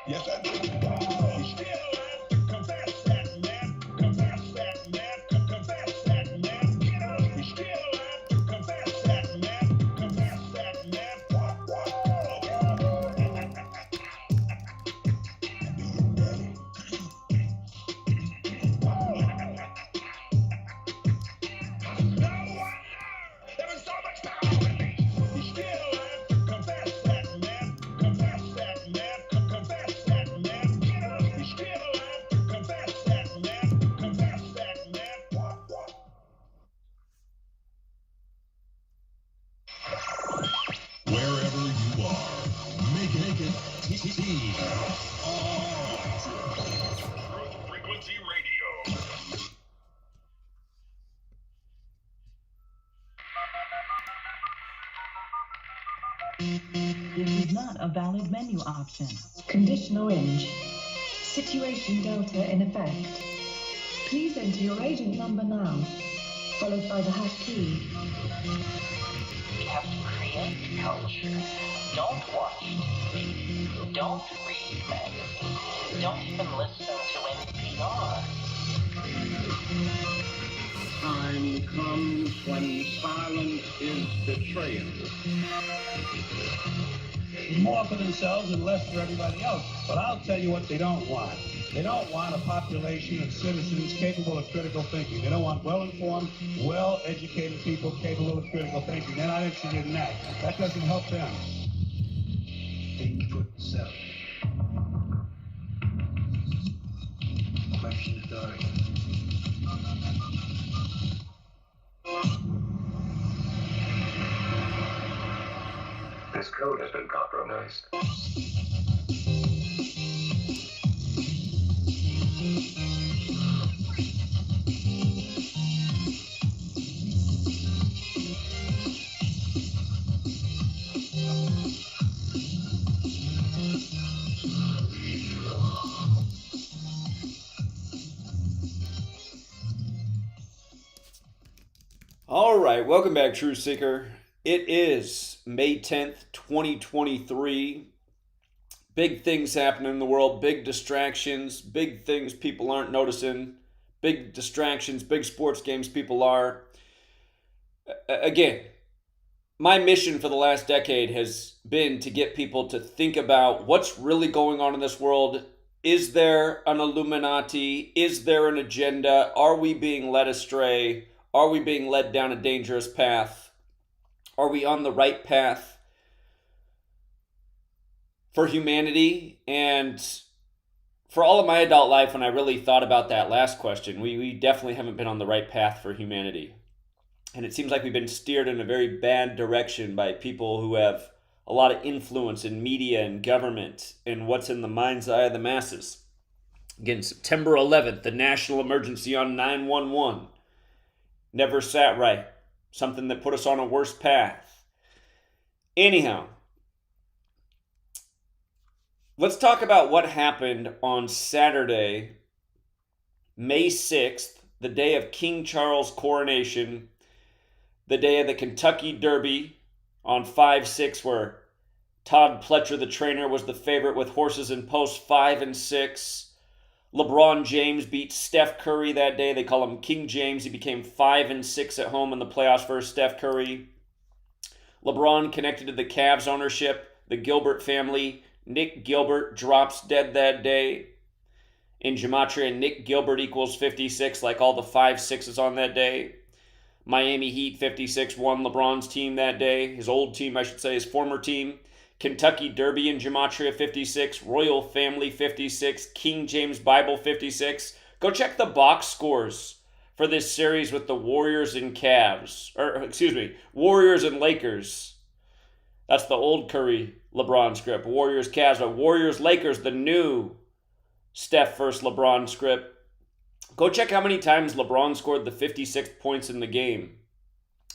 Yes, I do. You still have to confess that, man. Confess that, man. Confess that, man. Get up. You still have to confess that, man. Confess that, man. There is so much power in me. You still have to confess that, man. Confess that, man. Confess that, man. Get up. You still have to confess that, man. Confess that, man. Wherever you are, make it TFR. Truth Frequency Radio. This is not a valid menu option. Condition orange. Situation delta in effect. Please enter your agent number now, followed by the hash key. We have to create culture. Don't watch TV. Don't read magazines. Don't even listen to NPR. Time comes when silence is betrayal. More for themselves and less for everybody else. But I'll tell you what they don't want. They don't want a population of citizens capable of critical thinking. They don't want well-informed, well-educated people capable of critical thinking. They're not interested in that. That doesn't help them. 8'7". Question authority. This code has been compromised. All right, welcome back, Truth Seeker. It is May 10th, 2023. Big things happening in the world, big distractions, big things people aren't noticing, big distractions, big sports games people are. Again, my mission for the last decade has been to get people to think about what's really going on in this world. Is there an Illuminati? Is there an agenda? Are we being led astray? Are we being led down a dangerous path? Are we on the right path for humanity? And for all of my adult life, when I really thought about that last question, we definitely haven't been on the right path for humanity. And it seems like we've been steered in a very bad direction by people who have a lot of influence in media and government and what's in the mind's eye of the masses. Again, September 11th, the national emergency on 911. Never sat right. Something that put us on a worse path. Anyhow, let's talk about what happened on Saturday, May 6th, the day of King Charles' coronation, the day of the Kentucky Derby on 5-6, where Todd Pletcher, the trainer, was the favorite with horses in post 5 and 6. LeBron James beat Steph Curry that day. They call him King James. He became 5 and 6 at home in the playoffs versus Steph Curry. LeBron connected to the Cavs ownership, the Gilbert family. Nick Gilbert drops dead that day. In Gematria, Nick Gilbert equals 56, like all the 5-6s on that day. Miami Heat 56 won LeBron's team that day. His old team, I should say, his former team. Kentucky Derby in Gematria 56, Royal Family 56, King James Bible 56. Go check the box scores for this series with the Warriors and Cavs. Warriors and Lakers. That's the old Curry LeBron script. Warriors Cavs, but Warriors Lakers, the new Steph versus LeBron script. Go check how many times LeBron scored the 56 points in the game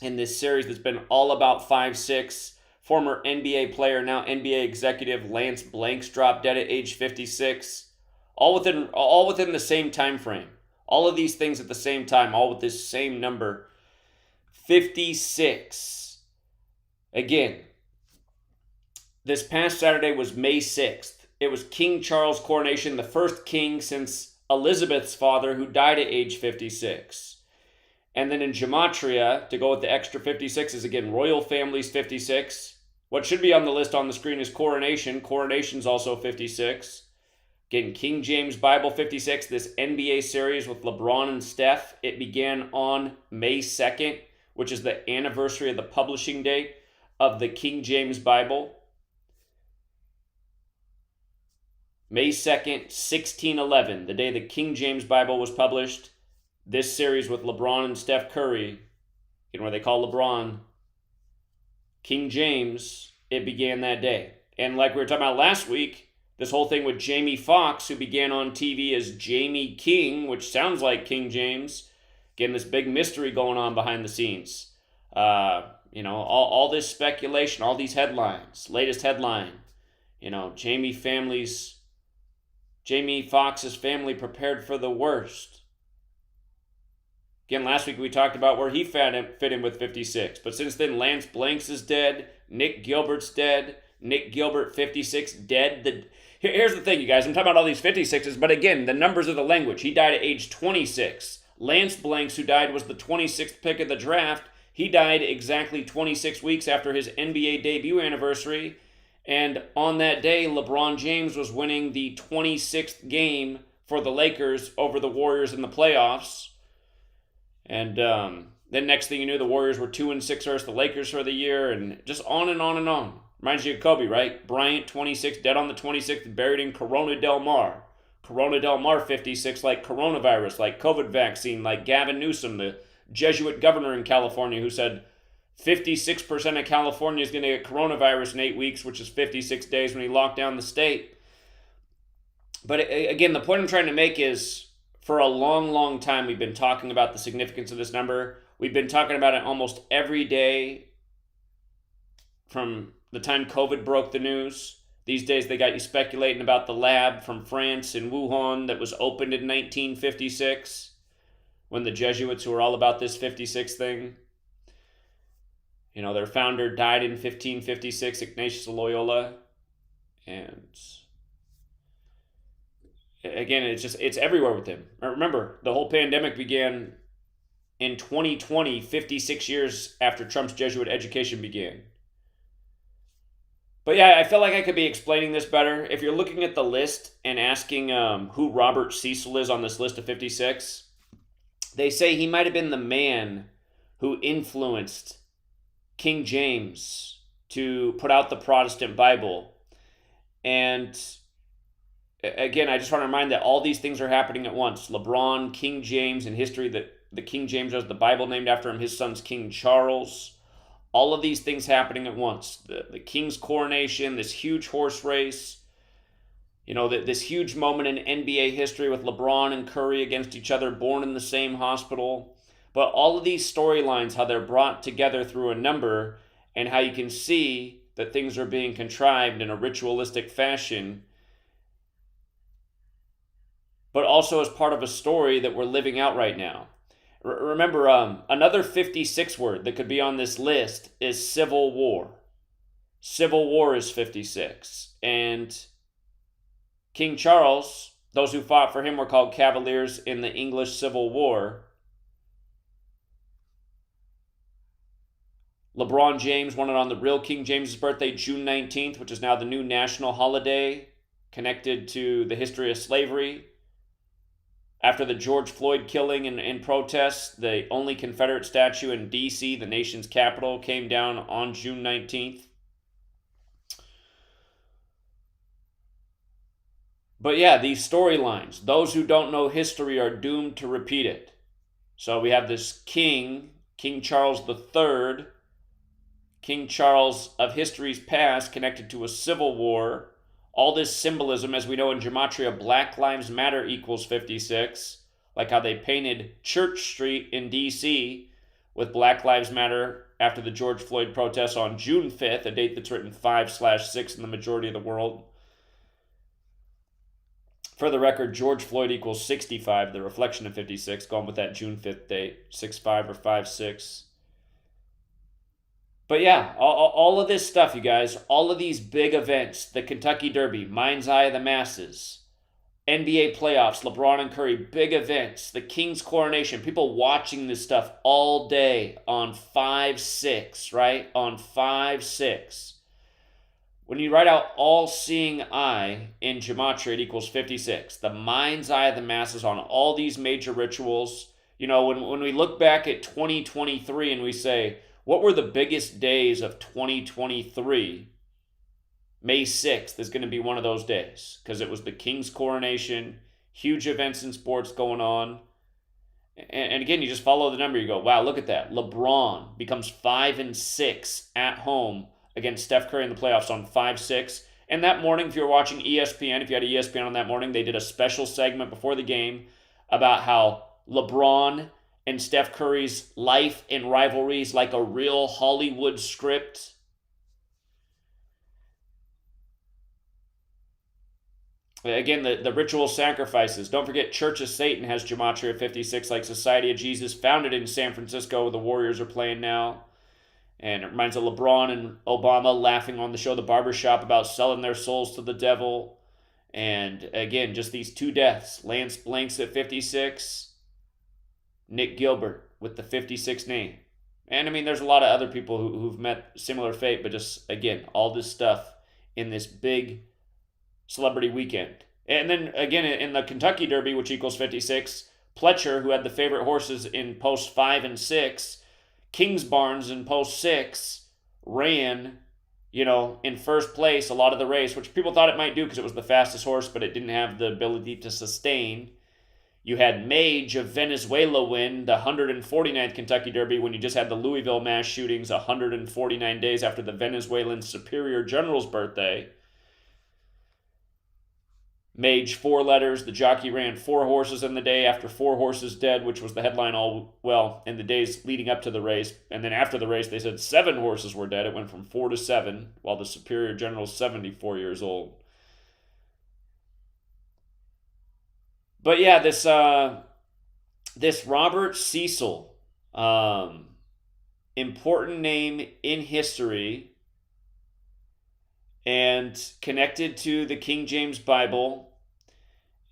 in this series that's been all about 5-6. Former NBA player, now NBA executive Lance Blanks dropped dead at age 56. All within the same time frame. All of these things at the same time, all with this same number. 56. Again, this past Saturday was May 6th. it was King Charles' coronation, the first king since Elizabeth's father, who died at age 56. And then in Gematria, to go with the extra 56, is again royal families 56. What should be on the list on the screen is coronation. Coronation's also 56. Again, King James Bible 56, this NBA series with LeBron and Steph. It began on May 2nd, which is the anniversary of the publishing date of the King James Bible. May 2nd, 1611, the day the King James Bible was published. This series with LeBron and Steph Curry, where they call LeBron King James, it began that day. And like we were talking about last week, this whole thing with Jamie Foxx, who began on TV as Jamie King, which sounds like King James. Again, this big mystery going on behind the scenes. All this speculation, all these headlines. Latest headline, Jamie Foxx's family prepared for the worst. Again, last week we talked about where he fit in with 56. But since then, Lance Blanks is dead. Nick Gilbert's dead. Nick Gilbert, 56, dead. Here's the thing, you guys. I'm talking about all these 56s, but again, the numbers of the language. He died at age 26. Lance Blanks, who died, was the 26th pick of the draft. He died exactly 26 weeks after his NBA debut anniversary. And on that day, LeBron James was winning the 26th game for the Lakers over the Warriors in the playoffs. And then next thing you knew, the Warriors were 2-6 versus the Lakers for the year, and just on and on and on. Reminds you of Kobe, right? Bryant, 26, dead on the 26th, buried in Corona Del Mar. Corona Del Mar, 56, like coronavirus, like COVID vaccine, like Gavin Newsom, the Jesuit governor in California, who said 56% of California is going to get coronavirus in 8 weeks, which is 56 days when he locked down the state. But again, the point I'm trying to make is, for a long, long time, we've been talking about the significance of this number. We've been talking about it almost every day from the time COVID broke the news. These days, they got you speculating about the lab from France in Wuhan that was opened in 1956, when the Jesuits, who were all about this 56 thing, their founder died in 1556, Ignatius of Loyola. And again, it's everywhere with him. Remember, the whole pandemic began in 2020, 56 years after Trump's Jesuit education began. But yeah, I feel like I could be explaining this better. If you're looking at the list and asking who Robert Cecil is on this list of 56, they say he might have been the man who influenced King James to put out the Protestant Bible. And again, I just want to remind that all these things are happening at once. LeBron, King James, in history, that the King James has the Bible named after him, his son's King Charles. All of these things happening at once. The king's coronation, this huge horse race, this huge moment in NBA history with LeBron and Curry against each other, born in the same hospital. But all of these storylines, how they're brought together through a number, and how you can see that things are being contrived in a ritualistic fashion, but also as part of a story that we're living out right now. Remember, another 56 word that could be on this list is Civil War. Civil War is 56. And King Charles, those who fought for him were called Cavaliers in the English Civil War. LeBron James won it on the real King James's birthday, June 19th, which is now the new national holiday connected to the history of slavery. After the George Floyd killing and protests, the only Confederate statue in D.C., the nation's capital, came down on June 19th. But yeah, these storylines, those who don't know history are doomed to repeat it. So we have this king, King Charles III, King Charles of history's past, connected to a civil war. All this symbolism, as we know in Gematria, Black Lives Matter equals 56, like how they painted Church Street in D.C. with Black Lives Matter after the George Floyd protests on June 5th, a date that's written 5/6 in the majority of the world. For the record, George Floyd equals 65, the reflection of 56, going with that June 5th date, 6/5 or 5/6. But yeah, all of this stuff, you guys, all of these big events, the Kentucky Derby, Mind's Eye of the Masses, NBA playoffs, LeBron and Curry, big events, the King's coronation, people watching this stuff all day on 5/6, right? On 5/6. When you write out all-seeing eye in Gematria, it equals 56. The mind's eye of the masses on all these major rituals. You know, when we look back at 2023 and we say, what were the biggest days of 2023? May 6th is going to be one of those days because it was the King's coronation, huge events in sports going on. And again, you just follow the number. You go, wow, look at that. LeBron becomes 5-6 at home against Steph Curry in the playoffs on 5/6. And that morning, if you were watching ESPN, if you had ESPN on that morning, they did a special segment before the game about how LeBron and Steph Curry's life and rivalries like a real Hollywood script. Again, the ritual sacrifices. Don't forget, Church of Satan has Gematria 56, like Society of Jesus, founded in San Francisco. The Warriors are playing now. And it reminds of LeBron and Obama laughing on the show The Barbershop about selling their souls to the devil. And again, just these two deaths. Lance Blanks at 56. Nick Gilbert with the 56 name. And I mean, there's a lot of other people who've met similar fate. But just, again, all this stuff in this big celebrity weekend. And then, again, in the Kentucky Derby, which equals 56, Pletcher, who had the favorite horses in post 5 and 6, Kingsbarns in post 6 ran, in first place a lot of the race, which people thought it might do because it was the fastest horse, but it didn't have the ability to sustain. You had Mage of Venezuela win the 149th Kentucky Derby when you just had the Louisville mass shootings 149 days after the Venezuelan Superior General's birthday. Mage, 4 letters. The jockey ran 4 horses in the day after 4 horses dead, which was the headline in the days leading up to the race. And then after the race, they said 7 horses were dead. It went from 4 to 7, while the Superior General's 74 years old. But yeah, this Robert Cecil, important name in history, and connected to the King James Bible.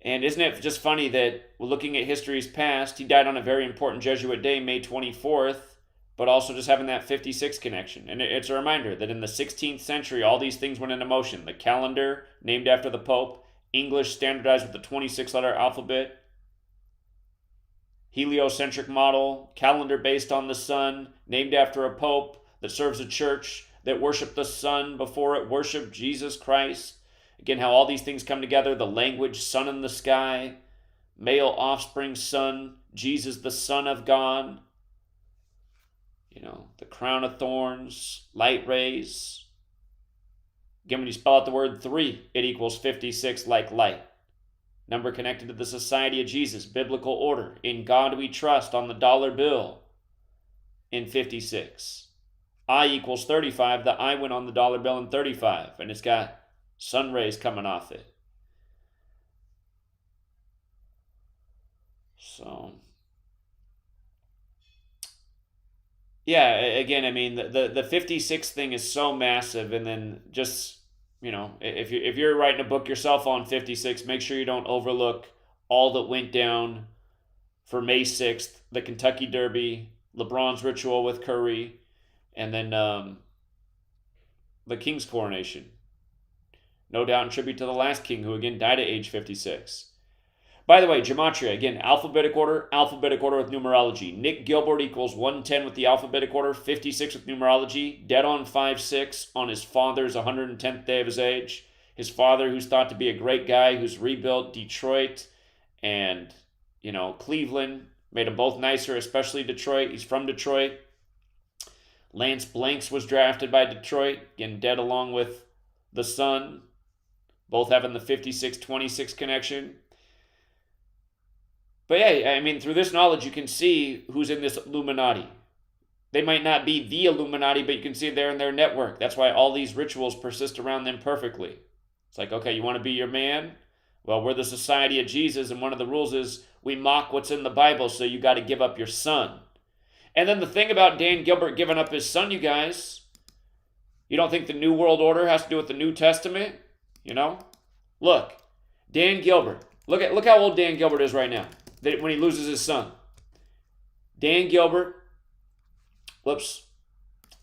And isn't it just funny that looking at history's past, he died on a very important Jesuit day, May 24th, but also just having that 56 connection. And it's a reminder that in the 16th century, all these things went into motion. The calendar, named after the Pope, English standardized with the 26-letter alphabet, heliocentric model, calendar based on the sun, named after a Pope that serves a church that worshiped the sun before it worshiped Jesus Christ. Again, how all these things come together. The language, sun in the sky, male offspring, son, Jesus, the Son of God. The crown of thorns, light rays. Again, when you spell out the word 3, it equals 56 like light. Number connected to the Society of Jesus, biblical order. In God we trust on the dollar bill in 56. I equals 35. The I went on the dollar bill in 35. And it's got sun rays coming off it. So, yeah, again, I mean, the 56 thing is so massive. And then just, if you're writing a book yourself on 56, make sure you don't overlook all that went down for May 6th, the Kentucky Derby, LeBron's ritual with Curry, and then the King's coronation. No doubt in tribute to the last king, who again died at age 56. By the way, Gematria, again, alphabetic order with numerology. Nick Gilbert equals 110 with the alphabetic order, 56 with numerology, dead on 5/6 on his father's 110th day of his age. His father, who's thought to be a great guy, who's rebuilt Detroit and, Cleveland, made them both nicer, especially Detroit. He's from Detroit. Lance Blanks was drafted by Detroit, again, dead along with the son, both having the 56-26 connection. But yeah, I mean, through this knowledge, you can see who's in this Illuminati. They might not be the Illuminati, but you can see they're in their network. That's why all these rituals persist around them perfectly. It's like, okay, you want to be your man? Well, we're the Society of Jesus, and one of the rules is we mock what's in the Bible, so you got to give up your son. And then the thing about Dan Gilbert giving up his son, you guys, You don't think the New World Order has to do with the New Testament? You know? Look, Dan Gilbert. Look how old Dan Gilbert is right now when he loses his son. Dan Gilbert. Whoops.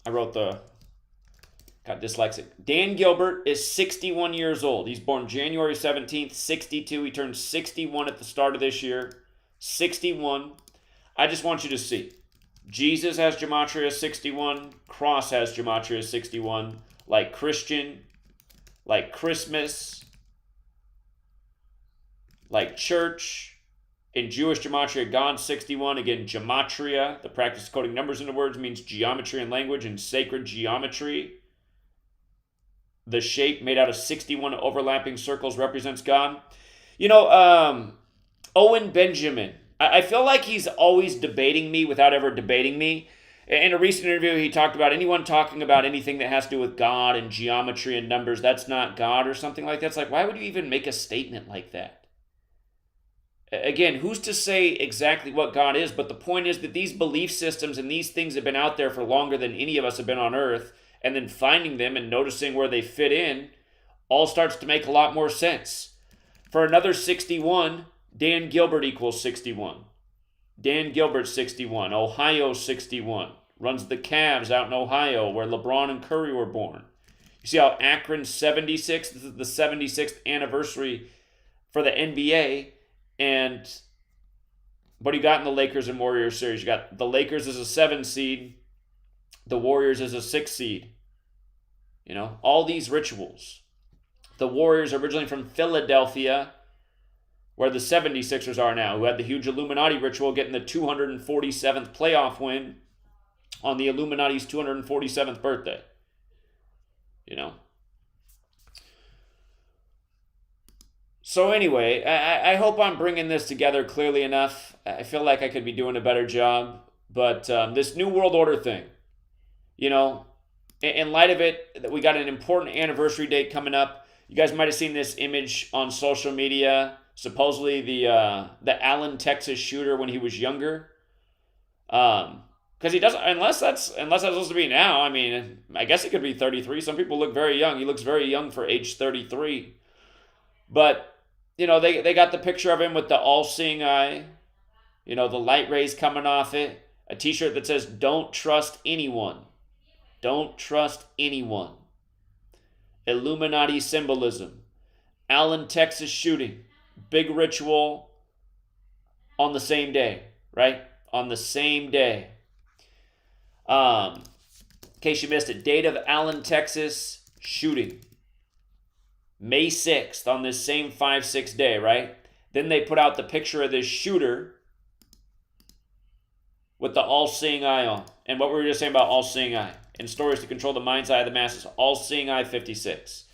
Got dyslexic. Dan Gilbert is 61 years old. He's born January 17th, 62. He turned 61 at the start of this year. 61. I just want you to see. Jesus has Gematria 61. Cross has Gematria 61. Like Christian. Like Christmas. Like church. In Jewish Gematria, God 61. Again, Gematria, the practice of coding numbers into words, means geometry and language and sacred geometry. The shape made out of 61 overlapping circles represents God. You know, Owen Benjamin. I feel like he's always debating me without ever debating me. In a recent interview, he talked about anyone talking about anything that has to do with God and geometry and numbers, that's not God or something like that. It's like, why would you even make a statement like that? Again, who's to say exactly what God is? But the point is that these belief systems and these things have been out there for longer than any of us have been on Earth. And then finding them and noticing where they fit in all starts to make a lot more sense. For another 61, Dan Gilbert equals 61. Dan Gilbert 61. Ohio 61. Runs the Cavs out in Ohio where LeBron and Curry were born. You see how Akron 76, this is the 76th anniversary for the NBA. And what do you got in the Lakers and Warriors series? You got the Lakers as a 7 seed. The Warriors as a 6 seed. You know, all these rituals. The Warriors originally from Philadelphia, where the 76ers are now, who had the huge Illuminati ritual, getting the 247th playoff win on the Illuminati's 247th birthday. You know. So anyway, I hope I'm bringing this together clearly enough. I feel like I could be doing a better job. But this New World Order thing, you know, in light of it, we got an important anniversary date coming up. You guys might have seen this image on social media. Supposedly the Allen, Texas shooter when he was younger. Because he doesn't, unless that's supposed to be now. I mean, I guess it could be 33. Some people look very young. He looks very young for age 33. But, you know, they got the picture of him with the all-seeing eye. You know, the light rays coming off it. A t-shirt that says, "Don't trust anyone." Don't trust anyone. Illuminati symbolism. Allen, Texas shooting. Big ritual on the same day, right? On the same day. In case you missed it, date of Allen, Texas shooting. May 6th on this same 5/6 day, right? Then they put out the picture of this shooter with the all-seeing eye on. And what we were just saying about all-seeing eye. In stories to control the mind's eye of the masses. All-seeing eye 56.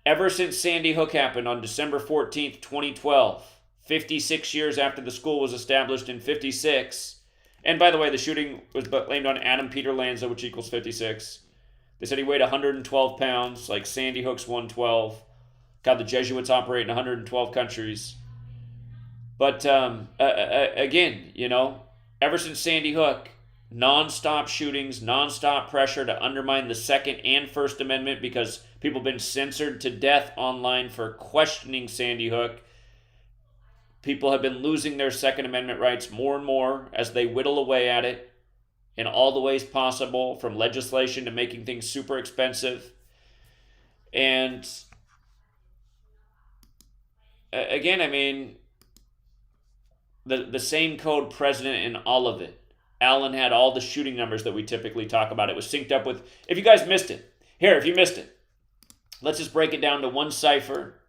Ever since Sandy Hook happened on December 14th, 2012, 56 years after the school was established in 56. And by the way, the shooting was blamed on Adam Peter Lanza, which equals 56. They said he weighed 112 pounds, like Sandy Hook's 112. God, the Jesuits operate in 112 countries. But again, you know, ever since Sandy Hook, non-stop shootings, non-stop pressure to undermine the Second and First Amendment because people have been censored to death online for questioning Sandy Hook. People have been losing their Second Amendment rights more and more as they whittle away at it in all the ways possible, from legislation to making things super expensive. And again, I mean, the same code present in all of it. Allen had all the shooting numbers that we typically talk about. It was synced up with, if you guys missed it, if you missed it, let's just break it down to one cipher.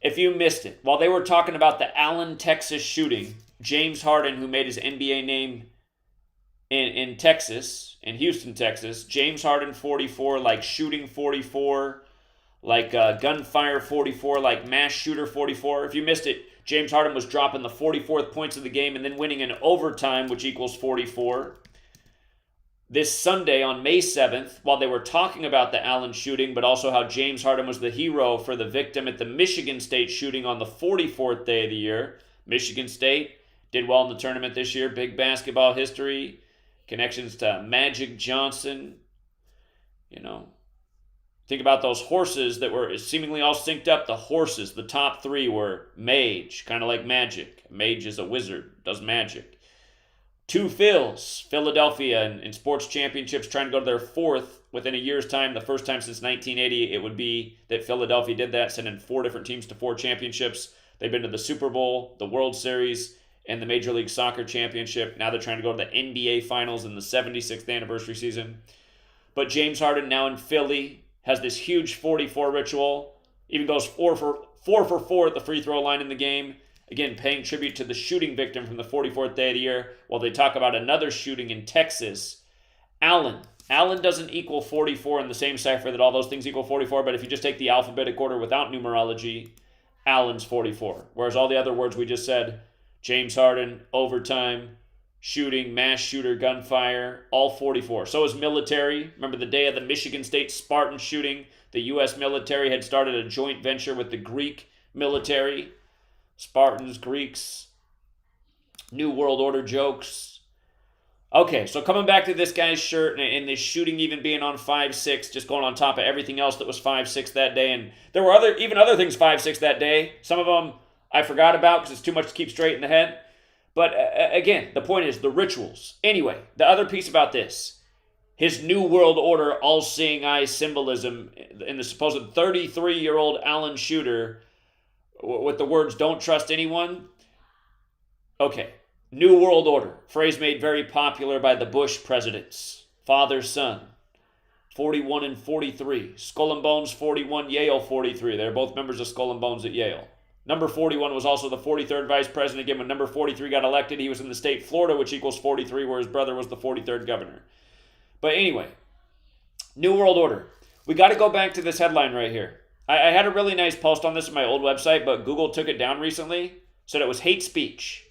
If you missed it, while they were talking about the Allen, Texas shooting, James Harden, who made his NBA name in Texas, in Houston, Texas, James Harden 44, like shooting 44, like gunfire 44, like mass shooter 44. If you missed it, James Harden was dropping the 44th points of the game and then winning in overtime, which equals 44. This Sunday on May 7th, while they were talking about the Allen shooting, but also how James Harden was the hero for the victim at the Michigan State shooting on the 44th day of the year. Michigan State did well in the tournament this year. Big basketball history. Connections to Magic Johnson. You know, Think about those horses that were seemingly all synced up. The horses, the top three were mage, kind of like magic. Mage is a wizard, does magic. Two Phils, Philadelphia in sports championships, trying to go to their fourth within a year's time. The first time since 1980, it would be that Philadelphia did that, sending 4 different teams to 4 championships. They've been to the Super Bowl, the World Series, and the Major League Soccer Championship. Now they're trying to go to the NBA Finals in the 76th anniversary season. But James Harden, now in Philly, has this huge 44 ritual. Even goes 4 for 4 at the free throw line in the game. Again, paying tribute to the shooting victim from the 44th day of the year, while they talk about another shooting in Texas. Allen doesn't equal 44 in the same cipher that all those things equal 44, but if you just take the alphabetic order without numerology, Allen's 44. Whereas all the other words we just said, James Harden, overtime, shooting, mass shooter, gunfire, all 44. So is military. Remember the day of the Michigan State Spartan shooting? The U.S. military had started a joint venture with the Greek military. Spartans, Greeks, New World Order jokes. Okay, so coming back to this guy's shirt and this shooting even being on 5-6, just going on top of everything else that was 5-6 that day. And there were other things 5-6 that day. Some of them I forgot about because it's too much to keep straight in the head. But again, the point is the rituals. Anyway, the other piece about this, his New World Order all-seeing eye symbolism in the supposed 33-year-old Allen shooter with the words, don't trust anyone. Okay, New World Order, phrase made very popular by the Bush presidents. Father, son, 41 and 43. Skull and Bones 41, Yale 43. They're both members of Skull and Bones at Yale. Number 41 was also the 43rd vice president. Again, when number 43 got elected, he was in the state Florida, which equals 43, where his brother was the 43rd governor. But anyway, New World Order. We got to go back to this headline right here. I had a really nice post on this on my old website, but Google took it down recently. Said it was hate speech.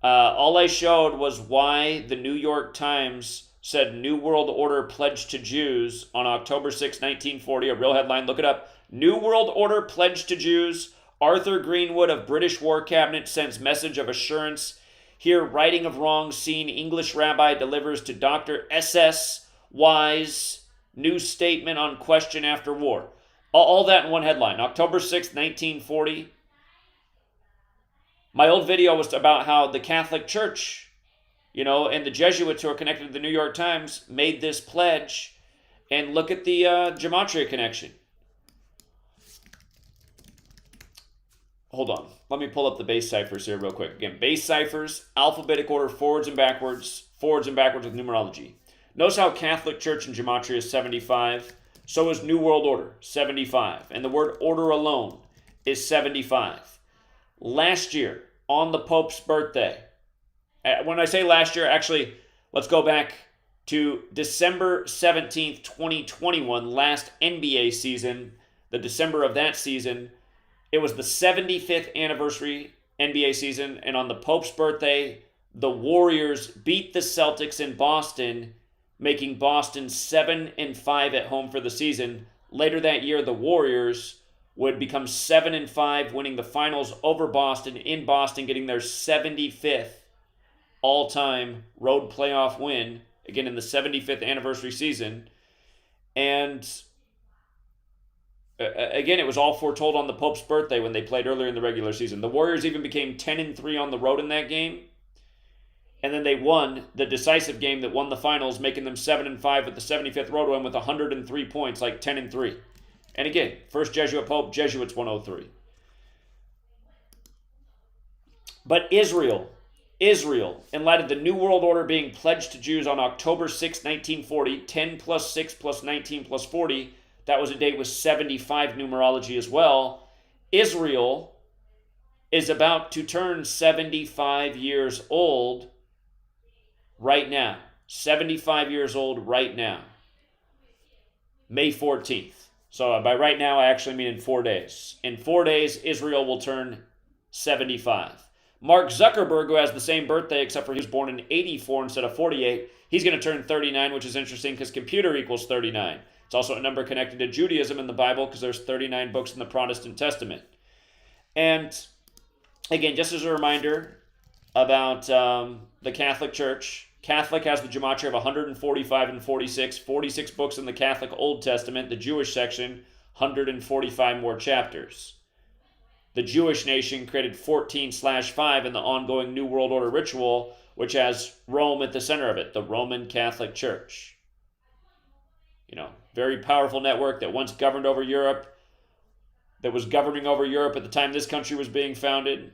All I showed was why the New York Times said New World Order pledged to Jews on October 6, 1940. A real headline. Look it up. New World Order pledged to Jews. Arthur Greenwood of British War Cabinet sends message of assurance. Here, righting of wrongs seen. English rabbi delivers to Dr. S.S. Wise. New statement on question after war. All that in one headline. October 6, 1940. My old video was about how the Catholic Church, and the Jesuits who are connected to the New York Times made this pledge. And look at the Gematria connection. Hold on. Let me pull up the base ciphers here real quick. Again, base ciphers, alphabetic order, forwards and backwards with numerology. Notice how Catholic Church and Gematria is 75. So is New World Order, 75. And the word order alone is 75. Last year, on the Pope's birthday, when I say last year, actually, let's go back to December 17th, 2021, last NBA season, the December of that season. It was the 75th anniversary NBA season, and on the Pope's birthday, the Warriors beat the Celtics in Boston, making Boston 7-5 at home for the season. Later that year, the Warriors would become 7-5, winning the finals over Boston, in Boston, getting their 75th all-time road playoff win, again in the 75th anniversary season. And again, it was all foretold on the Pope's birthday when they played earlier in the regular season. The Warriors even became 10-3 on the road in that game. And then they won the decisive game that won the finals, making them 7-5 with the 75th road win with 103 points, like 10-3. And again, first Jesuit Pope, Jesuits 103. But Israel, in light of the New World Order being pledged to Jews on October 6, 1940, 10 plus 6 plus 19 plus 40, that was a date with 75 numerology as well. Israel is about to turn 75 years old right now. 75 years old right now. May 14th. So by right now, I actually mean in 4 days. In 4 days, Israel will turn 75. Mark Zuckerberg, who has the same birthday, except for he was born in 84 instead of 48, he's going to turn 39, which is interesting because computer equals 39. It's also a number connected to Judaism in the Bible because there's 39 books in the Protestant Testament. And again, just as a reminder about the Catholic Church Catholic has the Gematria of 145 and 46, 46 books in the Catholic Old Testament. The Jewish section, 145 more chapters. The Jewish nation created 14/5 in the ongoing New World Order ritual, which has Rome at the center of it, the Roman Catholic Church. You know, very powerful network that once governed over Europe, that was governing over Europe at the time this country was being founded.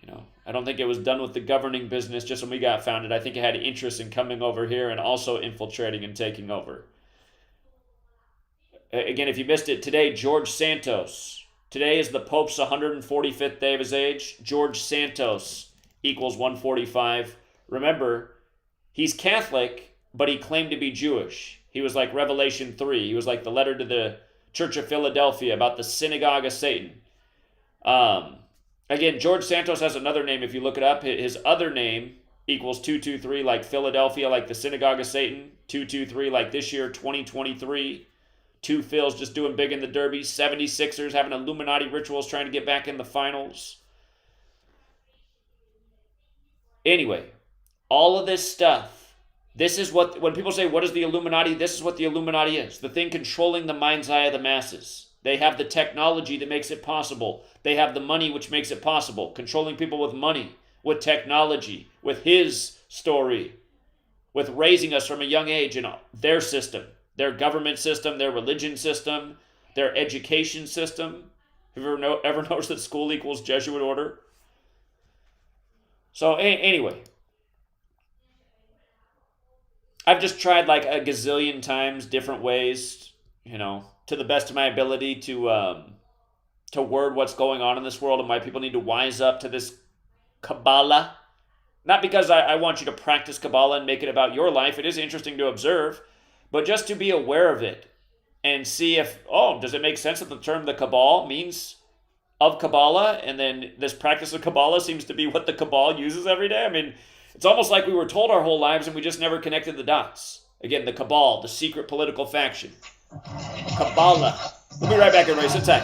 You know, I don't think it was done with the governing business just when we got founded. I think it had interest in coming over here and also infiltrating and taking over. Again, if you missed it, today, George Santos. Today is the Pope's 145th day of his age. George Santos equals 145. Remember, he's Catholic, but he claimed to be Jewish. He was like Revelation 3. He was like the letter to the Church of Philadelphia about the synagogue of Satan. Again, George Santos has another name if you look it up. His other name equals 223, like Philadelphia, like the synagogue of Satan. 223, like this year, 2023. Two Phils just doing big in the Derby. 76ers having Illuminati rituals trying to get back in the finals. Anyway, all of this stuff, this is what, when people say, what is the Illuminati? This is what the Illuminati is. The thing controlling the mind's eye of the masses. They have the technology that makes it possible. They have the money which makes it possible. Controlling people with money, with technology, with his story, with raising us from a young age in their system. Their government system, their religion system, their education system. Have you ever noticed that school equals Jesuit order? So anyway, I've just tried like a gazillion times different ways, you know, to the best of my ability to word what's going on in this world and why people need to wise up to this Kabbalah. Not because I want you to practice Kabbalah and make it about your life. It is interesting to observe. But just to be aware of it and see if, does it make sense that the term the cabal means of Kabbalah, and then this practice of Kabbalah seems to be what the cabal uses every day? I mean, it's almost like we were told our whole lives and we just never connected the dots. Again, the cabal, the secret political faction. Kabbalah. We'll be right back, everybody. Sit tight.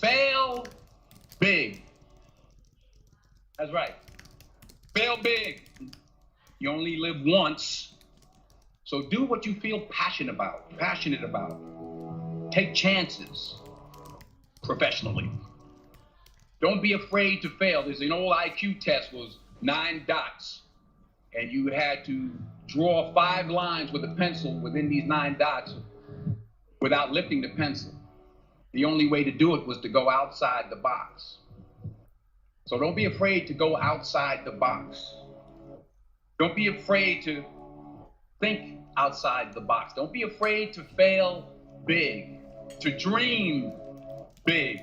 Fail big. That's right. Fail big. You only live once. So do what you feel passionate about. Take chances professionally. Don't be afraid to fail. There's an old IQ test, was 9 dots. And you had to draw 5 lines with a pencil within these 9 dots without lifting the pencil. The only way to do it was to go outside the box. So don't be afraid to go outside the box. Don't be afraid to think outside the box. Don't be afraid to fail big, to dream big.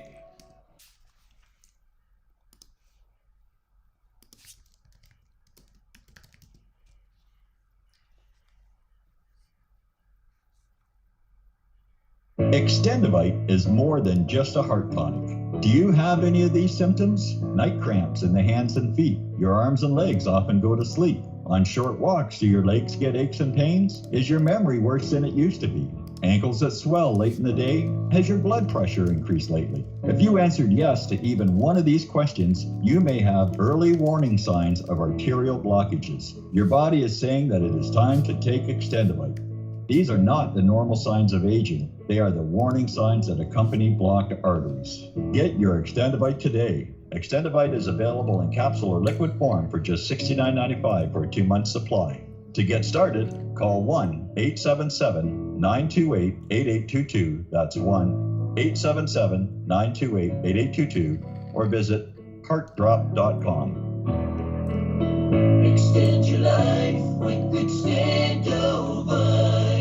Extendivite is more than just a heart tonic. Do you have any of these symptoms? Night cramps in the hands and feet. Your arms and legs often go to sleep. On short walks, do your legs get aches and pains? Is your memory worse than it used to be? Ankles that swell late in the day? Has your blood pressure increased lately? If you answered yes to even one of these questions, you may have early warning signs of arterial blockages. Your body is saying that it is time to take Extendivite. These are not the normal signs of aging. They are the warning signs that accompany blocked arteries. Get your Extendivite today. Extendivite is available in capsule or liquid form for just $69.95 for a 2-month supply. To get started, call 1-877-928-8822. That's 1-877-928-8822, or visit heartdrop.com. Extend your life with Extendivite.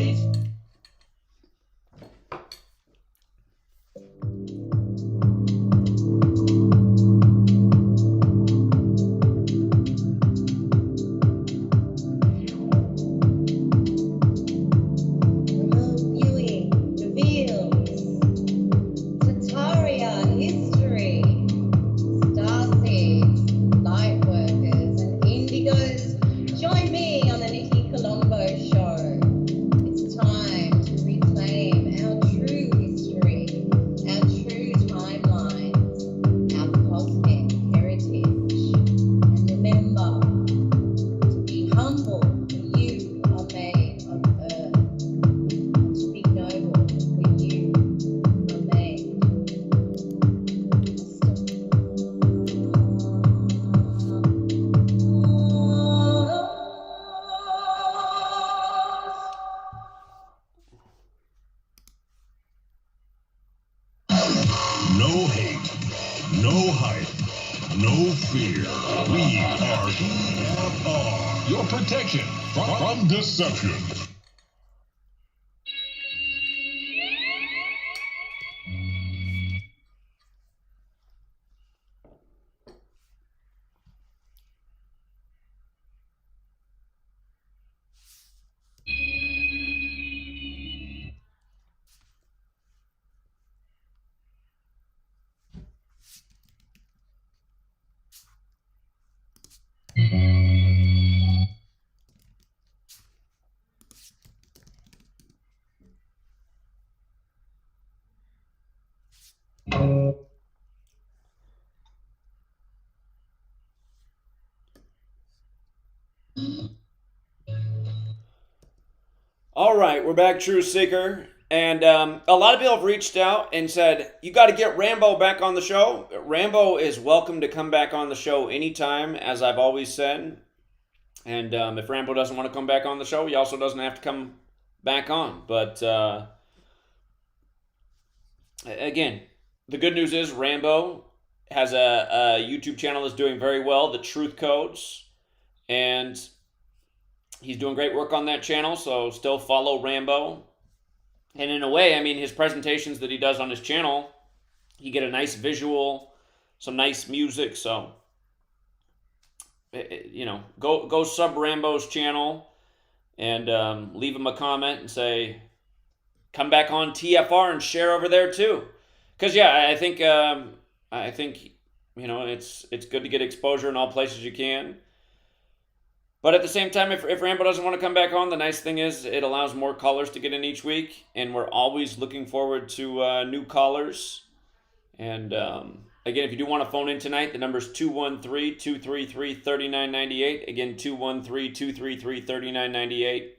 No hiding. No fear. We are TFR. Your protection from deception. All right, we're back, Truth Seeker. And a lot of people have reached out and said, you got to get Rambo back on the show. Rambo is welcome to come back on the show anytime, as I've always said. And if Rambo doesn't want to come back on the show, he also doesn't have to come back on. But again, the good news is Rambo has a YouTube channel that's doing very well, The Truth Codes. And he's doing great work on that channel, so still follow Rambo. And in a way, I mean, his presentations that he does on his channel, you get a nice visual, some nice music. So, you know, go sub Rambo's channel and leave him a comment and say, come back on TFR and share over there too. Because yeah, I think you know, it's good to get exposure in all places you can. But at the same time, if Rambo doesn't want to come back on, the nice thing is it allows more callers to get in each week. And we're always looking forward to new callers. And again, if you do want to phone in tonight, the number is 213-233-3998. Again, 213-233-3998.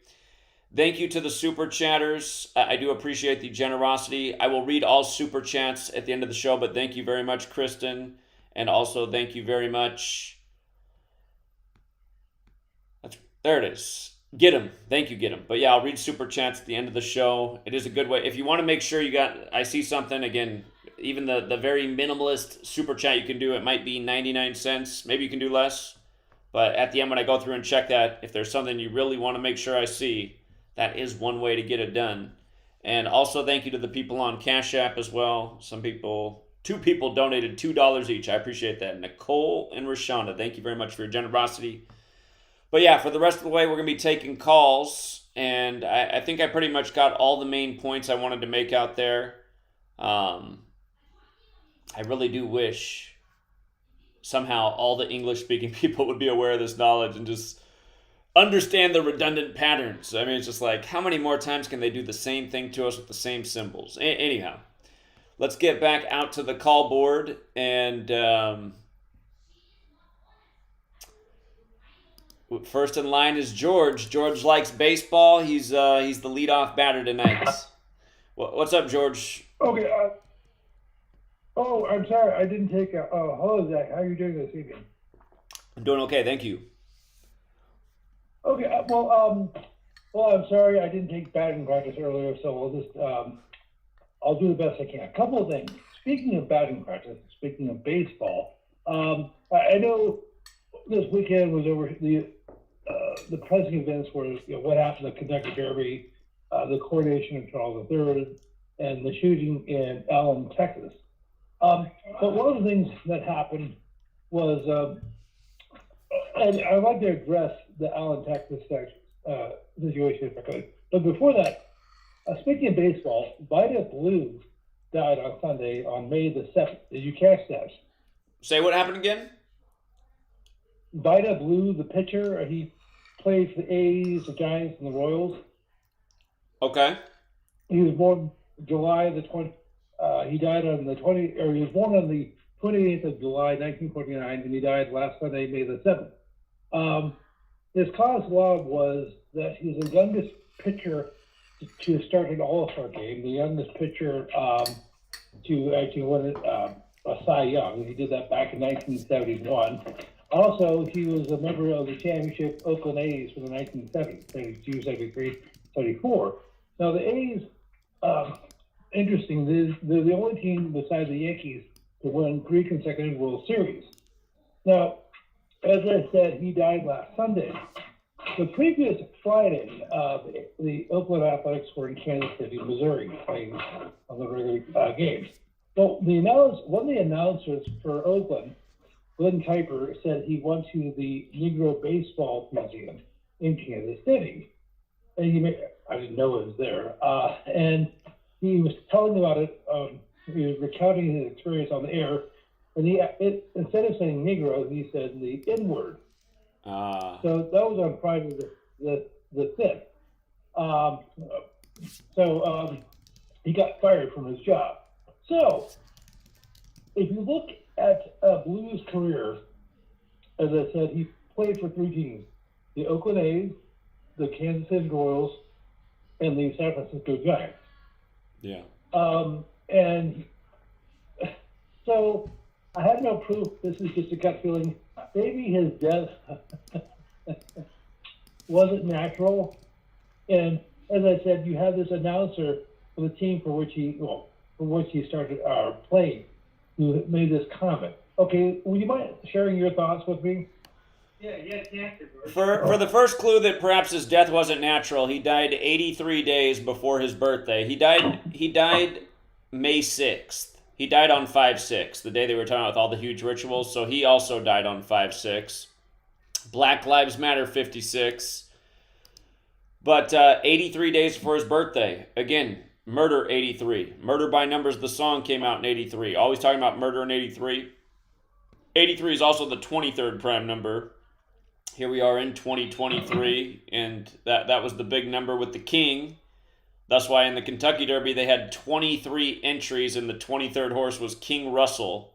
Thank you to the Super Chatters. I do appreciate the generosity. I will read all Super Chats at the end of the show, but thank you very much, Kristen. And also thank you very much... There it is. Get him. Thank you, get him. But yeah, I'll read Super Chats at the end of the show. It is a good way. If you want to make sure you got, I see something, again, even the very minimalist Super Chat you can do, it might be 99 cents. Maybe you can do less. But at the end, when I go through and check that, if there's something you really want to make sure I see, that is one way to get it done. And also thank you to the people on CashApp as well. Two people donated $2 each. I appreciate that. Nicole and Rashonda, thank you very much for your generosity. But yeah, for the rest of the way, we're going to be taking calls, and I think I pretty much got all the main points I wanted to make out there. I really do wish somehow all the English-speaking people would be aware of this knowledge and just understand the redundant patterns. I mean, it's just like, how many more times can they do the same thing to us with the same symbols? Anyhow, let's get back out to the call board, and... first in line is George. George likes baseball. He's the leadoff batter tonight. What's up, George? Okay. I'm sorry. I didn't take a... hello, Zach. How are you doing this evening? I'm doing okay. Thank you. Okay. Well, I'm sorry. I didn't take batting practice earlier, so we'll just... I'll do the best I can. A couple of things. Speaking of batting practice, speaking of baseball, I know this weekend was over the pressing events were, what happened at Kentucky Derby, the coronation of Charles III, and the shooting in Allen, Texas. But one of the things that happened was, and I'd like to address the Allen, Texas situation if I could. But before that, speaking of baseball, Vida Blue died on Sunday on May the 7th. Did you catch that? Say what happened again? Vida Blue, the pitcher, he played for the A's, the Giants, and the Royals. Okay. He was born July the 20. He died on the 20, or he was born on the 28th of July, 1949, and he died last Sunday, May the 7th. His cause log was that he was the youngest pitcher to start an All-Star game, the youngest pitcher to actually win a Cy Young. He did that back in 1971. Also, he was a member of the championship Oakland A's for the 1970s, 72, 73, 74. Now, the A's, interesting, they're the only team besides the Yankees to win 3 consecutive World Series. Now, as I said, he died last Sunday. The previous Friday, the Oakland Athletics were in Kansas City, Missouri, playing on the regular games. So one of the announcers for Oakland, Glenn Kuiper, said he went to the Negro Baseball Museum in Kansas City. And I didn't know it was there. And he was telling about it. He was recounting his experience on the air. And instead of saying Negro, he said the N-word. So that was on Friday the 5th. He got fired from his job. So if you look at Blue's career, as I said, he played for 3 teams: the Oakland A's, the Kansas City Royals, and the San Francisco Giants. Yeah. And so I have no proof. This is just a gut feeling. Maybe his death wasn't natural. And as I said, you have this announcer for the team for which he started playing, who made this comment. Okay, would you mind sharing your thoughts with me? For the first clue that perhaps his death wasn't natural, he died 83 days before his birthday. He died May 6th. He died on 5/6, the day they were talking about with all the huge rituals. So he also died on 5/6. Black Lives Matter 56. But 83 days before his birthday. Again, Murder 83. Murder by Numbers, the song, came out in 83. Always talking about murder in 83. 83 is also the 23rd prime number. Here we are in 2023, and that was the big number with the king. That's why in the Kentucky Derby they had 23 entries, and the 23rd horse was King Russell.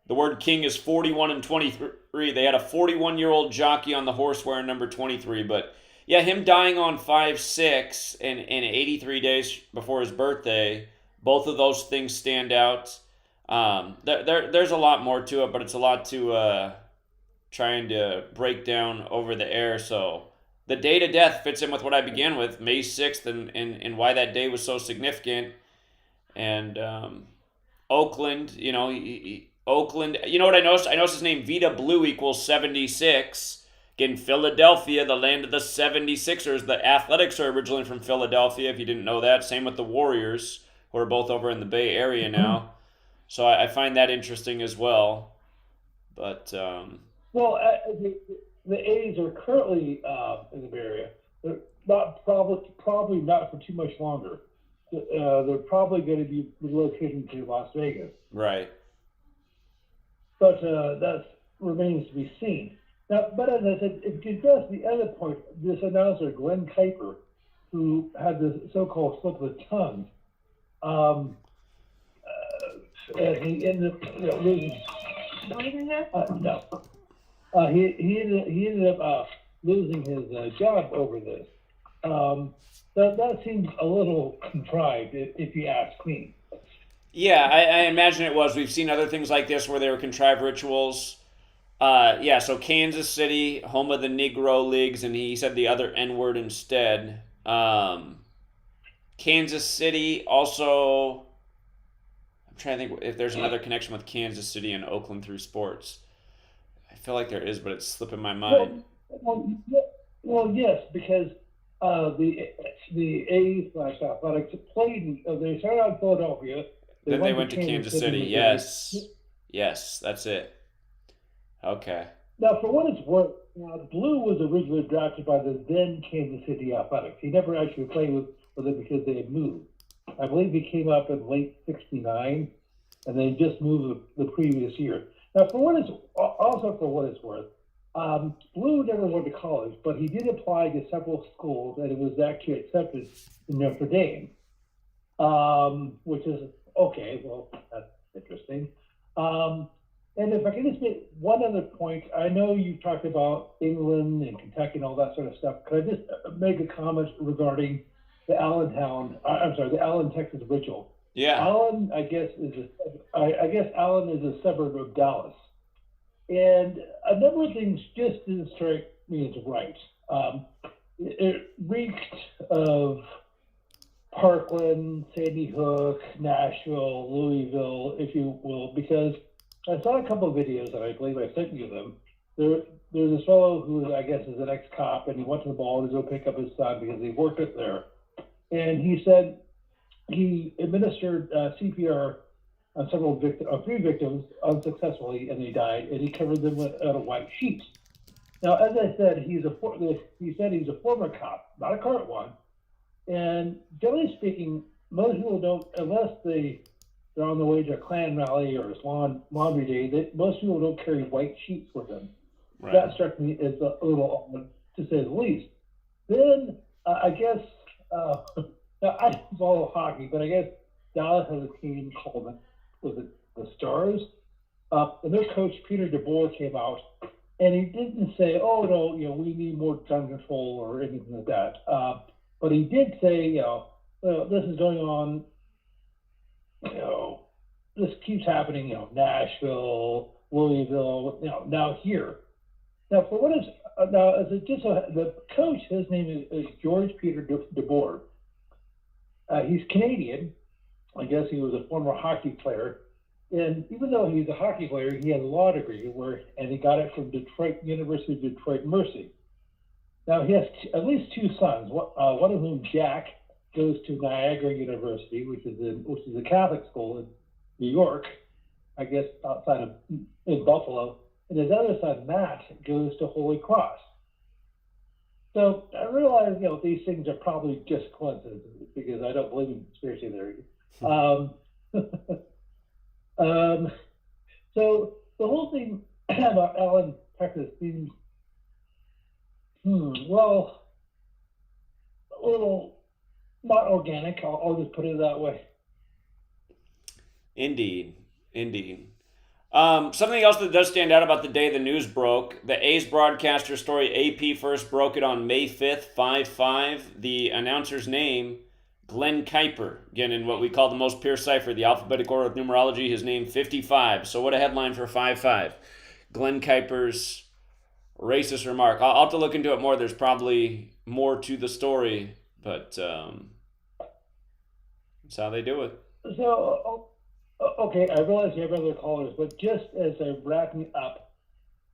The word king is 41 and 23. They had a 41-year-old jockey on the horse wearing number 23. But yeah, him dying on 5/6 and 83 days before his birthday, both of those things stand out. There's a lot more to it, but it's a lot to trying to break down over the air. So the date of death fits in with what I began with, May 6th, and why that day was so significant. And Oakland, Oakland, you know what I noticed? I noticed his name, Vita Blue, equals 76. Again, Philadelphia, the land of the 76ers. The Athletics are originally from Philadelphia, if you didn't know that. Same with the Warriors, who are both over in the Bay Area now. So I find that interesting as well. But the A's are currently in the Bay Area. They're not probably not for too much longer. They're probably going to be relocating to Las Vegas. Right. But that remains to be seen. Now, but as I said, if you address the other point, this announcer, Glenn Kuiper, who had this so-called slip of the tongue, and he ended up losing. No. He ended up losing his job over this. That seems a little contrived, if you ask me. Yeah, I imagine it was. We've seen other things like this where they were contrived rituals. So Kansas City, home of the Negro Leagues, and he said the other N-word instead. Kansas City also, I'm trying to think if there's another connection with Kansas City and Oakland through sports. I feel like there is, but it's slipping my mind. Well, yes, because the A's Athletics played. They started out in Philadelphia. Then they went to Kansas City. Yes, that's it. Okay. Now, for what it's worth, Blue was originally drafted by the then Kansas City Athletics. He never actually played with them because they had moved. I believe he came up in late '69, and they just moved the previous year. Now, for what it's worth, Blue never went to college, but he did apply to several schools, and it was actually accepted in Notre Dame, which is okay. Well, that's interesting. And if I can just make one other point, I know you talked about England and Kentucky and all that sort of stuff. Could I just make a comment regarding the Allen, Texas ritual? Yeah. Allen, I guess Allen is a suburb of Dallas, and a number of things just didn't strike me as right. It reeked of Parkland, Sandy Hook, Nashville, Louisville, if you will, because I saw a couple of videos, and I believe I sent you them. There's this fellow who I guess is an ex-cop, and he went to the mall to go pick up his son because he worked it there. And he said he administered CPR on three victims unsuccessfully, and they died, and he covered them with a white sheet. Now, as I said, he said he's a former cop, not a current one. And generally speaking, most people don't, unless they're on the way to a Klan rally or it's laundry day, most people don't carry white sheets with them. Right. That struck me as a little odd, to say the least. Then, I guess, now I don't follow hockey, but I guess Dallas has a team called, the Stars? And their coach, Peter DeBoer, came out, and he didn't say, oh, no, we need more gun control or anything like that. But he did say, this is going on, this keeps happening, Nashville, Louisville, now here. Now, for what is, now, as it just so, the coach, his name is George Peter DeBoer. He's Canadian. I guess he was a former hockey player. And even though he's a hockey player, he has a law degree, and he got it from University of Detroit Mercy. Now, he has at least two sons, one of whom, Jack, goes to Niagara University, which is a Catholic school in New York, I guess outside in Buffalo. And his other son, Matt, goes to Holy Cross. So I realize, these things are probably just coincidences because I don't believe in conspiracy theories. So the whole thing about Allen, Texas seems, well, a little not organic. I'll just put it that way. Indeed. Something else that does stand out about the day the news broke, the A's broadcaster story, AP first broke it on May 5th, 5/5. The announcer's name, Glenn Kuiper, again in what we call the most pure cipher, the alphabetic order of numerology, his name 55. So what a headline for 5/5. Glenn Kuiper's racist remark. I'll have to look into it more. There's probably more to the story, but that's how they do it. So, okay, I realize you have other callers, but just as I'm wrapping up,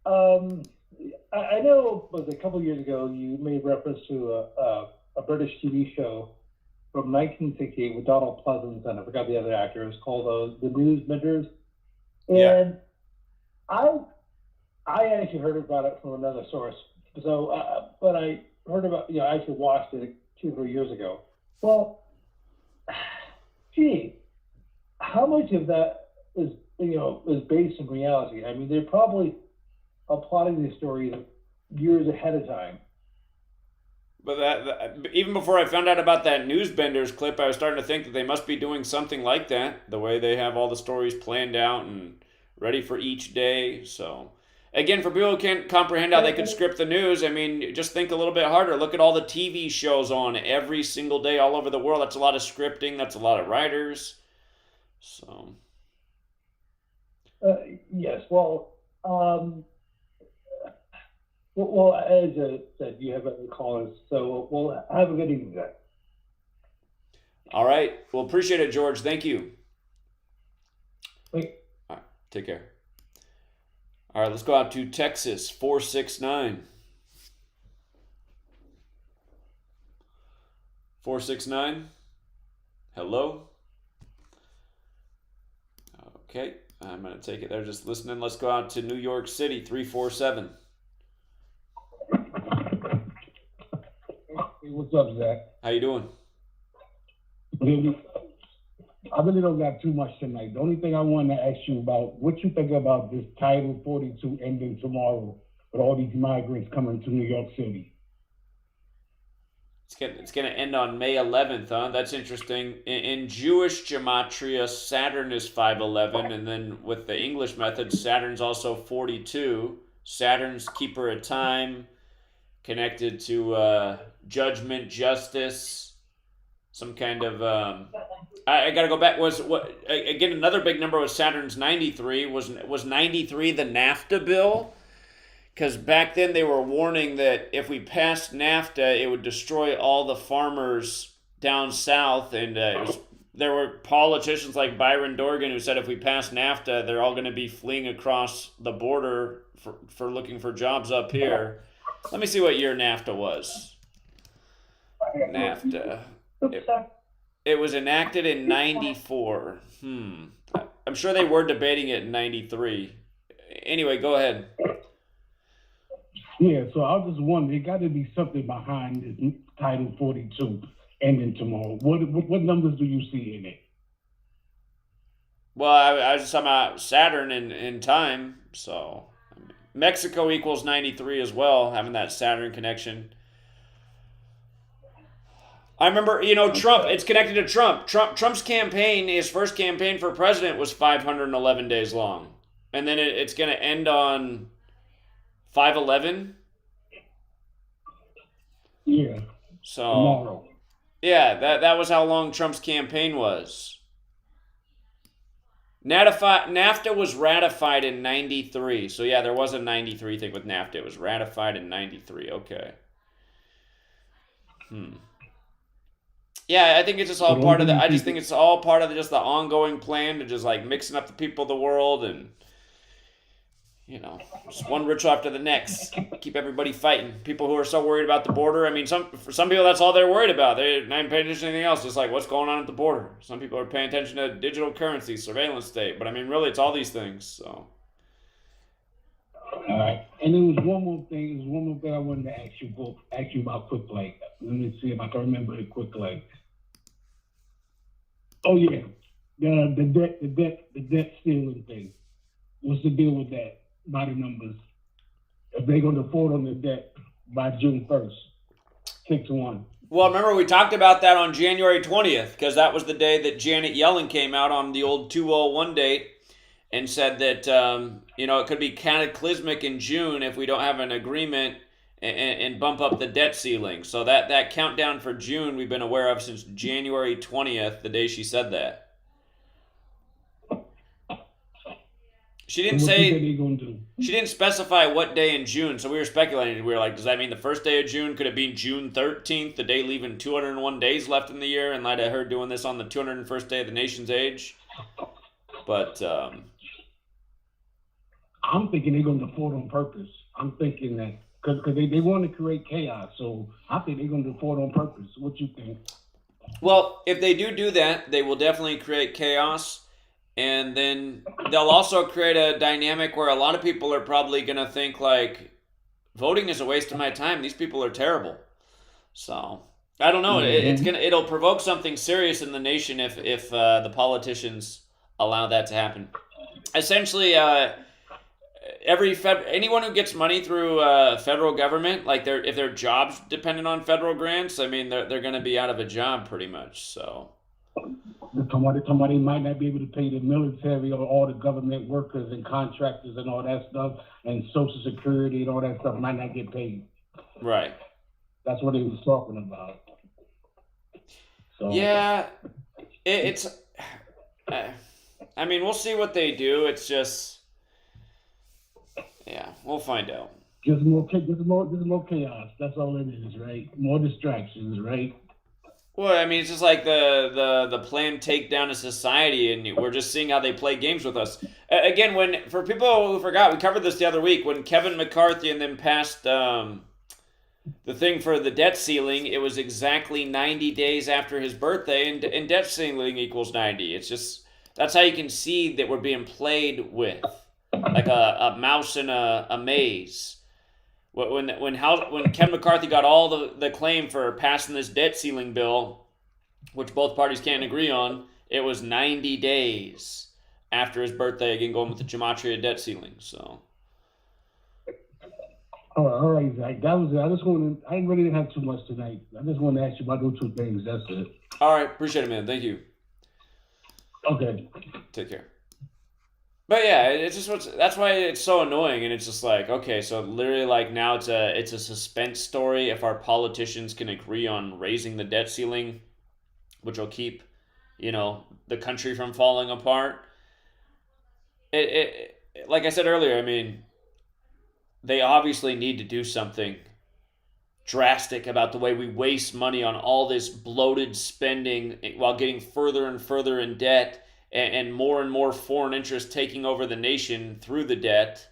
I know it was a couple years ago you made reference to a British TV show from 1968 with Donald Pleasance and I forgot the other actor. It was called The Newsmenders. And I actually heard about it from another source. So, but I heard about, I actually watched it 2 or 3 years ago. Well, gee, how much of that is based in reality? I mean, they're probably plotting these stories years ahead of time. But that even before I found out about that Newsbenders clip, I was starting to think that they must be doing something like that, the way they have all the stories planned out and ready for each day. So, again, for people who can't comprehend how they could script the news, I mean, just think a little bit harder. Look at all the TV shows on every single day all over the world. That's a lot of scripting. That's a lot of writers. So. Yes, well, well, as I said, you have other callers, so we'll have a good evening, guys. All right. Well, appreciate it, George. Thank you. Wait. All right. Take care. All right. Let's go out to Texas, 469. 469. Hello. Okay. I'm going to take it. They're just listening. Let's go out to New York City, 347. Hey, what's up, Zach? How you doing? I really don't got too much tonight. The only thing I wanted to ask you about, what you think about this Title 42 ending tomorrow with all these migrants coming to New York City? It's going to end on May 11th, huh? That's interesting. In Jewish gematria, Saturn is 511, and then with the English method, Saturn's also 42. Saturn's keeper of time, connected to judgment, justice, some kind of... I got to go back. Again, another big number was Saturn's 93. Was 93 the NAFTA bill? Because back then they were warning that if we passed NAFTA, it would destroy all the farmers down south, and there were politicians like Byron Dorgan who said if we pass NAFTA, they're all going to be fleeing across the border for looking for jobs up here. Let me see what year NAFTA was. NAFTA. It was enacted in 94. I'm sure they were debating it in 93. Anyway, go ahead. Yeah, so I was just wondering, there got to be something behind this Title 42 ending tomorrow. What numbers do you see in it? Well, I was just talking about Saturn in time, so Mexico equals 93 as well, having that Saturn connection. I remember, Trump, it's connected to Trump. Trump's campaign, his first campaign for president was 511 days long. And then it's going to end on 5/11. Yeah. So tomorrow. Yeah, that was how long Trump's campaign was. NAFTA was ratified in 93. So yeah, there was a 93 thing with NAFTA. It was ratified in 93. Okay. Yeah, I think it's just all part of I just think it's all part of just the ongoing plan to just like mixing up the people of the world and just one ritual after the next. Keep everybody fighting. People who are so worried about the border. I mean, for some people, that's all they're worried about. They're not paying attention to anything else. Just like what's going on at the border. Some people are paying attention to digital currency, surveillance state. But I mean, really, it's all these things. So. All right. And there was one more thing. I wanted to ask you about quickly. Let me see if I can remember it quickly. Oh yeah, the debt stealing thing. What's the deal with that? By the numbers, if they're going to default on the debt by June 1st, 6-1. Well, remember we talked about that on January 20th because that was the day that Janet Yellen came out on the old 201 date and said that it could be cataclysmic in June if we don't have an agreement and bump up the debt ceiling. So that countdown for June we've been aware of since January 20th, the day she said that. She didn't say she didn't specify what day in June, so we were speculating. We were like, does that mean the first day of June? Could it be June 13th, the day leaving 201 days left in the year, in light of her doing this on the 201st day of the nation's age? But I'm thinking they're going to default on purpose. I'm thinking that because they want to create chaos, so I think they're going to default on purpose. What you think? Well, if they do that, they will definitely create chaos. And then they'll also create a dynamic where a lot of people are probably going to think like, voting is a waste of my time. These people are terrible. So I don't know. It'll provoke something serious in the nation if the politicians allow that to happen. Essentially, anyone who gets money through federal government, like if their job's dependent on federal grants, I mean they're going to be out of a job pretty much. So. Somebody might not be able to pay the military or all the government workers and contractors and all that stuff, and Social Security and all that stuff might not get paid. Right. That's what he was talking about. So yeah, it's. I mean, we'll see what they do. It's just, yeah, we'll find out. Just more chaos. That's all it is, right? More distractions, right? Well, I mean, it's just like the planned takedown of society, and we're just seeing how they play games with us. Again, for people who forgot, we covered this the other week, when Kevin McCarthy and them passed the thing for the debt ceiling, it was exactly 90 days after his birthday, and debt ceiling equals 90. It's just, that's how you can see that we're being played with, like a mouse in a maze. When Kevin McCarthy got all the claim for passing this debt ceiling bill, which both parties can't agree on, it was 90 days after his birthday, again going with the Gematria debt ceiling. So. All right, Zach. That was it. I really didn't have too much tonight. I just wanted to ask you about those two things. That's it. All right, appreciate it, man. Thank you. Okay. Take care. But yeah, it's just that's why it's so annoying, and it's just like, okay, so literally like now it's a suspense story if our politicians can agree on raising the debt ceiling, which will keep, the country from falling apart. It like I said earlier, I mean, they obviously need to do something drastic about the way we waste money on all this bloated spending while getting further and further in debt, and more foreign interest taking over the nation through the debt.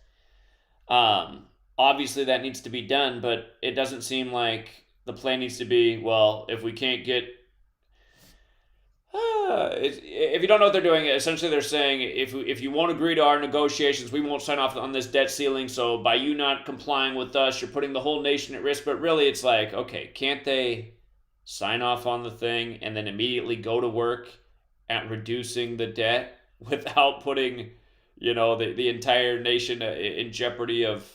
Obviously that needs to be done, but it doesn't seem like the plan needs to be, well, if we can't get if you don't know what they're doing, essentially they're saying, if you won't agree to our negotiations, we won't sign off on this debt ceiling. So by you not complying with us, you're putting the whole nation at risk. But really, it's like, okay, can't they sign off on the thing and then immediately go to work at reducing the debt without putting, the entire nation in jeopardy of,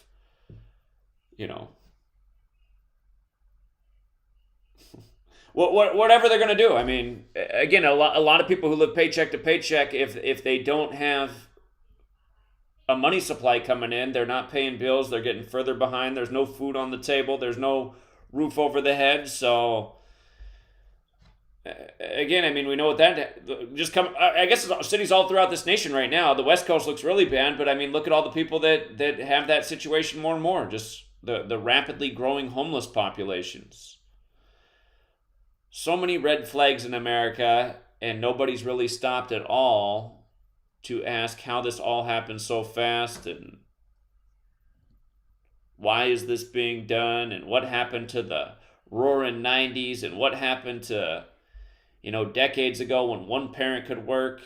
whatever they're going to do. I mean, again, a lot of people who live paycheck to paycheck, if they don't have a money supply coming in, they're not paying bills, they're getting further behind, there's no food on the table, there's no roof over the head. So again, I mean, we know what that I guess cities all throughout this nation right now. The West Coast looks really bad, but I mean, look at all the people that have that situation more and more, just the rapidly growing homeless populations. So many red flags in America, and nobody's really stopped at all to ask how this all happened so fast, and why is this being done, and what happened to the roaring 90s, and what happened to, decades ago when one parent could work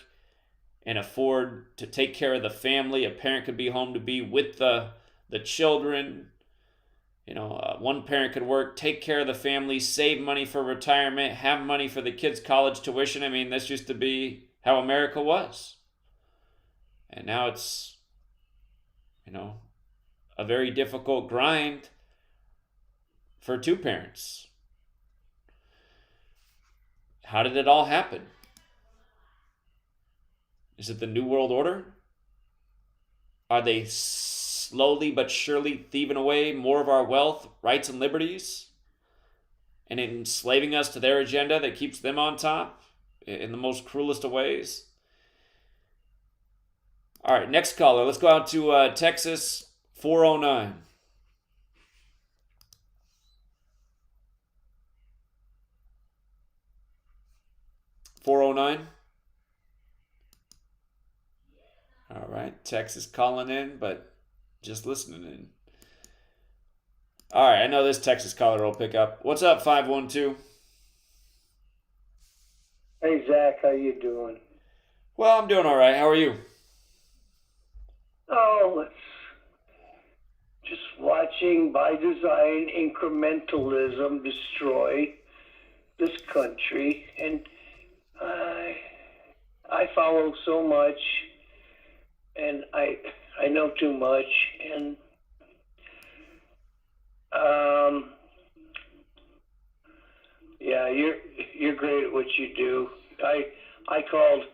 and afford to take care of the family. A parent could be home to be with the children. One parent could work, take care of the family, save money for retirement, have money for the kids' college tuition. I mean, this used to be how America was. And now it's, a very difficult grind for two parents. How did it all happen? Is it the New World Order? Are they slowly but surely thieving away more of our wealth, rights, and liberties, and enslaving us to their agenda that keeps them on top in the most cruelest of ways? All right, next caller. Let's go out to Texas, 409. All right, Texas calling in, but just listening in. All right, I know this Texas caller will pick up. What's up, 512? Hey, Zach, how you doing? Well, I'm doing all right. How are you? Oh, it's just watching, by design, incrementalism destroy this country. And I follow so much, and I know too much, and yeah, you're great at what you do. I called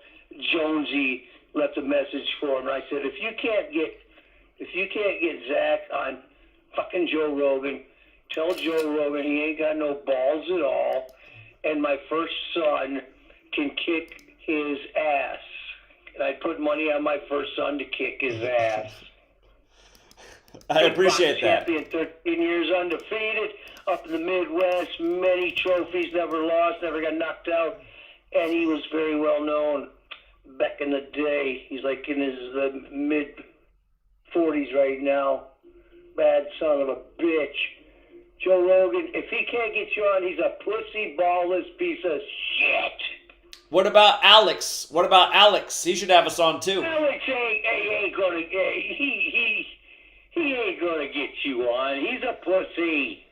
Jonesy, left a message for him, and I said, if you can't get Zach on fucking Joe Rogan, tell Joe Rogan he ain't got no balls at all, and my first son can kick his ass. And I put money on my first son to kick his ass. I appreciate that. Champion, 13 years undefeated, up in the Midwest, many trophies, never lost, never got knocked out, and he was very well known back in the day. He's like in his mid-40s right now. Bad son of a bitch. Joe Rogan, if he can't get you on, he's a pussy, ballless piece of shit. What about Alex? He should have us on too. Alex ain't gonna. He ain't gonna get you on. He's a pussy.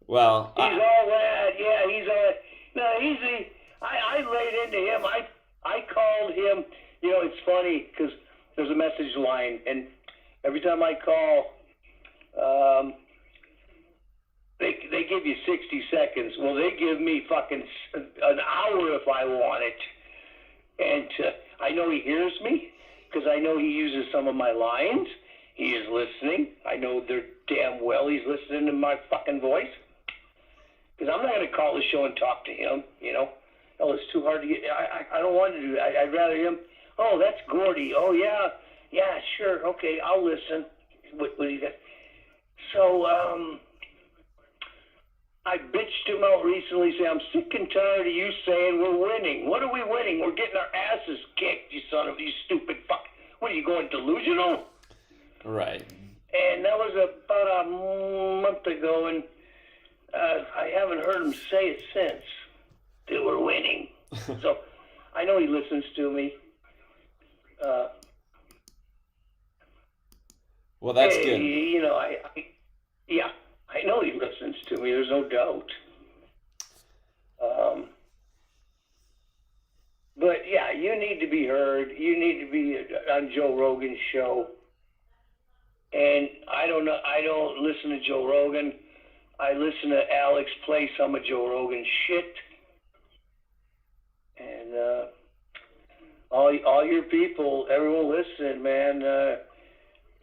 Well, he's all that. Yeah, he's all. No, I laid into him. I called him. It's funny because there's a message line, and every time I call, they give you 60 seconds. Well, they give me fucking an hour if I want it. And I know he hears me because I know he uses some of my lines. He is listening. I know they're damn well he's listening to my fucking voice. Because I'm not going to call the show and talk to him, Oh, it's too hard to get. I don't want to do that. I'd rather him. Oh, that's Gordy. Oh, yeah. Yeah, sure. Okay, I'll listen. What do you got? So, I bitched him out recently, saying, I'm sick and tired of you saying we're winning. What are we winning? We're getting our asses kicked, you stupid fuck. What are you going delusional? Right. And that was about a month ago, and I haven't heard him say it since. That we're winning. So I know he listens to me. Well, that's good. You know, I know he listens to me. There's no doubt. But yeah, you need to be heard. You need to be on Joe Rogan's show. And I don't know. I don't listen to Joe Rogan. I listen to Alex play some of Joe Rogan's shit. And all your people, everyone listening, man.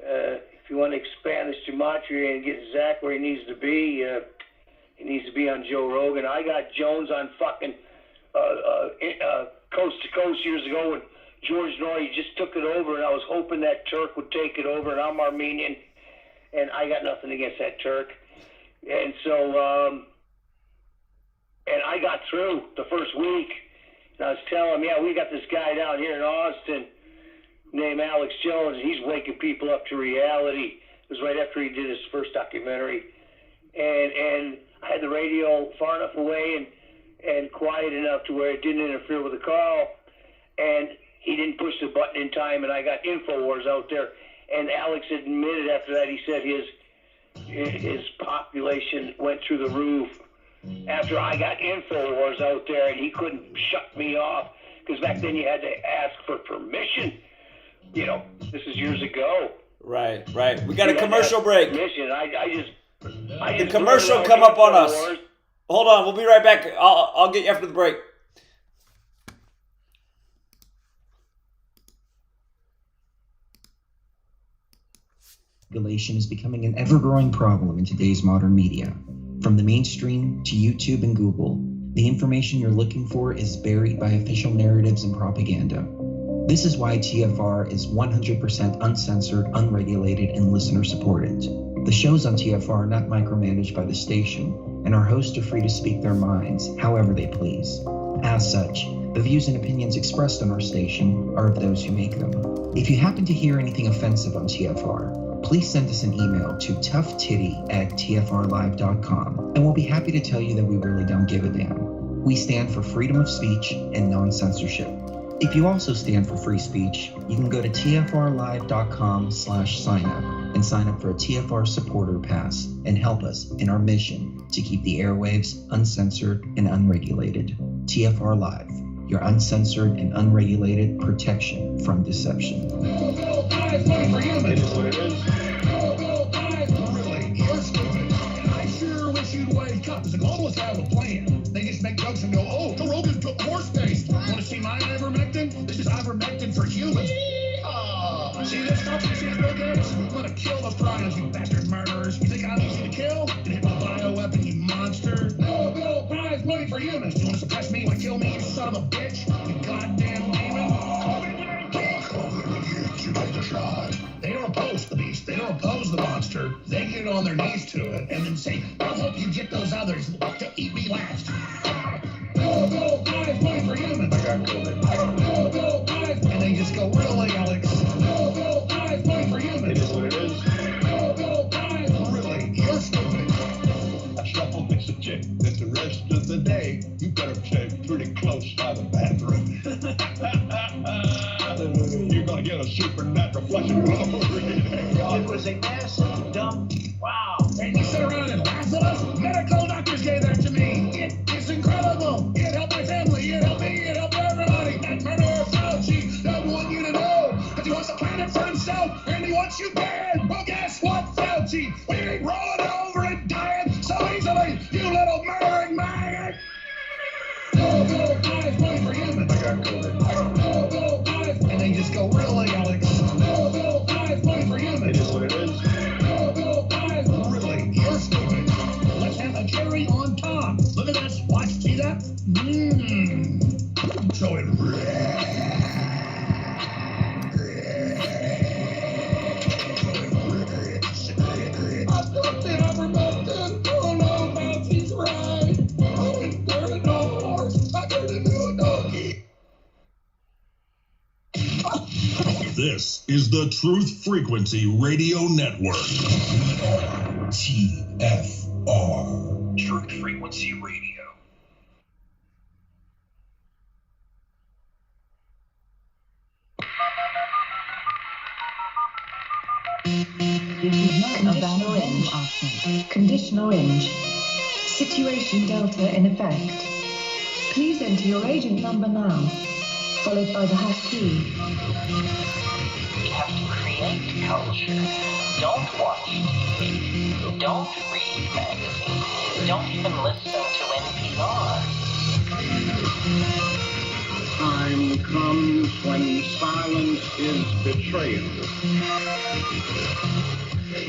If you want to expand this Gematria and get Zach where he needs to be on Joe Rogan. I got Jones on fucking Coast to Coast years ago when George Norrie just took it over, and I was hoping that Turk would take it over, and I'm Armenian, and I got nothing against that Turk. And so, and I got through the first week, and I was telling him, yeah, we got this guy down here in Austin named Alex Jones, and he's waking people up to reality. It was right after he did his first documentary. And I had the radio far enough away and quiet enough to where it didn't interfere with the call. And he didn't push the button in time, and I got InfoWars out there. And Alex admitted after that, he said his population went through the roof after I got InfoWars out there, and he couldn't shut me off, because back then you had to ask for permission. You know, this is years ago. Right. We got a commercial break. Permission. The commercial come up on us. Hold on, we'll be right back. I'll get you after the break. Manipulation is becoming an ever-growing problem in today's modern media. From the mainstream to YouTube and Google, the information you're looking for is buried by official narratives and propaganda. This is why TFR is 100% uncensored, unregulated, and listener-supported. The shows on TFR are not micromanaged by the station, and our hosts are free to speak their minds however they please. As such, the views and opinions expressed on our station are of those who make them. If you happen to hear anything offensive on TFR, please send us an email to toughtitty@tfrlive.com, and we'll be happy to tell you that we really don't give a damn. We stand for freedom of speech and non-censorship. If you also stand for free speech, you can go to tfrlive.com/signup and sign up for a TFR supporter pass and help us in our mission to keep the airwaves uncensored and unregulated. TFR Live, your uncensored and unregulated protection from deception. It is what it is. Really, you're stupid. I sure wish you'd wake up. The globalists have a plan. They just make jokes and go, oh, Joe Rogan took horse paste. Want to see my ivermectin? This is ivermectin for humans. See this stuff? You see this, Bill Gates? I'm gonna kill the fries, you bastard murderers. You think I'm easy to kill? You hit my bioweapon, you monster. No, Bill, prize money for humans. You want to suppress me? You want to kill me, you son of a bitch? You goddamn demon. You make the shot. They don't oppose the beast. They don't oppose the monster. They get on their knees to it and then say, I'll help you get those others to eat me last. No, prize money for humans. I got COVID. No, prize. And they just go, really, Alex? No, prize money for humans. It is what it is. No, prize. Really, you're stupid. I shuffle fix a chick that the rest of the day you better stay pretty close by the bathroom. You're gonna get a supernatural flushing recovery. It was a massive dump. Wow. And you sit around and laugh at us? Medical doctors gave that to me. It is incredible. It helped my family. It helped me. It helped everybody. That murderer Fauci doesn't want you to know that he wants the planet for himself and he wants you dead. Well, guess what, Fauci? We ain't rolling over and dying so easily, you little murdering maggot. No, prize money for humans. I got COVID. No, prize. And they just go, really, Alex? No, prize money for humans. It is what it is. No, prize. Really, you're stupid. Let's have a cherry on top. Look at this. Watch, see that? So it I thought the ivermectin. Oh no, Fauci's right. This is the Truth Frequency Radio Network. TFR. Truth Frequency Radio. This is not a valid venue option. Condition orange. Situation Delta in effect. Please enter your agent number now, followed by the hash key. We have to create culture. Don't watch TV. Don't read magazines. Don't even listen to NPR. Time comes when silence is betrayal.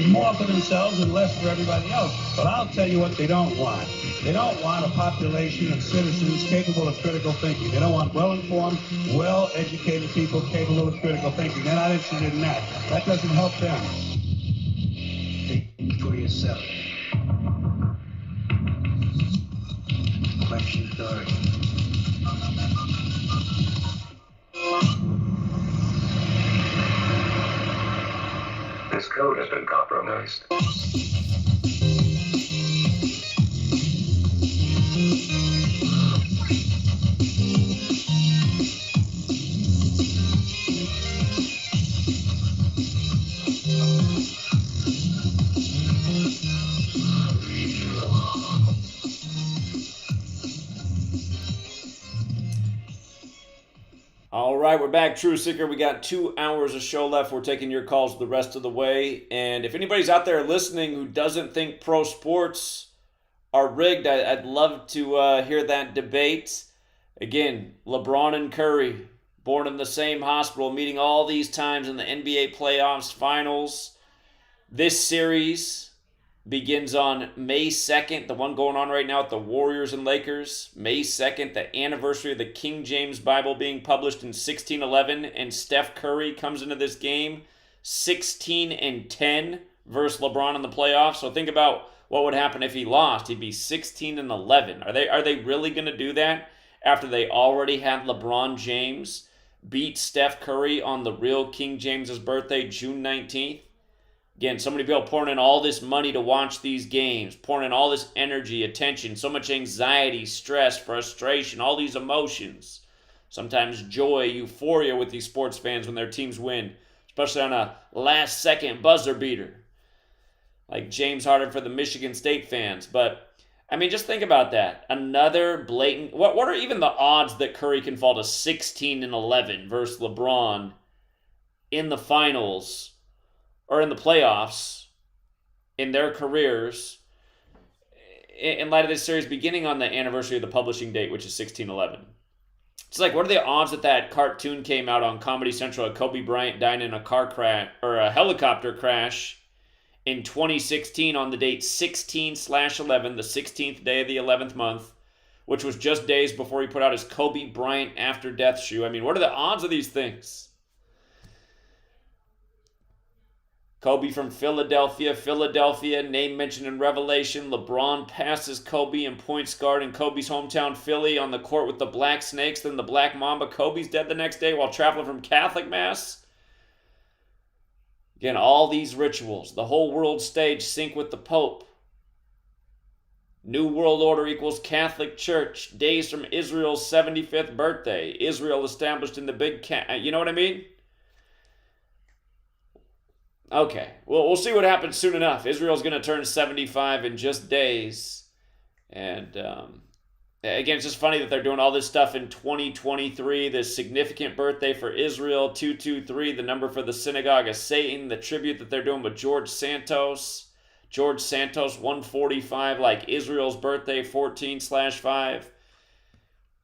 More for themselves and less for everybody else. But I'll tell you what they don't want. They don't want a population of citizens capable of critical thinking. They don't want well-informed, well-educated people capable of critical thinking. They're not interested in that. That doesn't help them. Think for yourself. Question 30. This code has been compromised. All right, we're back, True Seeker. We got 2 hours of show left. We're taking your calls the rest of the way. And if anybody's out there listening who doesn't think pro sports are rigged, I'd love to hear that debate. Again, LeBron and Curry, born in the same hospital, meeting all these times in the NBA playoffs, finals. This series begins on May 2nd, the one going on right now with the Warriors and Lakers. May 2nd, the anniversary of the King James Bible being published in 1611, and Steph Curry comes into this game 16-10 versus LeBron in the playoffs. So think about what would happen if he lost. He'd be 16-11. Are they really going to do that after they already had LeBron James beat Steph Curry on the real King James's birthday, June 19th? Again, so many people pouring in all this money to watch these games, pouring in all this energy, attention, so much anxiety, stress, frustration, all these emotions. Sometimes joy, euphoria with these sports fans when their teams win, especially on a last-second buzzer beater, like James Harden for the Michigan State fans. But, I mean, just think about that. Another blatant... What are even the odds that Curry can fall to 16-11 versus LeBron in the finals or in the playoffs in their careers in light of this series beginning on the anniversary of the publishing date, which is 16/11? It's like, what are the odds that cartoon came out on Comedy Central of Kobe Bryant dying in a car crash or a helicopter crash in 2016 on the date 16/11, the 16th day of the 11th month, which was just days before he put out his Kobe Bryant After Death shoe? I mean, what are the odds of these things? Kobe from Philadelphia, name mentioned in Revelation. LeBron passes Kobe in points guard in Kobe's hometown Philly on the court with the Black Snakes, then the Black Mamba. Kobe's dead the next day while traveling from Catholic Mass. Again, all these rituals, the whole world stage sync with the Pope. New World Order equals Catholic Church. Days from Israel's 75th birthday. Israel established in the big you know what I mean? Okay, well, we'll see what happens soon enough. Israel's going to turn 75 in just days. And, again, it's just funny that they're doing all this stuff in 2023. The significant birthday for Israel, 223, the number for the Synagogue of Satan, the tribute that they're doing with George Santos. George Santos, 145, like Israel's birthday, 14/5.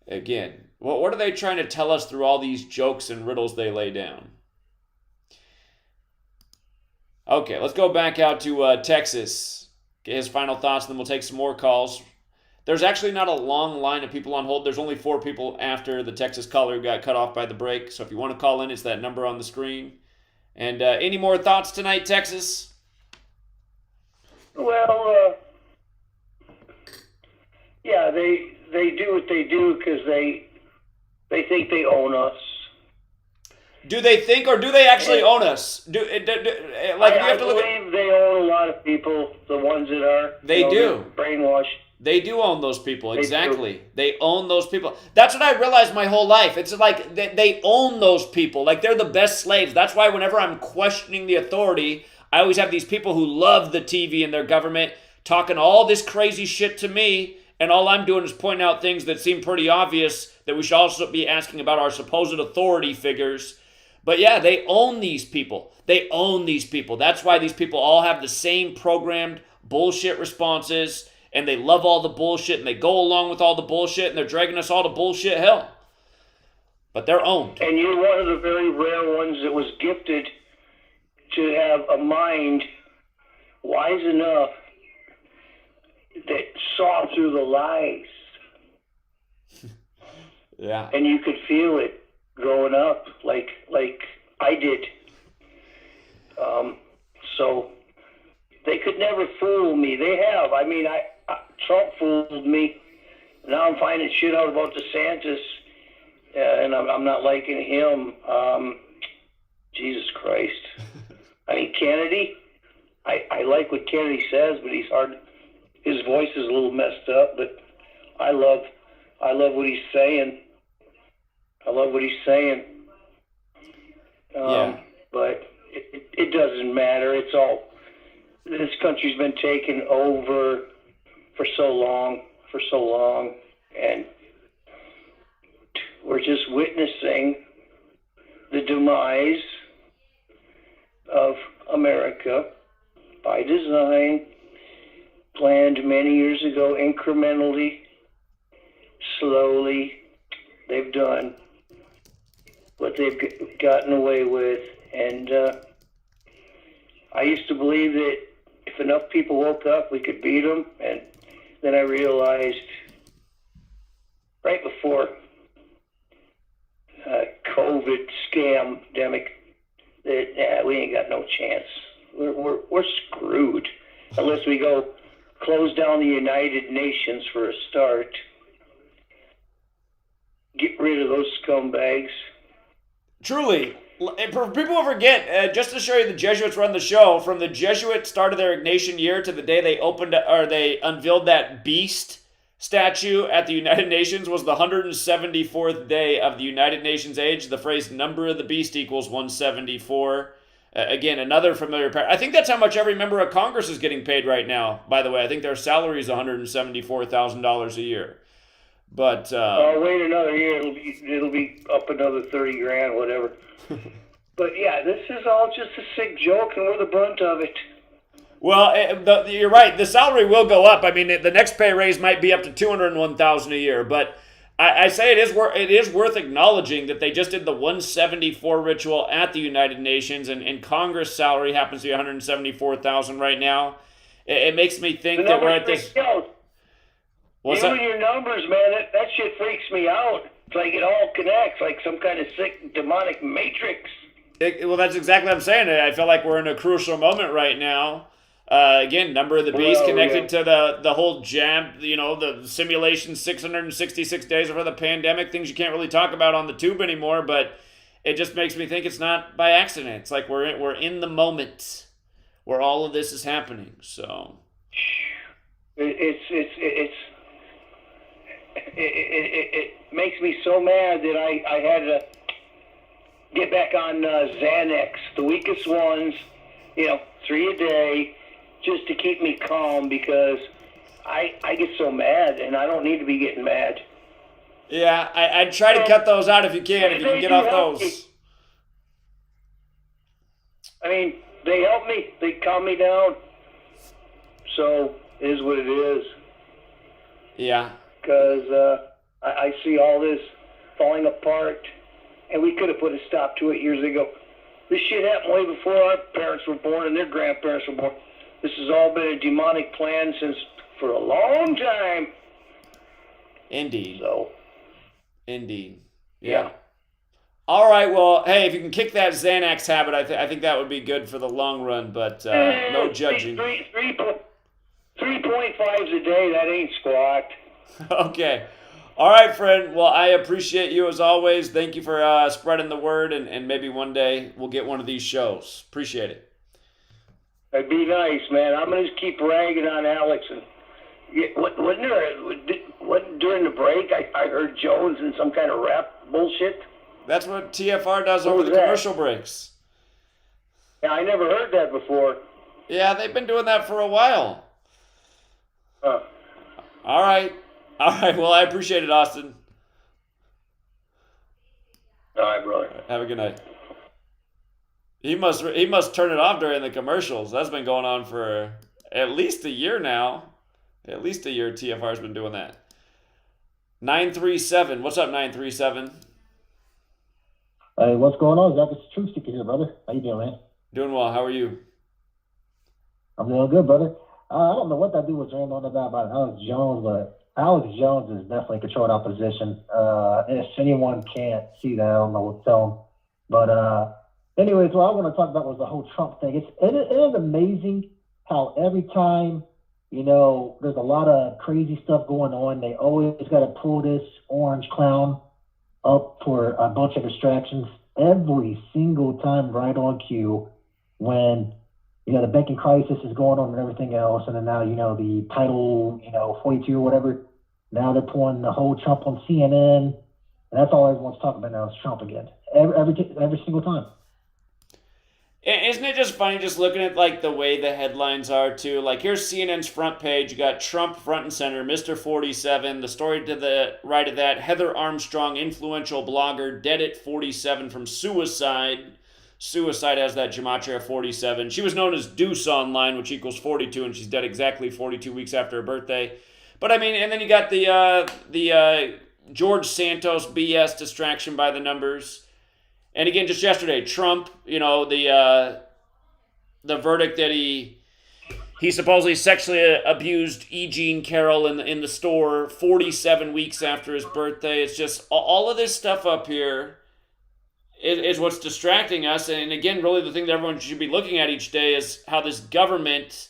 Again, what are they trying to tell us through all these jokes and riddles they lay down? Okay, let's go back out to Texas, get his final thoughts, and then we'll take some more calls. There's actually not a long line of people on hold. There's only 4 people after the Texas caller who got cut off by the break. So if you want to call in, it's that number on the screen. And any more thoughts tonight, Texas? Well, yeah, they do what they do because they think they own us. Do they think, or do they actually own us? I have to look believe they own a lot of people, the ones that are. They do. Brainwashed. They do own those people, exactly. They own those people. That's what I realized my whole life. It's like they own those people. Like they're the best slaves. That's why whenever I'm questioning the authority, I always have these people who love the TV and their government talking all this crazy shit to me, and all I'm doing is pointing out things that seem pretty obvious that we should also be asking about our supposed authority figures. But yeah, they own these people. They own these people. That's why these people all have the same programmed bullshit responses, and they love all the bullshit, and they go along with all the bullshit, and they're dragging us all to bullshit hell. But they're owned. And you're one of the very rare ones that was gifted to have a mind wise enough that saw through the lies. Yeah. And you could feel it growing up, like I did. So they could never fool me. They have. I mean, Trump fooled me. Now I'm finding shit out about DeSantis, and I'm not liking him. Jesus Christ. I mean, Kennedy. I like what Kennedy says, but he's hard. His voice is a little messed up, but I love what he's saying. But it doesn't matter. It's all, this country's been taken over for so long, and we're just witnessing the demise of America by design, planned many years ago, incrementally, slowly. They've done what they've gotten away with, and I used to believe that if enough people woke up, we could beat them, and then I realized right before COVID scam-demic that we ain't got no chance. We're screwed unless we go close down the United Nations for a start. Get rid of those scumbags. Truly. For people who forget, just to show you the Jesuits run the show, from the Jesuit start of their Ignatian year to the day they unveiled that beast statue at the United Nations was the 174th day of the United Nations age. The phrase number of the beast equals 174. Again, another familiar pair. I think that's how much every member of Congress is getting paid right now, by the way. I think their salary is $174,000 a year. But wait another year, it'll be up another 30 grand, whatever. But yeah, this is all just a sick joke, and we're the brunt of it. Well, you're right. The salary will go up. I mean, the next pay raise might be up to $201,000 a year. But I say it is worth acknowledging that they just did the 174 ritual at the United Nations, and Congress salary happens to be $174,000 right now. It makes me think that we're at this. What's that? Your numbers, man, that shit freaks me out. It's like it all connects, like some kind of sick demonic matrix. Well, that's exactly what I'm saying. I feel like we're in a crucial moment right now. Again, number of the beast connected to the whole jab, the simulation 666 days before the pandemic, things you can't really talk about on the tube anymore, but it just makes me think it's not by accident. It's like we're in the moment where all of this is happening. So it makes me so mad that I had to get back on Xanax, the weakest ones, 3 a day, just to keep me calm, because I get so mad, and I don't need to be getting mad. Yeah, I'd try to cut those out if you can, if you can get off those. I mean, they help me. They calm me down. So, it is what it is. Yeah. Because I see all this falling apart, and we could have put a stop to it years ago. This shit happened way before our parents were born and their grandparents were born. This has all been a demonic plan for a long time. Indeed. So. Indeed. Yeah. All right, well, hey, if you can kick that Xanax habit, I think that would be good for the long run, but no judging. 3.5s a day, that ain't squat. Okay. All right, friend. Well, I appreciate you as always. Thank you for spreading the word, and maybe one day we'll get one of these shows. Appreciate it. It'd be nice, man. I'm gonna just keep ragging on Alex. And wasn't during the break I heard Jones in some kind of rap bullshit? That's what TFR does over the commercial breaks. Yeah, I never heard that before. Yeah, they've been doing that for a while. Huh. All right. Well, I appreciate it, Austin. All right, brother. Have a good night. He must turn it off during the commercials. That's been going on for at least a year now. At least a year TFR's been doing that. 937. What's up, 937? Hey, what's going on, Zach? It's True Sticker here, brother. How you doing, man? Doing well. How are you? I'm doing good, brother. I don't know what that dude was ranting on about Alex Jones, but Alex Jones is definitely controlled opposition. If anyone can't see that, I don't know what to tell them. But anyways, what I want to talk about was the whole Trump thing. It is amazing how every time, there's a lot of crazy stuff going on, they always got to pull this orange clown up for a bunch of distractions every single time, right on cue, when the banking crisis is going on and everything else, and then now the Title 42 or whatever. Now they're pulling the whole Trump on CNN, and that's all everyone's talking about now is Trump again. Every single time. Isn't it just funny just looking at like the way the headlines are too? Like here's CNN's front page. You got Trump front and center, Mr. 47. The story to the right of that, Heather Armstrong, influential blogger, dead at 47 from suicide. Suicide has that Gematria 47. She was known as Deuce online, which equals 42, and she's dead exactly 42 weeks after her birthday. But I mean, and then you got the George Santos BS distraction by the numbers. And again, just yesterday, Trump, the verdict that he supposedly sexually abused E. Jean Carroll in the store 47 weeks after his birthday. It's just all of this stuff up here is what's distracting us. And again, really the thing that everyone should be looking at each day is how this government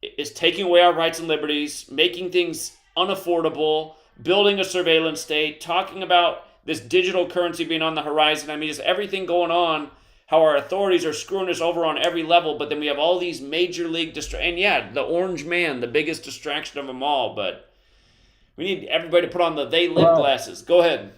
is taking away our rights and liberties, making things unaffordable, building a surveillance state, talking about this digital currency being on the horizon. I mean, just everything going on, how our authorities are screwing us over on every level, but then we have all these major league and yeah, the orange man, the biggest distraction of them all, but we need everybody to put on the they live glasses. Go ahead.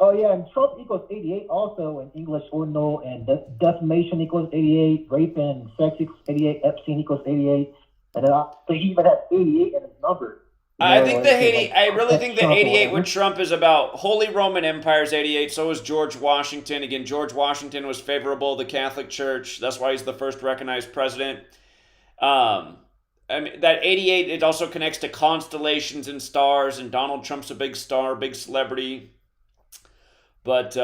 Oh, yeah, and Trump equals 88 also in English ordinal, and defamation equals 88, rape and sex equals 88, Epstein equals 88, and then he even has 88 in his number. I think I really think the 88 with Trump is about Holy Roman Empire's 88. So is George Washington. Again, George Washington was favorable to the Catholic Church. That's why he's the first recognized president. I mean, that 88, it also connects to constellations and stars, and Donald Trump's a big star, big celebrity. But,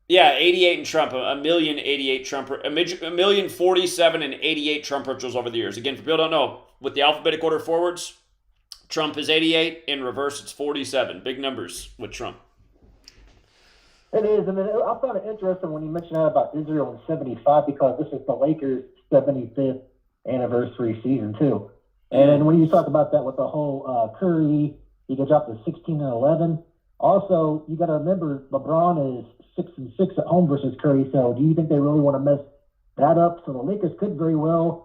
yeah, 88 and Trump, a million 88 Trump, a million 47 and 88 Trump rituals over the years. Again, for people who don't know, with the alphabetic order forwards, Trump is 88. In reverse, it's 47. Big numbers with Trump. It is. And then I found it interesting when you mentioned that about Israel in 75 because this is the Lakers' 75th anniversary season, too. And then when you talk about that with the whole Curry, he gets up to 16 and 11. Also, you got to remember, LeBron is 6-6 at home versus Curry. So do you think they really want to mess that up? So the Lakers could very well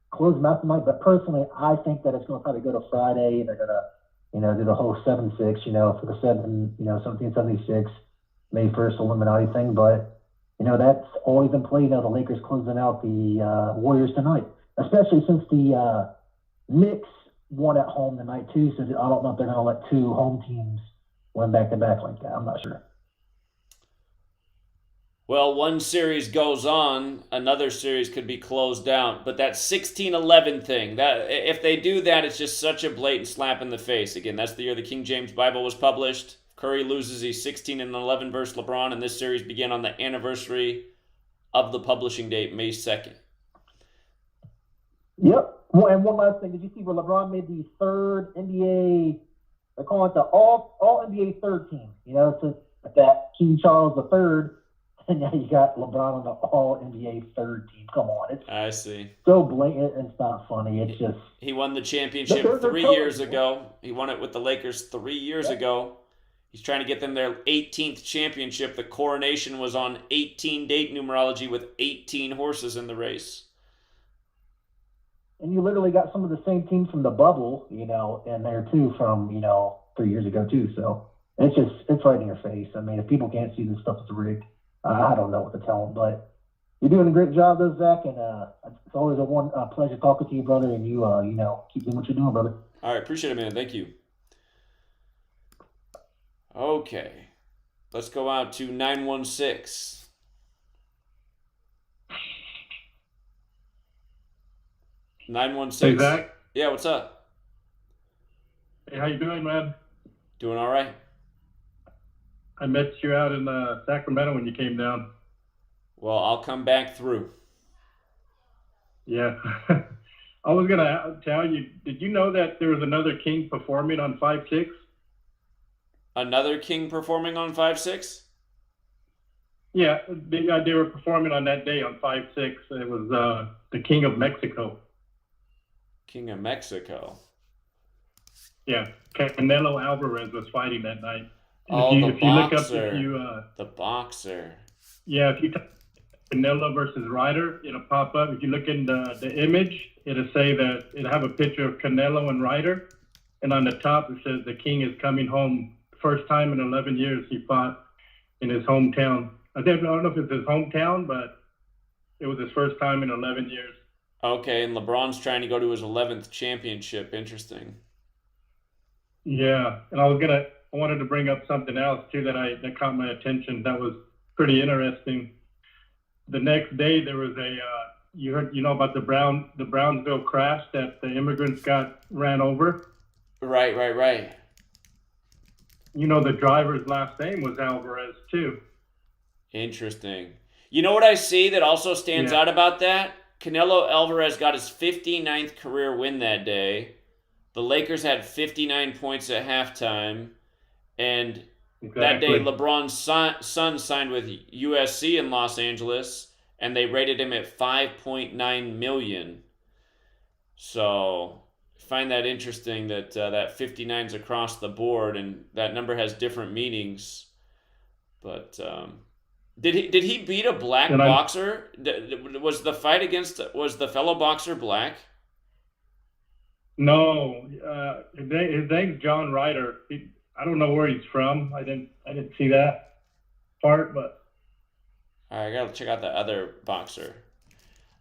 close them out tonight, but personally, I think that it's going to probably go to Friday, and they're going to, do the whole 7-6, for the 1776 May 1st Illuminati thing. But that's always in play. The Lakers closing out the Warriors tonight, especially since the Knicks won at home tonight too. So I don't know if they're going to let two home teams win back to back like that. I'm not sure. Well, one series goes on, another series could be closed out. But that 16-11 thing, that if they do that, it's just such a blatant slap in the face. Again, that's the year the King James Bible was published. Curry loses, he's 16-11 versus LeBron, and this series began on the anniversary of the publishing date, May 2nd. Yep. Well, and one last thing, did you see where LeBron made the third NBA, they're calling it the all NBA third team, so that King Charles III and now you got LeBron on the All NBA third team. Come on, it's I see. so blatant. It's not funny. It's just He won the championship They're 3 telling years you. ago. He won it with the Lakers 3 years ago. He's trying to get them their 18th championship. The coronation was on 18 date numerology with 18 horses in the race. And you literally got some of the same teams from the bubble, in there too from 3 years ago too. So it's right in your face. I mean, if people can't see this stuff is rigged, I don't know what to tell them. But you're doing a great job, though, Zach. And it's always a pleasure talking to you, brother. And you keep doing what you're doing, brother. All right, appreciate it, man. Thank you. Okay, let's go out to 916. Hey, Zach. Yeah, what's up? Hey, how you doing, man? Doing all right. I met you out in Sacramento when you came down. Well, I'll come back through. Yeah. I was going to tell you, did you know that there was another king performing on 5/6? Another king performing on 5/6? Yeah, they were performing on that day on 5/6. It was the King of Mexico. King of Mexico. Yeah, Canelo Alvarez was fighting that night. Oh, if you look up, the boxer. Yeah, if you type Canelo versus Ryder, it'll pop up. If you look in the image, it'll say that it'll have a picture of Canelo and Ryder, and on the top it says the king is coming home. First time in 11 years he fought in his hometown. I don't know if it's his hometown, but it was his first time in 11 years. Okay, and LeBron's trying to go to his 11th championship. Interesting. Yeah, and I wanted to bring up something else too that caught my attention. That was pretty interesting. The next day there was you know about the Brownsville crash that the immigrants got ran over. Right. The driver's last name was Alvarez too. Interesting. You know what I see that also stands out about that? Canelo Alvarez got his 59th career win that day. The Lakers had 59 points at halftime. And that day, LeBron's son signed with USC in Los Angeles, and they rated him at $5.9 million. So I find that interesting that that 59's across the board, and that number has different meanings. But did he beat a black boxer? Was the fight was the fellow boxer black? No, his name's John Ryder. I don't know where he's from. I didn't see that part, but all right, I gotta check out the other boxer.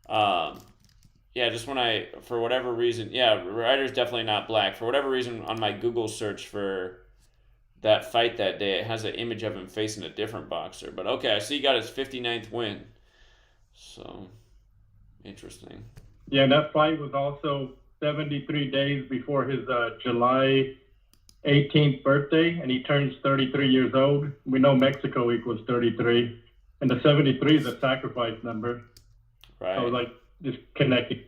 Yeah, just for whatever reason, Ryder's definitely not black. For whatever reason, on my Google search for that fight that day, it has an image of him facing a different boxer. But okay, I see he got his 59th win. So, interesting. Yeah, and that fight was also 73 days before his July 18th birthday, and he turns 33 years old. We know Mexico equals 33, and the 73 is a sacrifice number. Right. So just connecting.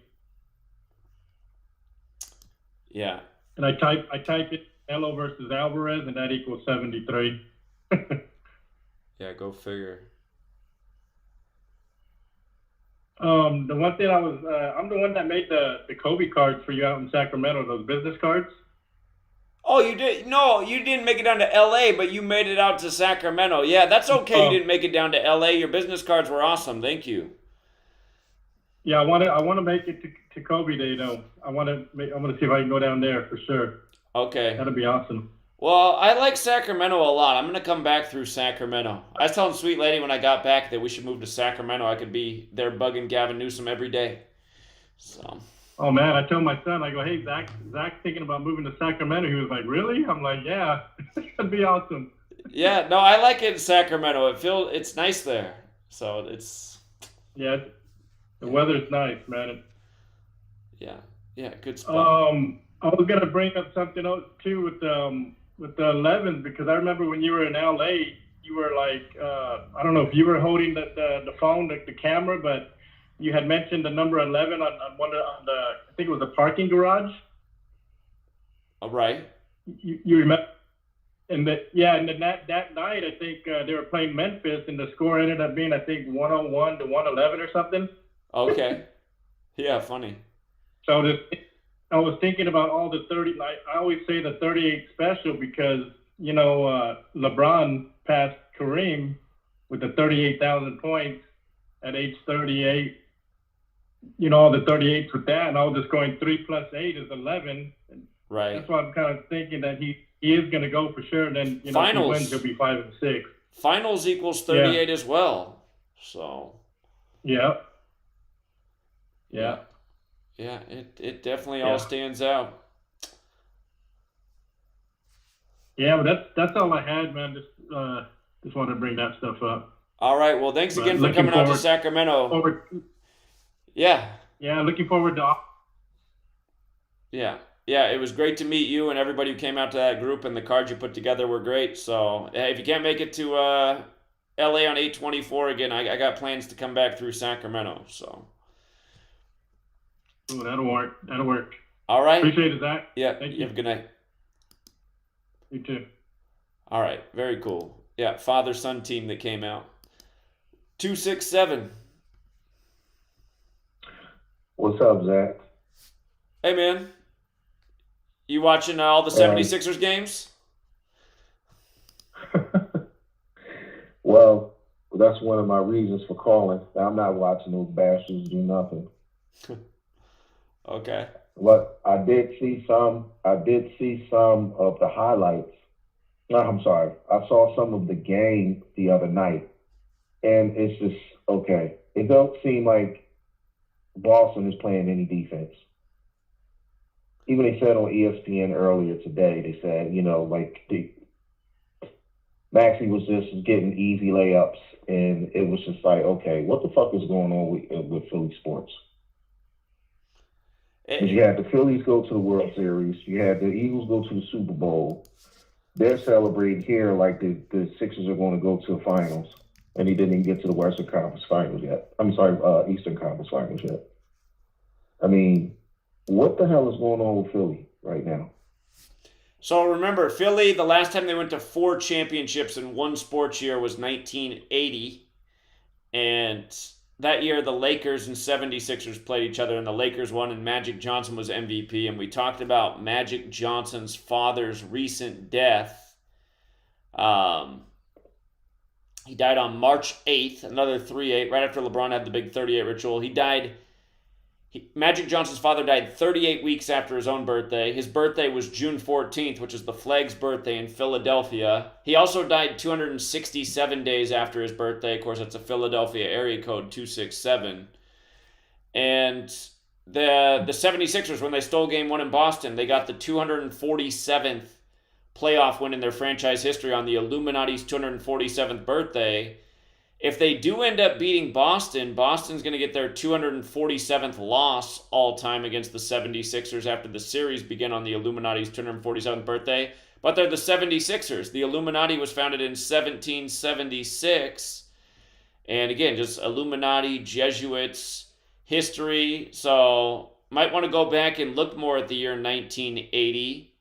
Yeah. And I type it Canelo versus Alvarez, and that equals 73. Yeah, go figure. The one thing I'm the one that made the Kobe cards for you out in Sacramento, those business cards. Oh, you did? No, you didn't make it down to LA, but you made it out to Sacramento. Yeah, that's okay. You didn't make it down to LA. Your business cards were awesome. Thank you. Yeah, I want to make it to Kobe Day though. I want to see if I can go down there for sure. Okay. That'd be awesome. Well, I like Sacramento a lot. I'm going to come back through Sacramento. I was telling Sweet Lady when I got back that we should move to Sacramento. I could be there bugging Gavin Newsom every day. So. Oh, man, I told my son, I go, hey, Zach's thinking about moving to Sacramento. He was like, really? I'm like, yeah, that'd be awesome. Yeah, no, I like it in Sacramento. It's nice there. So it's... Yeah, the weather's nice, man. Yeah, good spot. I was going to bring up something else, too, with the 11s, because I remember when you were in LA, you were like, I don't know if you were holding the phone, the camera, but you had mentioned the number 11 on I think it was the parking garage. All right. You remember? and then that night, I think they were playing Memphis, and the score ended up being, I think, 101 to 111 or something. Okay. Yeah, funny. So I was thinking about all the 30. I always say the 38 special because LeBron passed Kareem with the 38,000 points at age 38. All the 38s with that, and I was just going 3 plus 8 is 11. Right. That's why I'm kind of thinking that he is going to go for sure. Then Finals. If he wins, he'll be 5 and 6. Finals equals 38 as well. So. Yeah. Yeah. Yeah. It definitely all stands out. Yeah, but that's all I had, man. Just wanted to bring that stuff up. All right. Well, thanks again for coming out to Sacramento. Yeah. Yeah, looking forward to. Yeah. Yeah, it was great to meet you and everybody who came out to that group, and the cards you put together were great. So, if you can't make it to LA on 8/24 again, I got plans to come back through Sacramento. So. Ooh, that'll work. All right. Appreciate it, Zach. Yeah. Thank You you. have a good night. You too. All right. Very cool. Yeah, father-son team that came out. 267. What's up, Zach? Hey, man. You watching all the 76ers games? Well, that's one of my reasons for calling. I'm not watching those bastards do nothing. Okay. But I did see some of the highlights. No, I'm sorry. I saw some of the game the other night. And it's just, okay. It don't seem like Boston is playing any defense. Even they said on ESPN earlier today, they said, Maxey was just getting easy layups, and it was just like, okay, what the fuck is going on with Philly sports? You had the Phillies go to the World Series. You had the Eagles go to the Super Bowl. They're celebrating here like the Sixers are going to go to the finals, and he didn't even get to the Western Conference Finals yet. I'm sorry, Eastern Conference Finals yet. I mean, what the hell is going on with Philly right now? So remember, Philly, the last time they went to 4 championships in one sports year was 1980. And that year, the Lakers and 76ers played each other, and the Lakers won, and Magic Johnson was MVP. And we talked about Magic Johnson's father's recent death. He died on March 8th, another 3-8, right after LeBron had the big 38 ritual. Magic Johnson's father died 38 weeks after his own birthday. His birthday was June 14th, which is the flag's birthday in Philadelphia. He also died 267 days after his birthday. Of course, that's a Philadelphia area code, 267. And the 76ers, when they stole Game 1 in Boston, they got the 247th playoff win in their franchise history on the Illuminati's 247th birthday. If they do end up beating Boston, Boston's going to get their 247th loss all time against the 76ers after the series began on the Illuminati's 247th birthday. But they're the 76ers. The Illuminati was founded in 1776. And again, just Illuminati, Jesuits, history. So might want to go back and look more at the year 1980.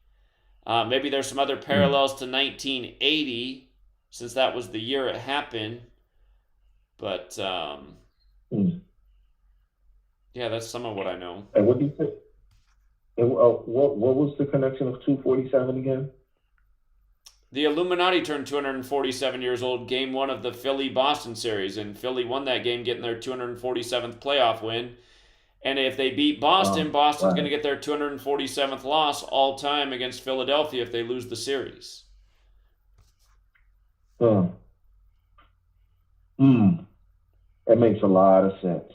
Maybe there's some other parallels to 1980, since that was the year it happened. But, yeah, that's some of what I know. And what do you think? And, what was the connection of 247 again? The Illuminati turned 247 years old, Game 1 of the Philly-Boston series, and Philly won that game, getting their 247th playoff win. And if they beat Boston, Boston's going to get their 247th loss all time against Philadelphia if they lose the series. That makes a lot of sense.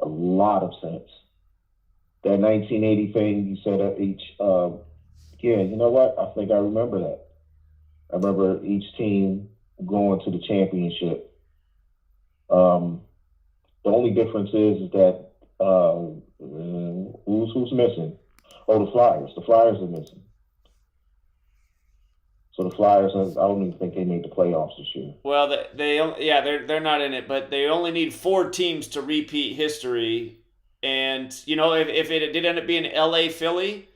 A lot of sense. That 1980 thing you said at each, yeah, you know what? I think I remember that. I remember each team going to the championship. The only difference is that who's missing? Oh, the Flyers. The Flyers are missing. So the Flyers, I don't even think they made the playoffs this year. Well, they're not in it, but they only need 4 teams to repeat history. And, if it did end up being LA, Philly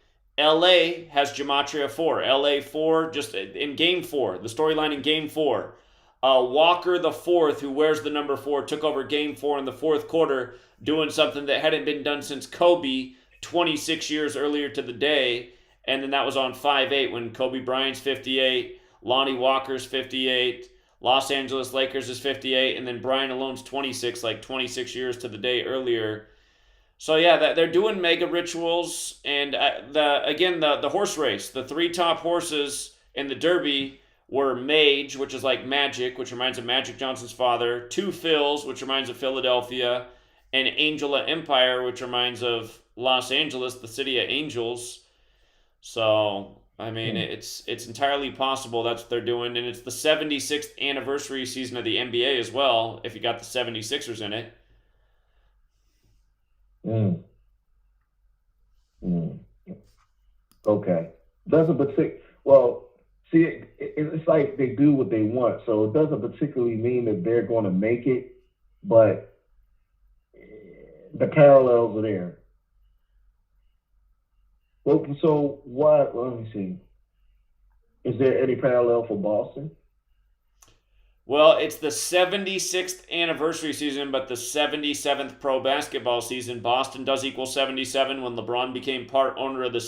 LA has Gematria 4. LA 4, just in Game 4, the storyline in Game 4. Walker the Fourth, who wears the number 4, took over Game 4 in the fourth quarter, doing something that hadn't been done since Kobe 26 years earlier to the day. And then that was on 5-8 when Kobe Bryant's 58, Lonnie Walker's 58, Los Angeles Lakers is 58, and then Bryant alone's 26, like 26 years to the day earlier. So yeah, they're doing mega rituals, and the horse race, the 3 top horses in the Derby were Mage, which is like magic, which reminds of Magic Johnson's father, 2 Phils, which reminds of Philadelphia, and Angela Empire, which reminds of Los Angeles, the city of angels. So I mean, it's entirely possible that's what they're doing, and it's the 76th anniversary season of the NBA as well, if you got the 76ers in it. Okay. Doesn't it's like they do what they want, so it doesn't particularly mean that they're going to make it, but the parallels are there. Well, so let me see. Is there any parallel for Boston? Well, it's the 76th anniversary season, but the 77th pro basketball season. Boston does equal 77 when LeBron became part owner of not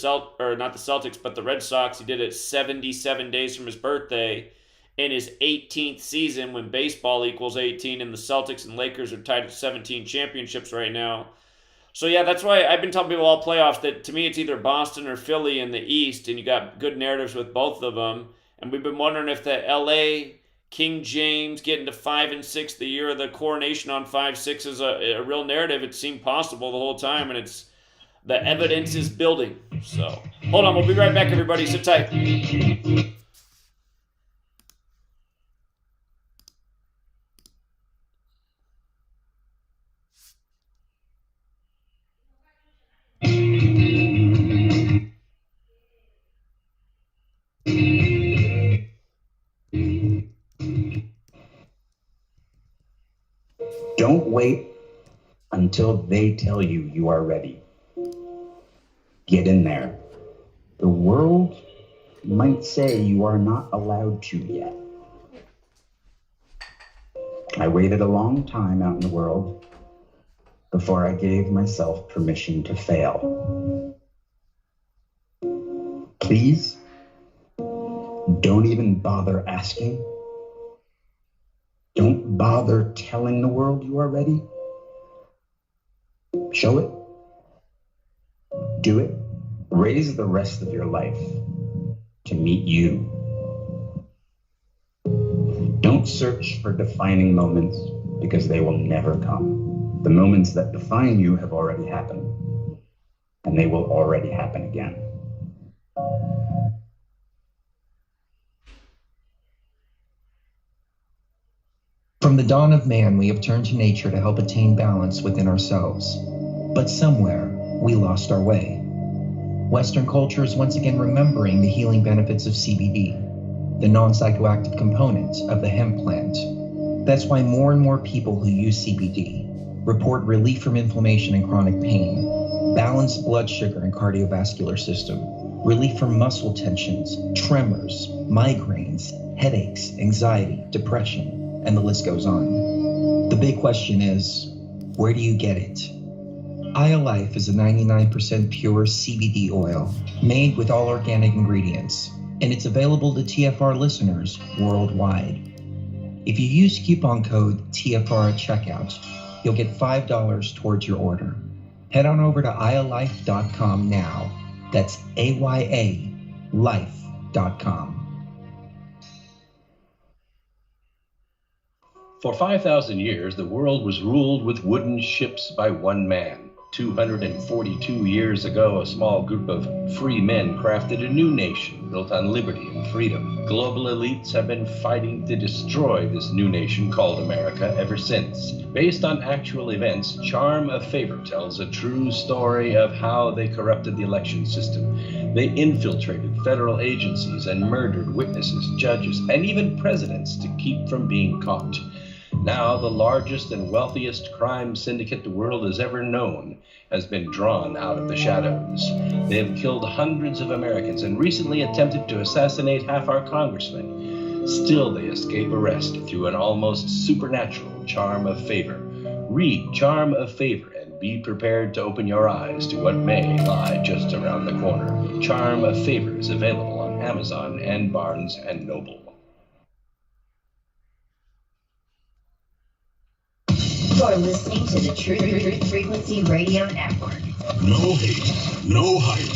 the Celtics, but the Red Sox. He did it 77 days from his birthday. In his 18th season, when baseball equals 18, and the Celtics and Lakers are tied at 17 championships right now. So yeah, that's why I've been telling people all playoffs that to me it's either Boston or Philly in the East, and you got good narratives with both of them. And we've been wondering if the LA King James getting to 5 and 6, the year of the coronation on 5-6 is a real narrative. It seemed possible the whole time, and the evidence is building. So hold on, we'll be right back, everybody. Sit tight. Don't wait until they tell you you are ready. Get in there. The world might say you are not allowed to yet. I waited a long time out in the world before I gave myself permission to fail. Please, don't even bother asking. Don't bother telling the world you are ready. Show it. Do it. Raise the rest of your life to meet you. Don't search for defining moments because they will never come. The moments that define you have already happened, and they will already happen again. From the dawn of man, we have turned to nature to help attain balance within ourselves. But somewhere, we lost our way. Western culture is once again remembering the healing benefits of CBD, the non-psychoactive component of the hemp plant. That's why more and more people who use CBD report relief from inflammation and chronic pain, balanced blood sugar and cardiovascular system, relief from muscle tensions, tremors, migraines, headaches, anxiety, depression, and the list goes on. The big question is, where do you get it? iLife is a 99% pure CBD oil made with all organic ingredients, and it's available to TFR listeners worldwide. If you use coupon code TFR at checkout, you'll get $5 towards your order. Head on over to iLife.com now. That's AYA life.com. For 5,000 years, the world was ruled with wooden ships by one man. 242 years ago, a small group of free men crafted a new nation built on liberty and freedom. Global elites have been fighting to destroy this new nation called America ever since. Based on actual events, Charm of Favor tells a true story of how they corrupted the election system. They infiltrated federal agencies and murdered witnesses, judges, and even presidents to keep from being caught. Now, the largest and wealthiest crime syndicate the world has ever known has been drawn out of the shadows. They have killed hundreds of Americans and recently attempted to assassinate half our congressmen. Still, they escape arrest through an almost supernatural charm of favor. Read Charm of Favor and be prepared to open your eyes to what may lie just around the corner. Charm of Favor is available on Amazon and Barnes & Noble. You're listening to the Truth Frequency Radio Network. No hate, no hype,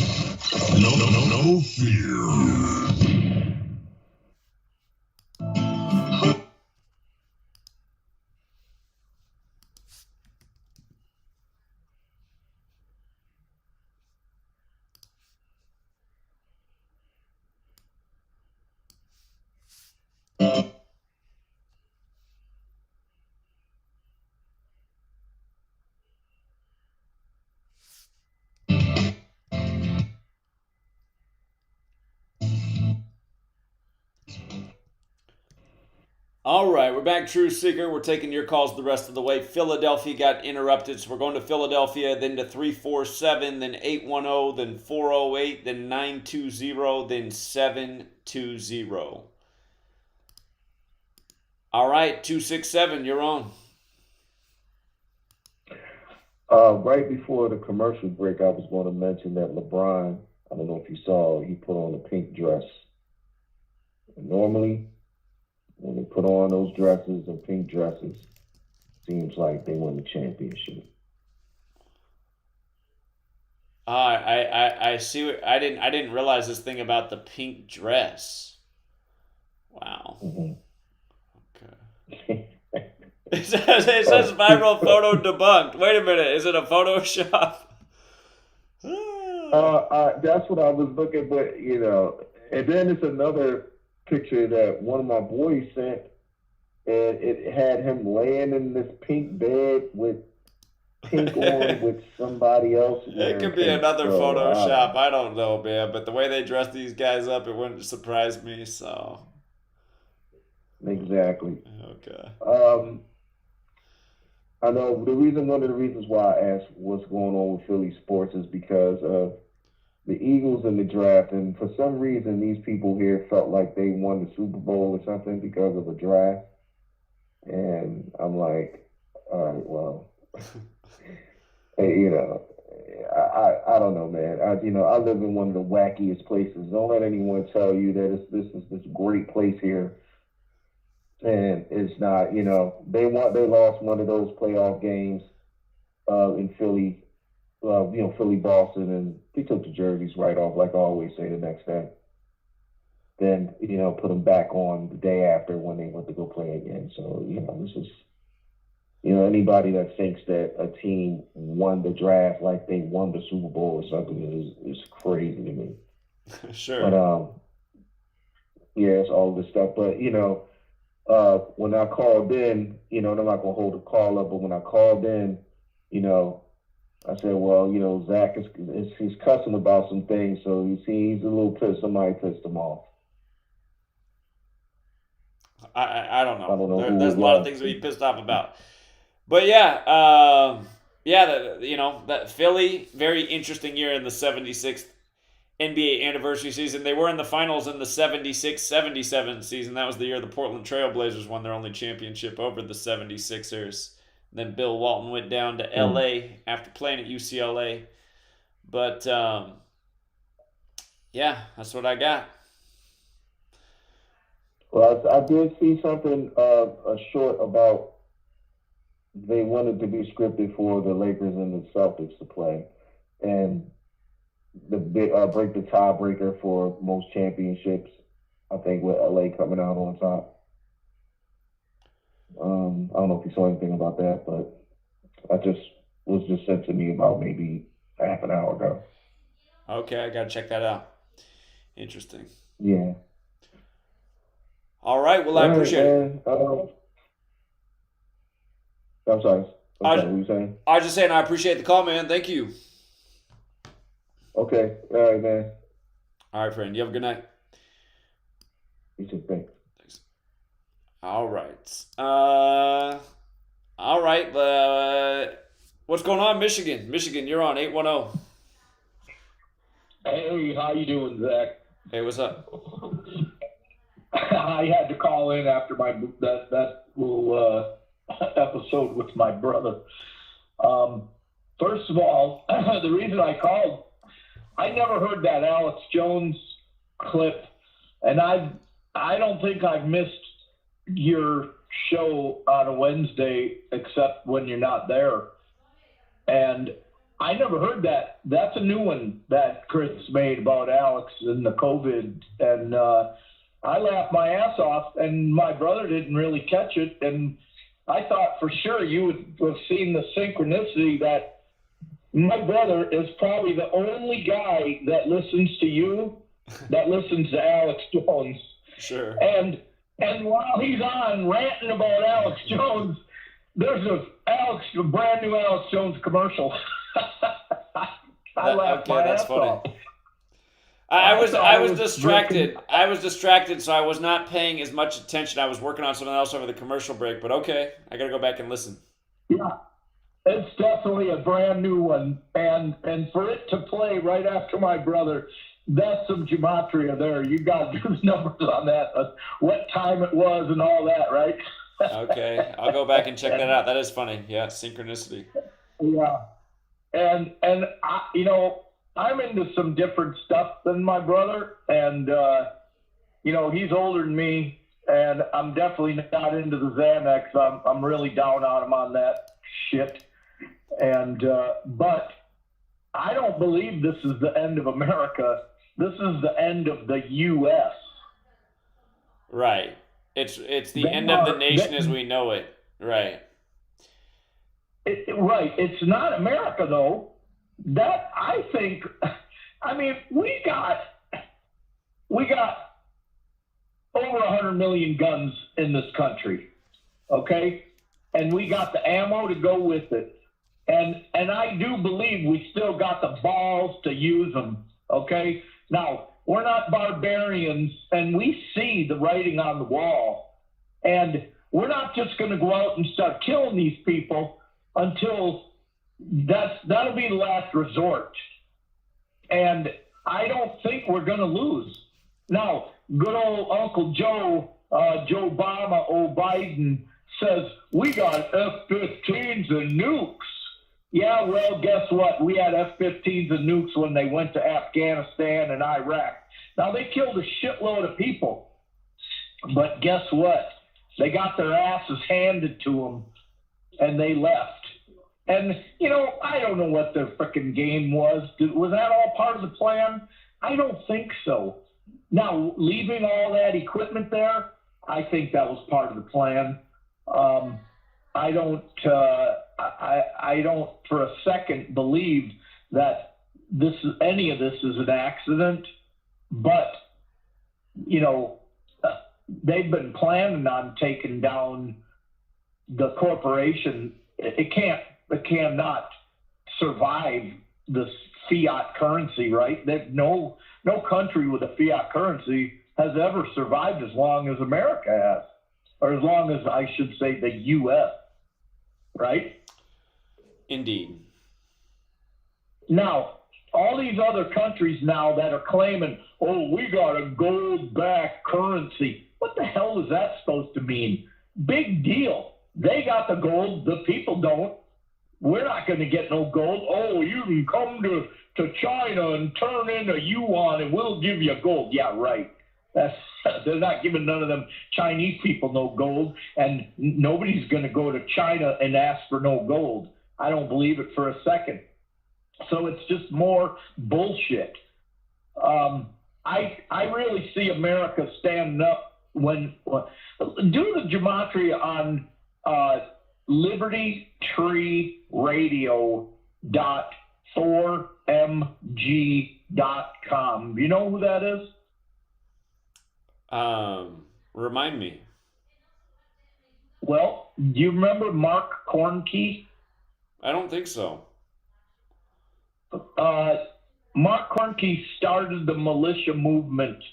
no fear. All right, we're back, True Seeker. We're taking your calls the rest of the way. Philadelphia got interrupted, so we're going to Philadelphia, then to 347, then 810, then 408, then 920, then 720. All right, 267, you're on. Right before the commercial break, I was going to mention that LeBron, I don't know if you saw, he put on a pink dress. And normally, when they put on those dresses and pink dresses, seems like they win the championship. I see. I didn't realize this thing about the pink dress. Wow. Mm-hmm. Okay. It says viral photo debunked. Wait a minute. Is it a Photoshop? That's what I was looking, but you know, and then it's another picture that one of my boys sent, and it had him laying in this pink bed with pink on with somebody else. It could be another Photoshop. I don't know, man. But the way they dress these guys up, it wouldn't surprise me. So. Exactly. Okay. I know one of the reasons why I asked what's going on with Philly sports is because of the Eagles in the draft, and for some reason these people here felt like they won the Super Bowl or something because of a draft. And I'm like, all right, well, you know, I don't know, man. I live in one of the wackiest places. Don't let anyone tell you that this is this great place here. And it's not, you know, they lost one of those playoff games in Philly, Philly, Boston, and they took the jerseys right off, like I always say, the next day. Then, you know, put them back on the day after when they went to go play again. So, you know, this is, you know, anybody that thinks that a team won the draft like they won the Super Bowl or something is crazy to me. Sure. But, yeah, it's all this stuff. But, you know, when I called in, you know, and I'm not going to hold the call up, but when I called in, you know, I said, well, you know, Zach he's cussing about some things, so he's a little pissed. Somebody pissed him off. I don't know. I don't know. There's a lot of things to be pissed off about. But yeah, that Philly, very interesting year in the 76th NBA anniversary season. They were in the finals in the 76-77 season. That was the year the Portland Trail Blazers won their only championship over the 76ers. Then Bill Walton went down to L.A. after playing at UCLA. But, yeah, that's what I got. Well, I did see something, a short about they wanted to be scripted for the Lakers and the Celtics to play. And the big break the tiebreaker for most championships, I think, with LA coming out on top. I don't know if you saw anything about that, but was just sent to me about maybe half an hour ago. Okay, I gotta check that out. Interesting. Yeah. All right, well, I appreciate it. I'm sorry. What were you saying? I was just saying I appreciate the call, man. Thank you. Okay. All right, man. All right, friend. You have a good night. You too. Thanks. All right. All right. What's going on, Michigan? Michigan, you're on 810. Hey, how you doing, Zach? Hey, what's up? I had to call in after that little episode with my brother. First of all, the reason I called, I never heard that Alex Jones clip, and I don't think I've missed your show on a Wednesday except when you're not there. And I never heard that. That's a new one that Chris made about Alex and the COVID. And I laughed my ass off, and my brother didn't really catch it. And I thought for sure you would have seen the synchronicity that my brother is probably the only guy that listens to you that listens to Alex Jones. Sure. And while he's on ranting about Alex Jones, there's a brand new Alex Jones commercial. I laughed my ass off. I was distracted. I was distracted, so I was not paying as much attention. I was working on something else over the commercial break, but okay, I gotta go back and listen. Yeah, it's definitely a brand new one, and for it to play right after my brother, that's some gematria there. You got to do the numbers on that, what time it was and all that, right? Okay, I'll go back and check that out. That is funny. Yeah, synchronicity. Yeah, and I, I'm into some different stuff than my brother, and he's older than me, and I'm definitely not into the Xanax. I'm really down on him on that shit, and but I don't believe this is the end of America. This is the end of the U.S. Right. It's the end of the nation as we know it. Right. Right. It's not America, though. That, I think, I mean, we got over 100 million guns in this country, okay? And we got the ammo to go with it. And I do believe we still got the balls to use them, okay? Now, we're not barbarians, and we see the writing on the wall. And we're not just going to go out and start killing these people until that'll be the last resort. And I don't think we're going to lose. Now, good old Uncle Joe, Joe Biden says, we got F-15s and nukes. Yeah, well, guess what? We had F-15s and nukes when they went to Afghanistan and Iraq. Now, they killed a shitload of people. But guess what? They got their asses handed to them, and they left. And, I don't know what their frickin' game was. Was that all part of the plan? I don't think so. Now, leaving all that equipment there, I think that was part of the plan. I don't for a second believe that any of this is an accident, but, they've been planning on taking down the corporation. It cannot survive this fiat currency, right? No country with a fiat currency has ever survived as long as America has, or as long as, I should say, the U.S., right? Indeed. Now, all these other countries now that are claiming, oh, we got a gold-backed currency. What the hell is that supposed to mean? Big deal. They got the gold. The people don't. We're not going to get no gold. Oh, you can come to China and turn in a yuan and we'll give you gold. Yeah, right. They're not giving none of them Chinese people no gold, and nobody's going to go to China and ask for no gold. I don't believe it for a second. So it's just more bullshit. I really see America standing up when do the gematria on libertytreeradio.4mg.com. You know who that is? Remind me. Well, do you remember Mark Kornke? I don't think so. Mark Kornke started the militia movement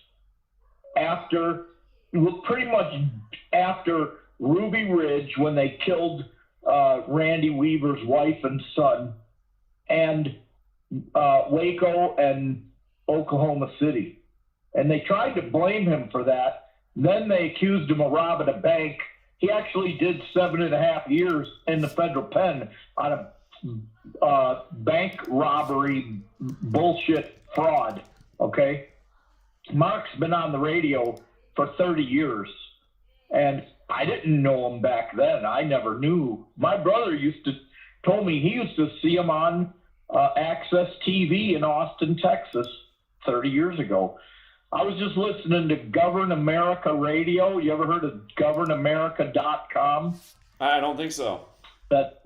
after pretty much after Ruby Ridge, when they killed Randy Weaver's wife and son, and Waco and Oklahoma City. And they tried to blame him for that. Then they accused him of robbing a bank. He actually did 7.5 years in the federal pen on a bank robbery bullshit fraud, okay? Mark's been on the radio for 30 years, and I didn't know him back then. I never knew. My brother told me he used to see him on Access TV in Austin, Texas, 30 years ago. I was just listening to Govern America Radio. You ever heard of governamerica.com? I don't think so. What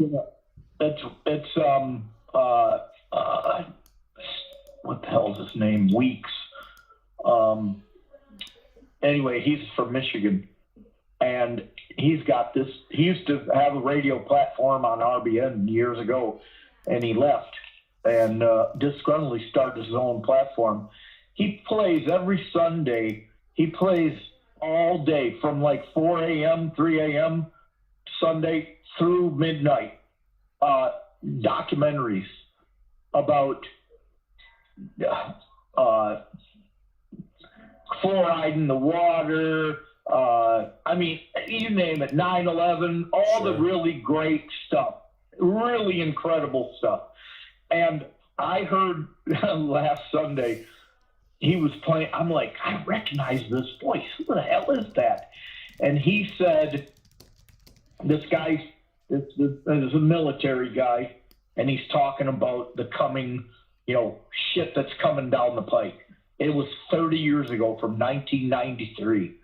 the hell is his name? Weeks. Anyway, he's from Michigan, and he's got this. He used to have a radio platform on RBN years ago, and he left and disgruntledly started his own platform. He plays every Sunday. He plays all day from like 4 a.m., 3 a.m. Sunday through midnight. Documentaries about fluoride in the water. I mean, you name it, 9/11, all the really great stuff, really incredible stuff. And I heard last Sunday, he was playing, I'm like, I recognize this voice. Who the hell is that? And he said, this guy is a military guy, and he's talking about the coming, shit that's coming down the pike. It was 30 years ago, from 1993.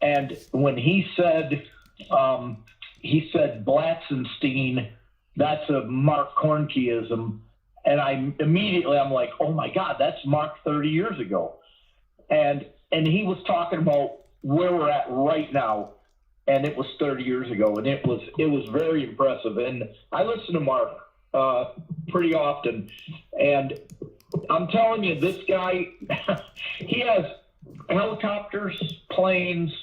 And when he said Blatzenstein, that's a Mark Kornkeism. And I'm like, oh my God, that's Mark 30 years ago. And he was talking about where we're at right now, and it was 30 years ago, and it was very impressive. And I listen to Mark pretty often, and I'm telling you, this guy, he has helicopters, planes.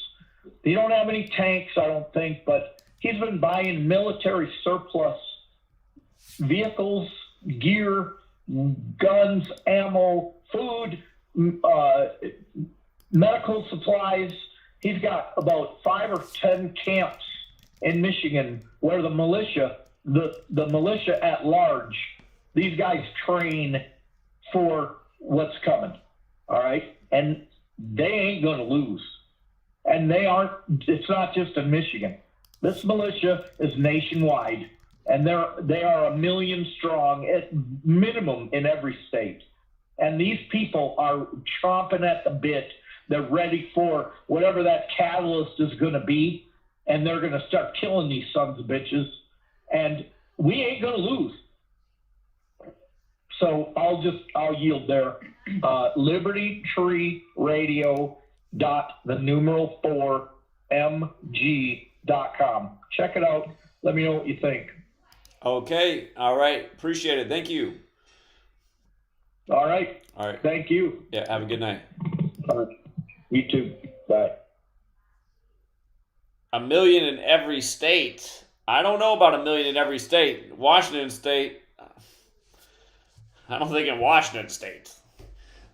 They don't have any tanks, I don't think, but he's been buying military surplus vehicles, gear, guns, ammo, food, medical supplies. He's got about 5 or 10 camps in Michigan where the militia, the militia at large, these guys train for what's coming. All right. And they ain't going to lose. And it's not just in Michigan. This militia is nationwide. And they are 1 million strong at minimum in every state. And these people are chomping at the bit. They're ready for whatever that catalyst is going to be. And they're going to start killing these sons of bitches. And we ain't going to lose. So I'll yield there. LibertyTreeRadio.4mg.com. Check it out. Let me know what you think. Okay. All right. Appreciate it. Thank you. All right. Thank you. Yeah. Have a good night. All right. You too. Bye. 1 million in every state. I don't know about 1 million in every state. Washington State. I don't think in Washington State.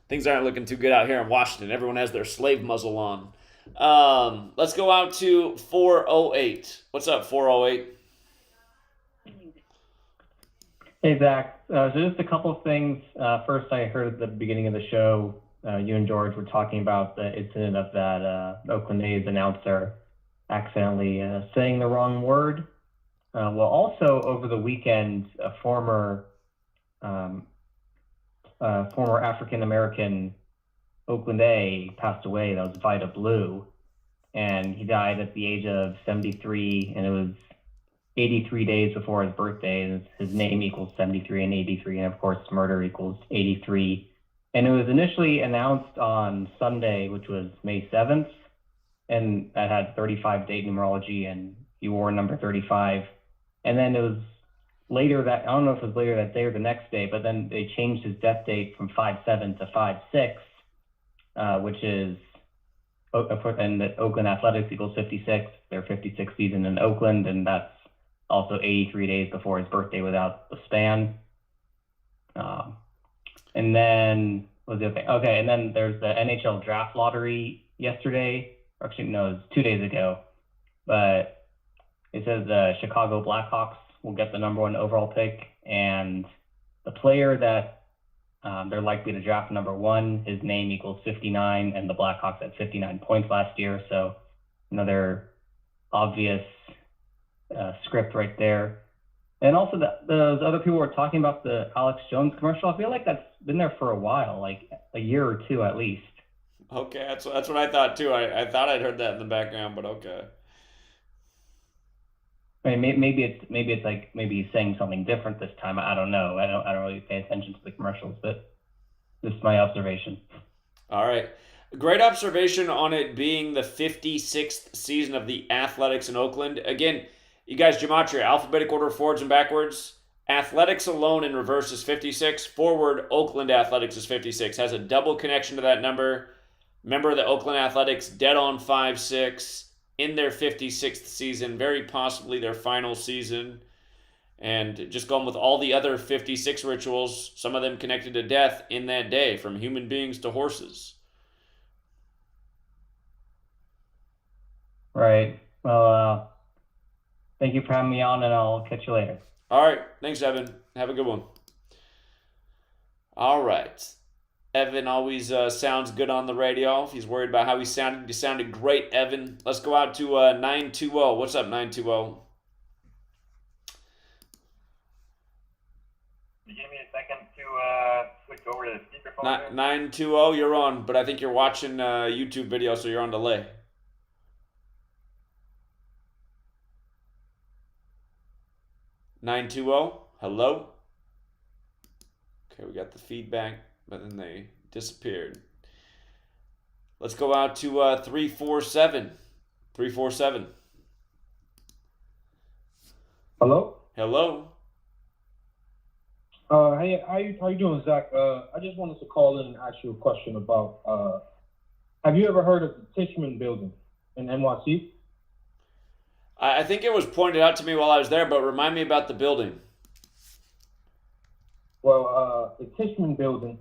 Things aren't looking too good out here in Washington. Everyone has their slave muzzle on. Let's go out to 408. What's up, 408? Hey, Zach. So just a couple of things. First, I heard at the beginning of the show, you and George were talking about the incident of that Oakland A's announcer accidentally saying the wrong word. Well, also over the weekend, a former African-American Oakland A passed away. That was Vida Blue. And he died at the age of 73, and it was 83 days before his birthday. And his name equals 73 and 83, and of course murder equals 83. And it was initially announced on Sunday, which was May 7th, and that had 35 date numerology, and he wore number 35. And then it was later that, I don't know if it was later that day or the next day, but then they changed his death date from 5/7 to 5/6, which is and the Oakland Athletics equals 56. Their 56th season in Oakland, and that's also 83 days before his birthday without the span. And then what was the other thing? Okay, and then there's the NHL draft lottery yesterday. Or actually, no, it was 2 days ago. But it says the Chicago Blackhawks will get the #1 overall pick, and the player that they're likely to draft #1, his name equals 59, and the Blackhawks had 59 points last year. So another obvious script right there. And also, those other people were talking about the Alex Jones commercial. I feel like that's been there for a while, like a year or two at least. Okay, that's what I thought too. I thought I'd heard that in the background, but okay. I mean, maybe it's like maybe he's saying something different this time. I don't know. I don't really pay attention to the commercials, but this is my observation. All right. Great observation on it being the 56th season of the Athletics in Oakland. Again, you guys, Gematria, alphabetic order forwards and backwards. Athletics alone in reverse is 56. Forward, Oakland Athletics is 56. Has a double connection to that number. Remember the Oakland Athletics dead on 5-6 in their 56th season, very possibly their final season. And just going with all the other 56 rituals, some of them connected to death in that day, from human beings to horses. Right. Well, thank you for having me on, and I'll catch you later. All right. Thanks, Evan. Have a good one. All right. Evan always sounds good on the radio. If he's worried about how he sounded great, Evan. Let's go out to 920. What's up, 920? Give me a second to switch over to the speakerphone. 920, you're on, but I think you're watching YouTube video, so you're on delay. Hello? Okay, we got the feedback, but then they disappeared. Let's go out to 347. 347. Hello? Hello? Hey, how you doing, Zach? I just wanted to call in and ask you a question about, have you ever heard of the Tishman building in NYC? I think it was pointed out to me while I was there, but remind me about the building. Well, the Tishman building,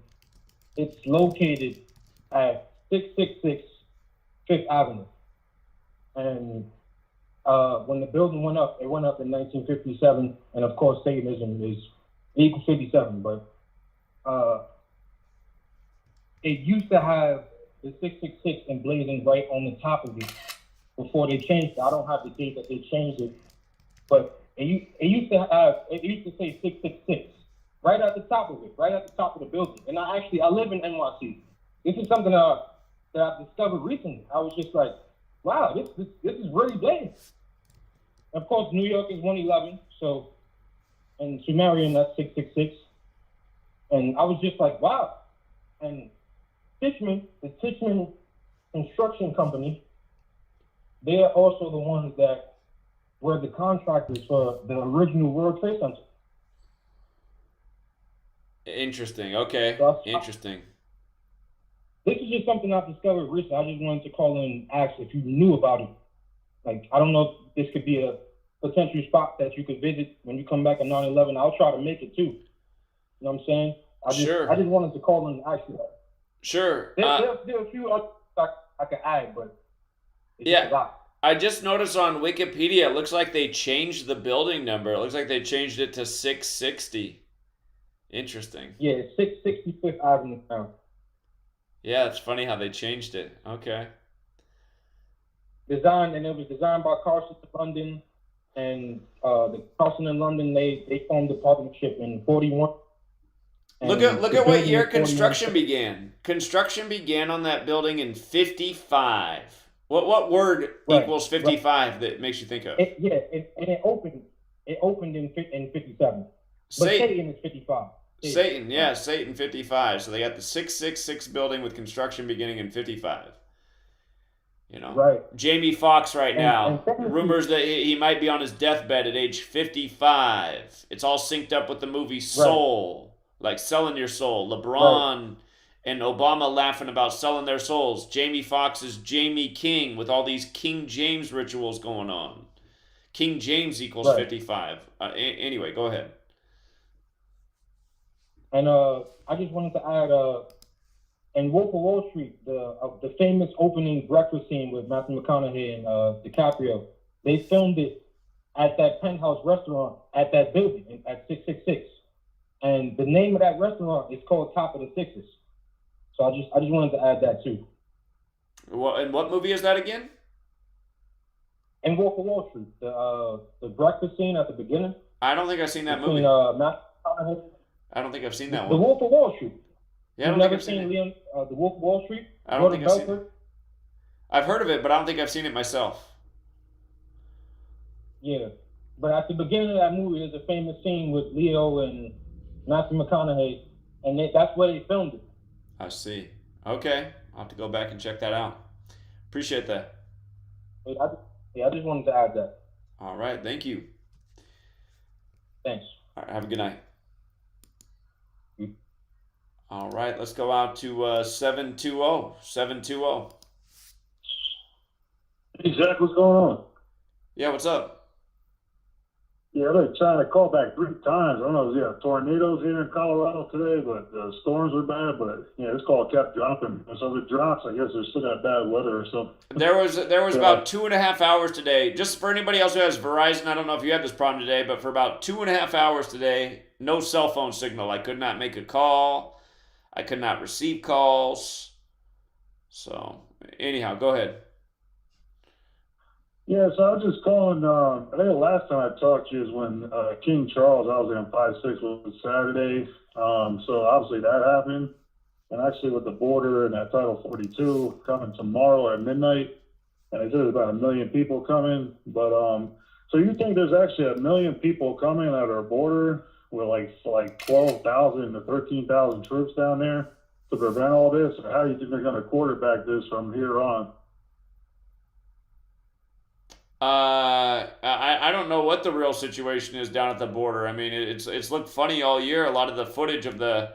it's located at 666 Fifth Avenue. And when the building went up, it went up in 1957. And of course, Satanism is equal 57. But it used to have the 666 emblazoned right on the top of it before they changed it. I don't have the date that they changed it, but it used to say 666 right at the top of it, right at the top of the building. And I live in NYC. This is something that I discovered recently. I was just like, wow, this is really big. Of course, New York is 111, so, and Sumerian, that's 666. And I was just like, wow. And Tishman, the Tishman Construction Company, they are also the ones that were the contractors for the original World Trade Center. Interesting. Okay. Interesting. This is just something I've discovered recently. I just wanted to call in and ask if you knew about it. Like, I don't know if this could be a potential spot that you could visit when you come back on 9/11. I'll try to make it too. You know what I'm saying? I just wanted to call in and ask you that. Sure. There are a few others I could add, but yeah. I just noticed on Wikipedia, it looks like they changed the building number. It looks like they changed it to 660. Interesting. Yeah, it's 665th Avenue now. Yeah, it's funny how they changed it. Okay. It was designed by Carson in London, and the Carson in London, they formed a partnership in 41. Look at what year construction began. Construction began on that building in 55. What word equals 55 that makes you think of? It opened in 57. But Satan is 55. Satan, yeah, Satan 55. So they got the 666 building with construction beginning in 55. You know, right? Jamie Foxx now. Rumors that he might be on his deathbed at age 55. It's all synced up with the movie Soul, like selling your soul. LeBron And Obama laughing about selling their souls. Jamie Foxx is Jamie King with all these King James rituals going on. King James equals Right. 55. Anyway, go ahead. And I just wanted to add, in Wolf of Wall Street, the famous opening breakfast scene with Matthew McConaughey and DiCaprio, they filmed it at that penthouse restaurant at that building at 666. And the name of that restaurant is called Top of the Sixes. So I just wanted to add that too. Well, and what movie is that again? In Wolf of Wall Street, the breakfast scene at the beginning. I don't think I've seen that movie. Matthew McConaughey. I don't think I've seen that The one. Wolf of Wall Street. Yeah, I don't You've think never I've seen seen The Wolf of Wall Street? I don't Gordon think I've seen Belfort? it. I've heard of it, but I don't think I've seen it myself. Yeah. But at the beginning of that movie, there's a famous scene with Leo and Matthew McConaughey, and that's where they filmed it. I see. Okay. I'll have to go back and check that out. Appreciate that. I just wanted to add that. All right. Thank you. Thanks. All right. Have a good night. All right. Let's go out to 720. 720. Hey, Zach, what's going on? Yeah, what's up? Yeah, I've been trying to call back 3 times. I don't know, tornadoes here in Colorado today, but the storms were bad. But yeah, this call kept dropping. So if it drops, I guess there's still that bad weather or something. There was about 2.5 hours today. Just for anybody else who has Verizon, I don't know if you had this problem today, but for about 2.5 hours today, no cell phone signal. I could not make a call. I could not receive calls. So anyhow, go ahead. Yeah, so I was just calling. I think the last time I talked to you is when King Charles, I was in 5-6 was Saturday. So obviously that happened. And actually with the border and that Title 42 coming tomorrow at midnight, and they said there's about 1 million people coming. But so you think there's actually 1 million people coming at our border with like 12,000 to 13,000 troops down there to prevent all this? Or how do you think they're going to quarterback this from here on? I don't know what the real situation is down at the border. I mean, it's looked funny all year, a lot of the footage of the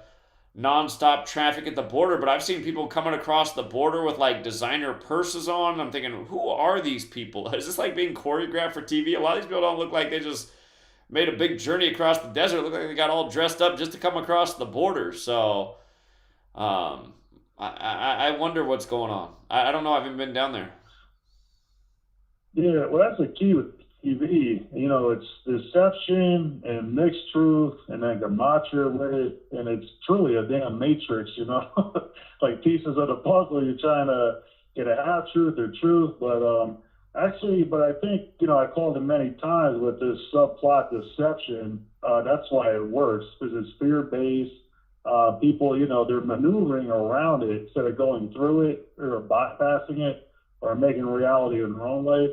nonstop traffic at the border, but I've seen people coming across the border with like designer purses on. I'm thinking, who are these people? Is this like being choreographed for TV? A lot of these people don't look like they just made a big journey across the desert. Look like they got all dressed up just to come across the border. So, I wonder what's going on. I don't know. I haven't been down there. Yeah, well, that's the key with TV. You know, it's deception and mixed truth and then Gematria with it. And it's truly a damn matrix, you know, like pieces of the puzzle. You're trying to get a half truth or truth. But but I think, you know, I called it many times with this subplot deception. That's why it works, because it's fear-based. People, you know, they're maneuvering around it instead of going through it or bypassing it or making reality in their own life.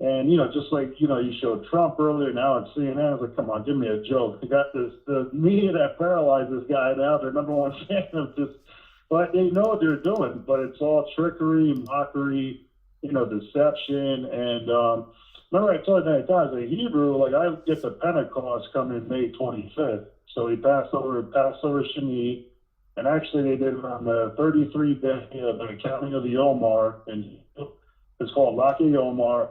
And, you know, just like, you know, you showed Trump earlier, now on CNN, I was like, come on, give me a joke. They got the media that paralyzed this guy now, their number one fan of this, but they know what they're doing, but it's all trickery, mockery, you know, deception. And remember I told you many times, the Hebrew, like I get the Pentecost coming May 25th. So he passed over Shani, and actually they did it on the 33rd day of the counting of the Omar, and it's called Laki Omar.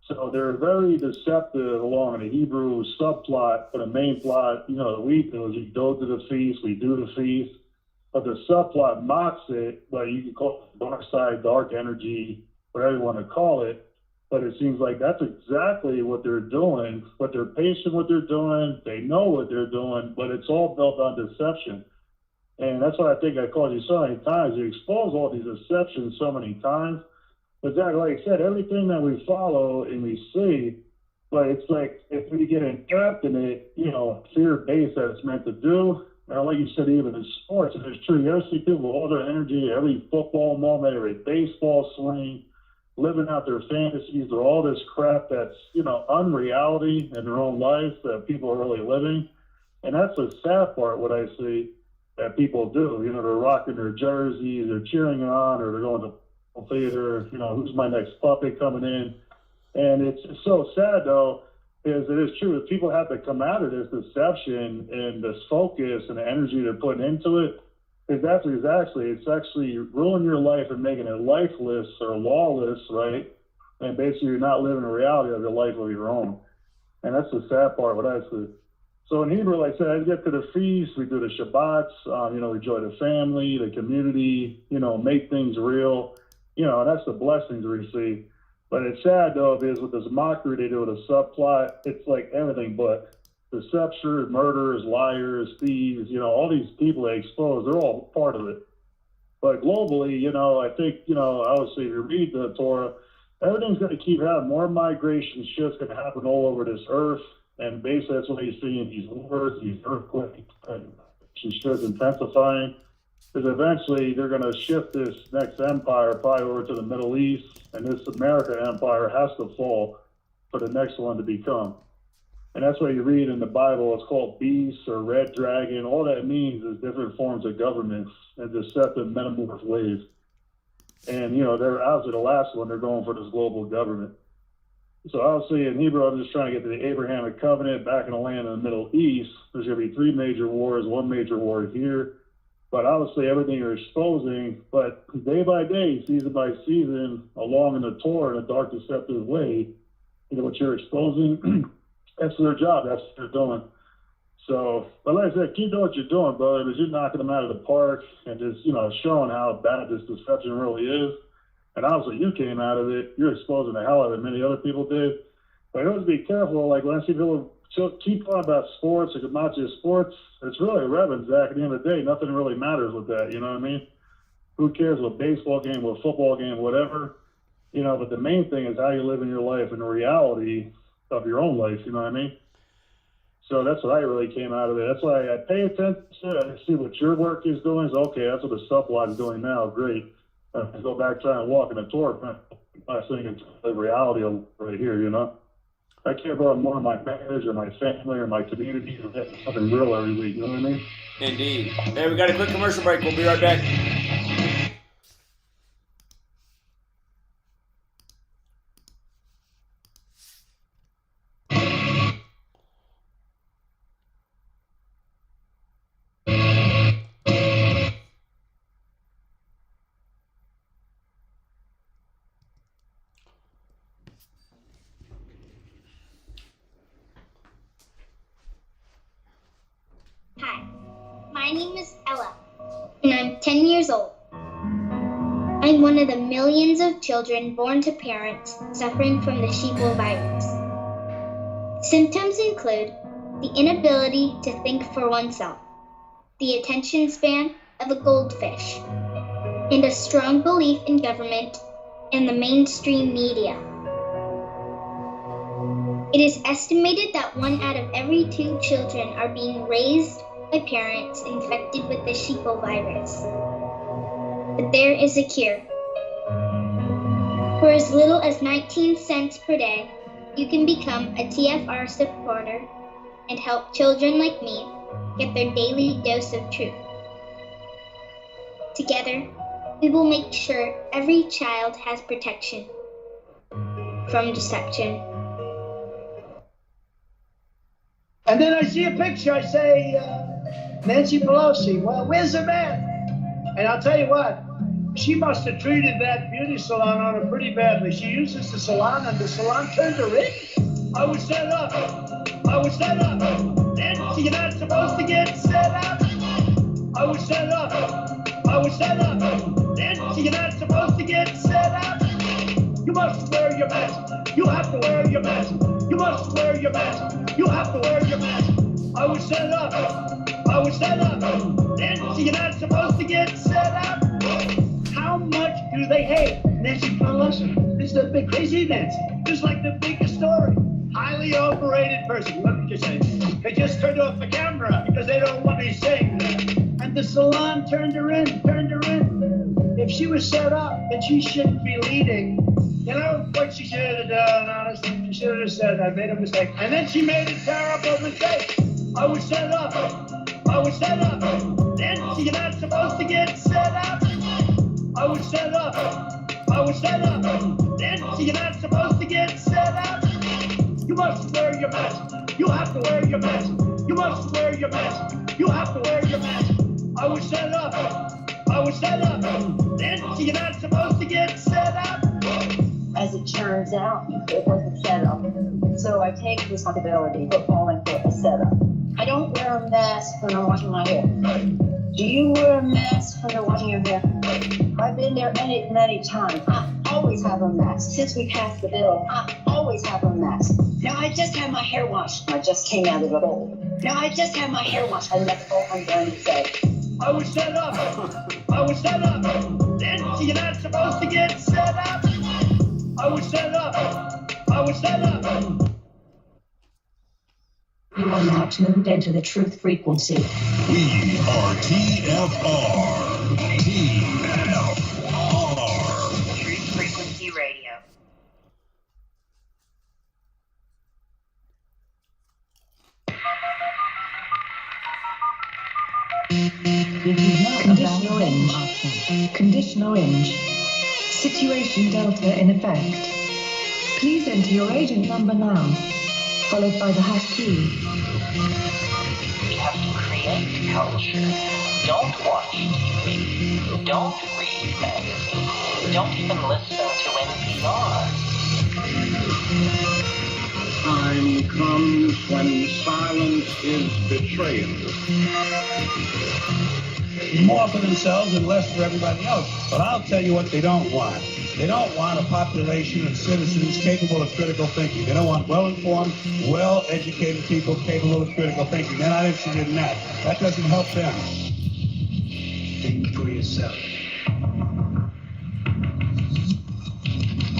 So they're very deceptive along the Hebrew subplot, but the main plot, you know, we do is we go to the feast, we do the feast, but the subplot mocks it, but you can call it dark side, dark energy, whatever you want to call it. But it seems like that's exactly what they're doing, but they're patient what they're doing, they know what they're doing, but it's all built on deception. And that's why I think I called you so many times. You expose all these deceptions so many times. But that, like I said, everything that we follow and we see, but it's like if we get entrapped in it, you know, fear-based that it's meant to do. And like you said, even in sports, and it's true. You ever see people with all their energy, every football moment, every baseball swing, living out their fantasies or all this crap that's, you know, unreality in their own lives that people are really living. And that's the sad part, what I see that people do. You know, they're rocking their jerseys, they're cheering on, or they're going to theater, you know, who's my next puppet coming in. And it's so sad, though, is it is true that people have to come out of this deception and this focus and the energy they're putting into it. it's actually ruining your life and making it lifeless or lawless, right? And basically you're not living a reality of your life of your own. And that's the sad part, what I see. So in Hebrew, like I said, I get to the feast, we do the Shabbats, you know, we enjoy the family, the community, you know, make things real, you know, and that's the blessings we receive. But it's sad though, because with this mockery they do with a subplot, it's like everything but deception, murderers, liars, thieves, you know, all these people they expose, they're all part of it. But globally, you know, I think, you know, obviously if you read the Torah, everything's going to keep happening. More migration shifts going to happen all over this earth. And basically that's what you're seeing, these wars, these earthquakes, and shifts intensifying. Because eventually they're going to shift this next empire probably over to the Middle East. And this America empire has to fall for the next one to become. And that's what you read in the Bible. It's called beast or red dragon. All that means is different forms of governments and deceptive metamorph ways. And, you know, they're obviously the last one, they're going for this global government. So obviously in Hebrew, I'm just trying to get to the Abrahamic covenant back in the land in the Middle East. There's going to be 3 major wars, 1 major war here. But obviously everything you're exposing, but day by day, season by season, along in the Torah in a dark, deceptive way, you know, what you're exposing, that's their job. That's what they're doing. So, but like I said, keep doing what you're doing, brother, because you're knocking them out of the park and just, you know, showing how bad this deception really is. And obviously you came out of it. You're exposing the hell out of it. Many other people did. But you always be careful. Like when I see people keep talking about sports or Gematria sports, it's really irrelevant, Zach. At the end of the day, nothing really matters with that. You know what I mean? Who cares what baseball game, what football game, whatever. You know, but the main thing is how you live in your life and the reality of your own life. You know what I mean? So that's what I really came out of it. That's why I pay attention. I see what your work is doing. So, okay, that's what the subplot is doing now. Great. I go back trying to walk in the Torah. I think it's the reality of right here, you know? I care about more of my marriage or my family or my community or something real every week, you know what I mean? Indeed. Hey, we got a quick commercial break. We'll be right back. Hi, my name is Ella, and I'm 10 years old. I'm one of the millions of children born to parents suffering from the sheeple virus. Symptoms include the inability to think for oneself, the attention span of a goldfish, and a strong belief in government and the mainstream media. It is estimated that 1 out of every 2 children are being raised by parents infected with the sheeple virus. But there is a cure. For as little as 19 cents per day, you can become a TFR supporter and help children like me get their daily dose of truth. Together, we will make sure every child has protection from deception. And then I see a picture, I say, Nancy Pelosi, well, where's the man? And I'll tell you what, she must have treated that beauty salon on her pretty badly. She uses the salon and the salon turned her in. I was set up. Nancy, you're not supposed to get set up. I was set up. Nancy, you're not supposed to get set up. You must wear your mask. You have to wear your mask. You must wear your mask. You have to wear your mask. I was set up. Nancy, you're not supposed to get set up. How much do they hate Nancy Pelosi? It's the big crazy Nancy. Just like the biggest story. Highly overrated person. Let me just say, they just turned off the camera because they don't want me saying that. And the salon turned her in. If she was set up, then she shouldn't be leading. You know what she should have done, honestly? She should have said, I made a mistake. And then she made a terrible mistake. I was set up. Nancy, you're not supposed to get set up. I was set up. Nancy, you're not supposed to get set up. You must wear your mask. You have to wear your mask. You must wear your mask. You have to wear your mask. I was set up. was set up. Then you're not supposed to get set up. As it turns out, it wasn't set up. So I take responsibility for falling for a setup. I don't wear a mask when I'm washing my hair. Do you wear a mask when you're washing your hair? I've been there many times. I always have a mask. Since we passed the bill, I always have a mask. Now I just had my hair washed. I just came out of the bowl. Now I just had my hair washed, and that's all I'm going to say. I was set up. I was set up. Then you're not supposed to get set up. I was set up. I was set up. You are now tuned into the truth frequency. We are TFR. TFR. Truth Frequency Radio. Conditional range. Conditional range. Situation Delta in effect. Please enter your agent number now, followed by the hash key. We have to create culture. Don't watch TV. Don't read magazines. Don't even listen to NPR. Time comes when silence is betrayal. More for themselves and less for everybody else. But I'll tell you what they don't want. They don't want a population of citizens capable of critical thinking. They don't want well-informed, well-educated people capable of critical thinking. They're not interested in that. That doesn't help them. Think for yourself.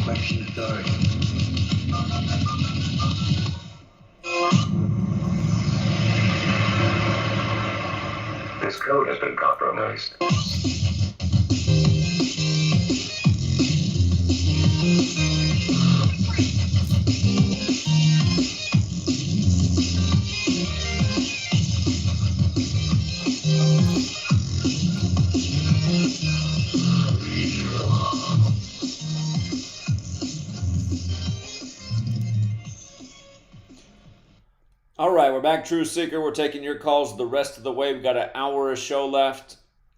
Question authority. This code has been compromised. All right, we're back, True Seeker. We're taking your calls the rest of the way. We've got an hour of show left.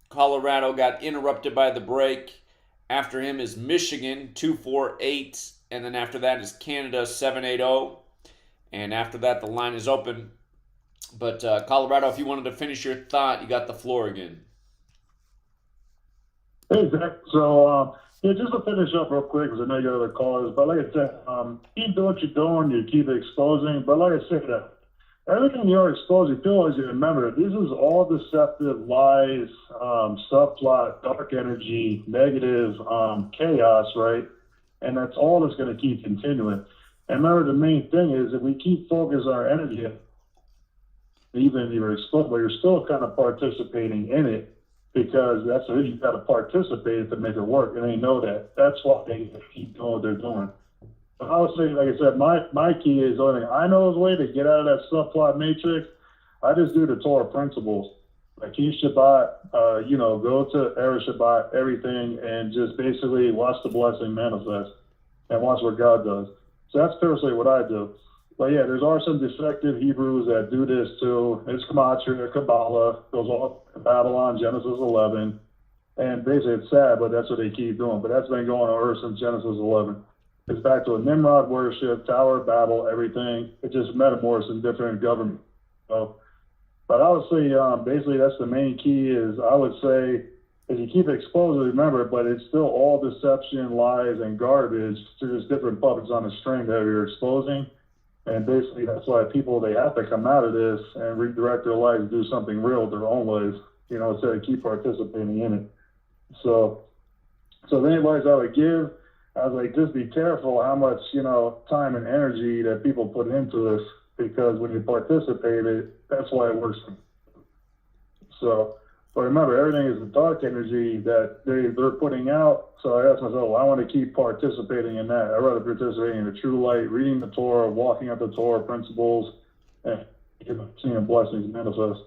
Colorado got interrupted by the break. After him is Michigan, 248. And then after that is Canada, 780. And after that, the line is open. But Colorado, if you wanted to finish your thought, you got the floor again. Hey, Zach. So, yeah, just to finish up real quick, because I know you got other callers, but like I said, keep doing what you're doing, you keep exposing, but like I said, everything you're exposing, people always remember, this is all deceptive lies, subplot, dark energy, negative chaos, right? And that's all that's going to keep continuing. And remember, the main thing is that we keep focusing our energy, even if you're exposed, but you're still kind of participating in it, because that's what you've got to participate to make it work, and they know that. That's why they keep doing what they're doing. But I would say, like I said, my key is the only thing I know is a way to get out of that subplot matrix. I just do the Torah principles. Like keep Shabbat, go to Erev Shabbat, everything, and just basically watch the blessing manifest and watch what God does. So that's personally what I do. But yeah, there are some defective Hebrews that do this too. It's Gematria, Kabbalah, goes all to Babylon, Genesis 11. And basically it's sad, but that's what they keep doing. But that's been going on ever since Genesis 11. It's back to a Nimrod worship, Tower of Babel, everything. It's just metamorphosed in different governments. So, but I would say basically that's the main key is I would say if you keep exposing, remember, but it's still all deception, lies, and garbage. There's different puppets on the string that you're exposing. And basically that's why people, they have to come out of this and redirect their lives, do something real with their own lives, instead of keep participating in it. So the advice I would give, I was like, just be careful how much, time and energy that people put into this, because when you participate, that's why it works. So, but remember, everything is the dark energy that they're putting out. So I asked myself, I want to keep participating in that. I'd rather participate in the true light, reading the Torah, walking out the Torah principles, and seeing blessings manifest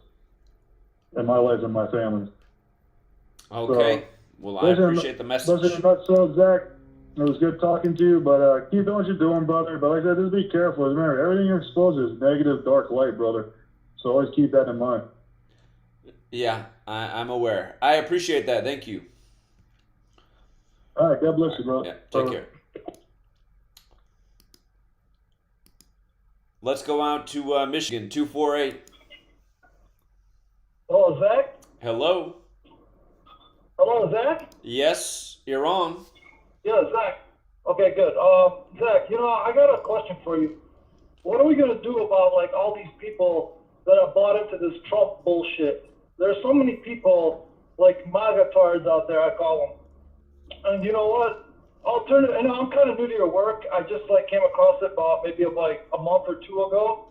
in my life and my family. Okay. So, well, I appreciate the message. Listen, so Zach, it was good talking to you, but keep doing what you're doing, brother. But like I said, just be careful. Remember, everything you're exposed to is negative, dark light, brother. So always keep that in mind. Yeah, I'm aware. I appreciate that. Thank you. All right, God bless you, bro. Yeah, take care. Let's go out to Michigan, 248. Hello, Zach? Hello? Hello, Zach? Yes, you're on. Yeah, Zach. Okay, good. Zach, I got a question for you. What are we going to do about, like, all these people that have bought into this Trump bullshit? There's so many people, like MAGA tards out there, I call them. And you know what? Alternative, and I'm kind of new to your work. I just, came across it about maybe a month or two ago.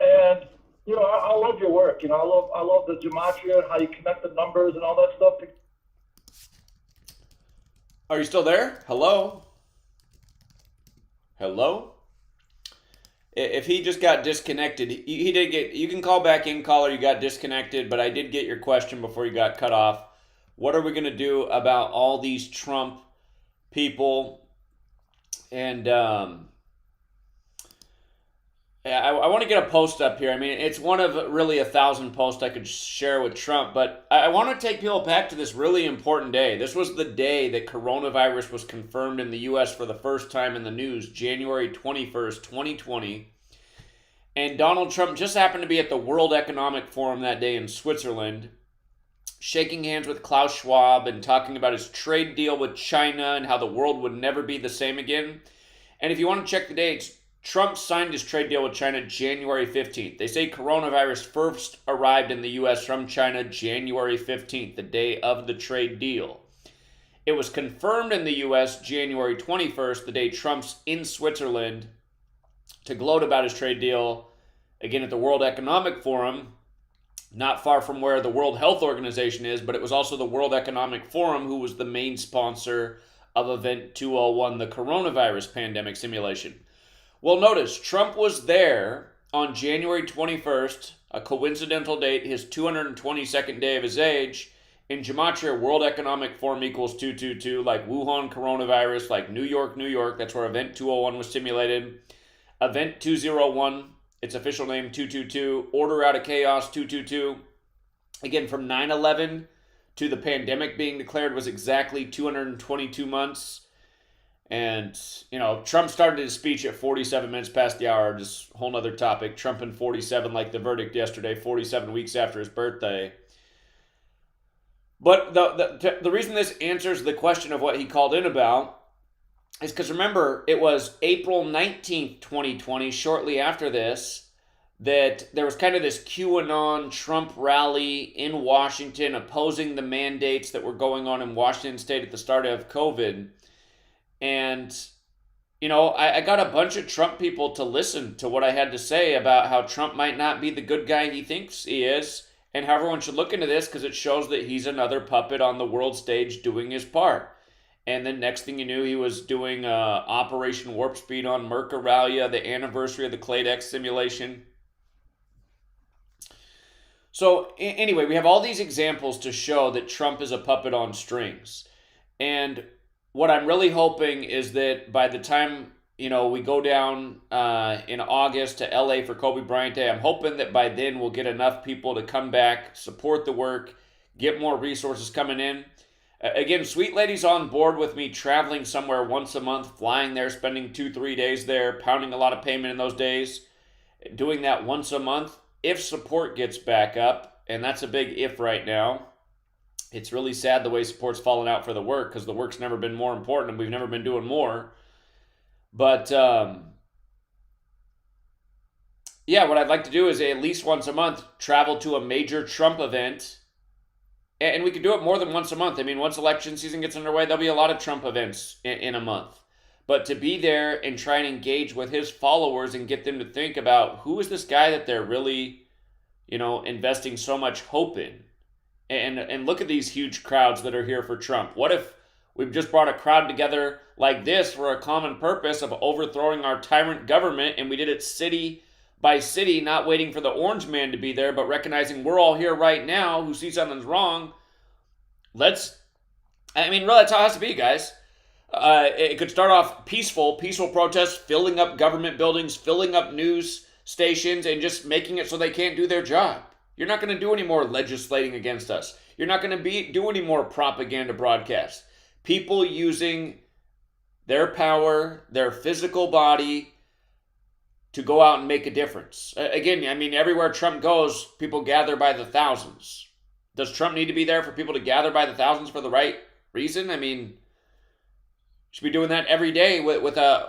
And, I love your work. I love the Gematria and how you connect the numbers and all that stuff. Are you still there? Hello? Hello? If he just got disconnected, he did get, you can call back in, caller, you got disconnected, but I did get your question before you got cut off. What are we going to do about all these Trump people? And I want to get a post up here. I mean, it's one of really 1,000 posts I could share with Trump, but I want to take people back to this really important day. This was the day that coronavirus was confirmed in the U.S. for the first time in the news, January 21st, 2020. And Donald Trump just happened to be at the World Economic Forum that day in Switzerland, shaking hands with Klaus Schwab and talking about his trade deal with China and how the world would never be the same again. And if you want to check the dates, Trump signed his trade deal with China January 15th. They say coronavirus first arrived in the U.S. from China January 15th, the day of the trade deal. It was confirmed in the U.S. January 21st, the day Trump's in Switzerland to gloat about his trade deal, again at the World Economic Forum, not far from where the World Health Organization is, but it was also the World Economic Forum who was the main sponsor of Event 201, the coronavirus pandemic simulation. Well, notice, Trump was there on January 21st, a coincidental date, his 222nd day of his age. In Gematria, World Economic Forum equals 222, like Wuhan coronavirus, like New York, New York. That's where Event 201 was simulated. Event 201, its official name 222. Order out of chaos 222. Again, from 9/11 to the pandemic being declared was exactly 222 months. And, Trump started his speech at 47 minutes past the hour, just a whole nother topic. Trump in 47, like the verdict yesterday, 47 weeks after his birthday. But the reason this answers the question of what he called in about is because, remember, it was April 19th, 2020, shortly after this, that there was kind of this QAnon Trump rally in Washington opposing the mandates that were going on in Washington State at the start of COVID. And, I got a bunch of Trump people to listen to what I had to say about how Trump might not be the good guy he thinks he is, and how everyone should look into this because it shows that he's another puppet on the world stage doing his part. And then next thing you knew, he was doing Operation Warp Speed on Mercuralia, the anniversary of the Clade X simulation. So anyway, we have all these examples to show that Trump is a puppet on strings. And what I'm really hoping is that by the time, we go down in August to LA for Kobe Bryant Day, I'm hoping that by then we'll get enough people to come back, support the work, get more resources coming in. Again, Sweet Lady's on board with me traveling somewhere once a month, flying there, spending 2-3 days there, pounding a lot of payment in those days, doing that once a month. If support gets back up, and that's a big if right now, it's really sad the way support's fallen out for the work because the work's never been more important and we've never been doing more. But, what I'd like to do is at least once a month travel to a major Trump event. And we could do it more than once a month. I mean, once election season gets underway, there'll be a lot of Trump events in a month. But to be there and try and engage with his followers and get them to think about who is this guy that they're really, investing so much hope in. And look at these huge crowds that are here for Trump. What if we've just brought a crowd together like this for a common purpose of overthrowing our tyrant government, and we did it city by city, not waiting for the orange man to be there, but recognizing we're all here right now who see something's wrong. Really, that's how it has to be, guys. It could start off peaceful protests, filling up government buildings, filling up news stations, and just making it so they can't do their job. You're not going to do any more legislating against us. You're not going to do any more propaganda broadcasts. People using their power, their physical body to go out and make a difference. Again, I mean, everywhere Trump goes, people gather by the thousands. Does Trump need to be there for people to gather by the thousands for the right reason? I mean, should be doing that every day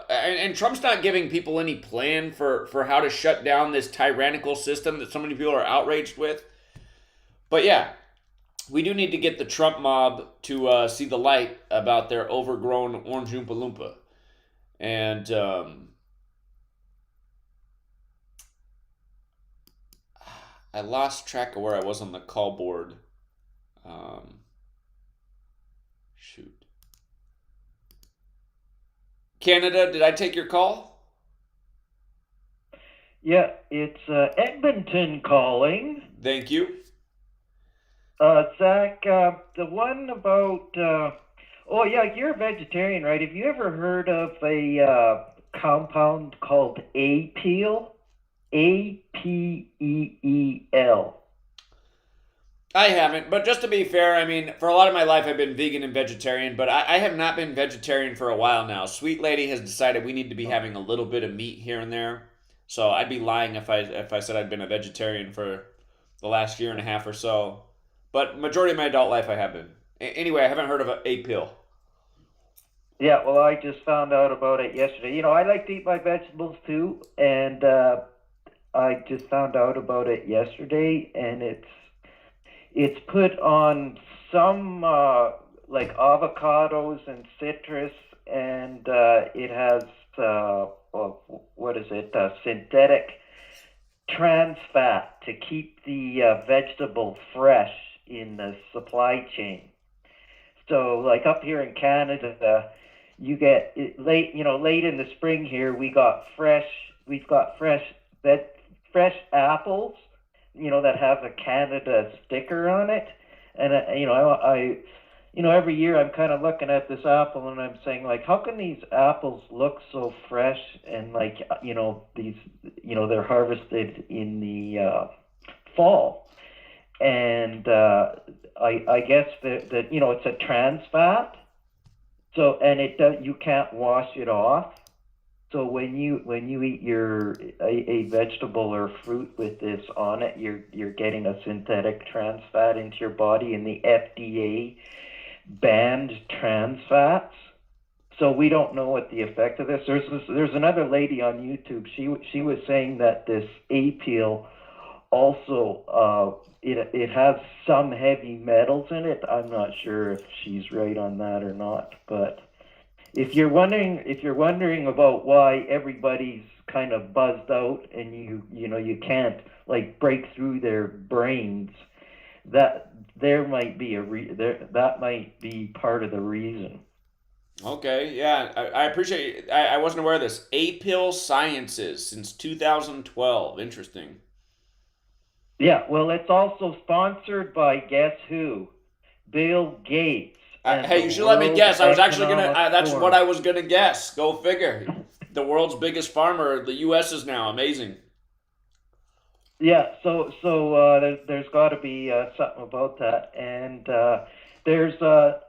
and Trump's not giving people any plan for how to shut down this tyrannical system that so many people are outraged with. But yeah, we do need to get the Trump mob to see the light about their overgrown orange Oompa Loompa. And I lost track of where I was on the call board. Shoot. Canada, did I take your call? Yeah, it's Edmonton calling. Thank you. Zach, the one about, oh yeah, you're a vegetarian, right? Have you ever heard of a compound called apeel? A-P-E-E-L. I haven't, but just to be fair, I mean, for a lot of my life I've been vegan and vegetarian, but I have not been vegetarian for a while now. Sweet Lady has decided we need to be having a little bit of meat here and there. So I'd be lying if I said I'd been a vegetarian for the last year and a half or so. But majority of my adult life I have been. Anyway, I haven't heard of a pill. Yeah, well, I just found out about it yesterday. You know, I like to eat my vegetables too, and I just found out about it yesterday, and it's put on some like avocados and citrus, and it has synthetic trans fat to keep the vegetable fresh in the supply chain. So, like up here in Canada, you get late in the spring here. We've got fresh apples, that have a Canada sticker on it, and I every year I'm kind of looking at this apple and I'm saying, like, how can these apples look so fresh and they're harvested in the fall, and I guess that it's a trans fat, so and you can't wash it off. So when you eat a vegetable or fruit with this on it, you're getting a synthetic trans fat into your body, and the FDA banned trans fats. So we don't know what the effect of this. There's another lady on YouTube. She was saying that this apeel also it has some heavy metals in it. I'm not sure if she's right on that or not, but if you're wondering about why everybody's kind of buzzed out and you can't like break through their brains, that there might be that might be part of the reason. Okay, yeah, I appreciate it. I wasn't aware of this. Apeel Sciences since 2012. Interesting. Yeah, well, it's also sponsored by guess who? Bill Gates. Hey, you should let me guess. I was actually gonna. That's what I was gonna guess. Go figure. The world's biggest farmer. The U.S. is now amazing. Yeah. So there's got to be something about that. And there's the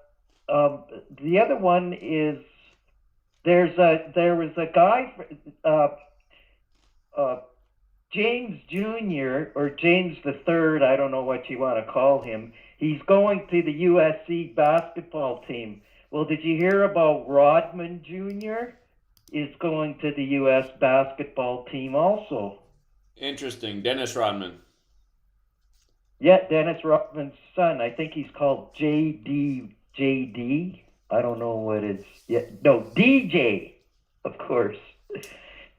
other one is there was a guy James Jr. or James the Third. I don't know what you want to call him. He's going to the USC basketball team. Well, did you hear about Rodman Jr. is going to the U.S. basketball team also? Interesting. Dennis Rodman. Yeah, Dennis Rodman's son. I think he's called JD. I don't know what it's... Yeah, no, DJ, of course.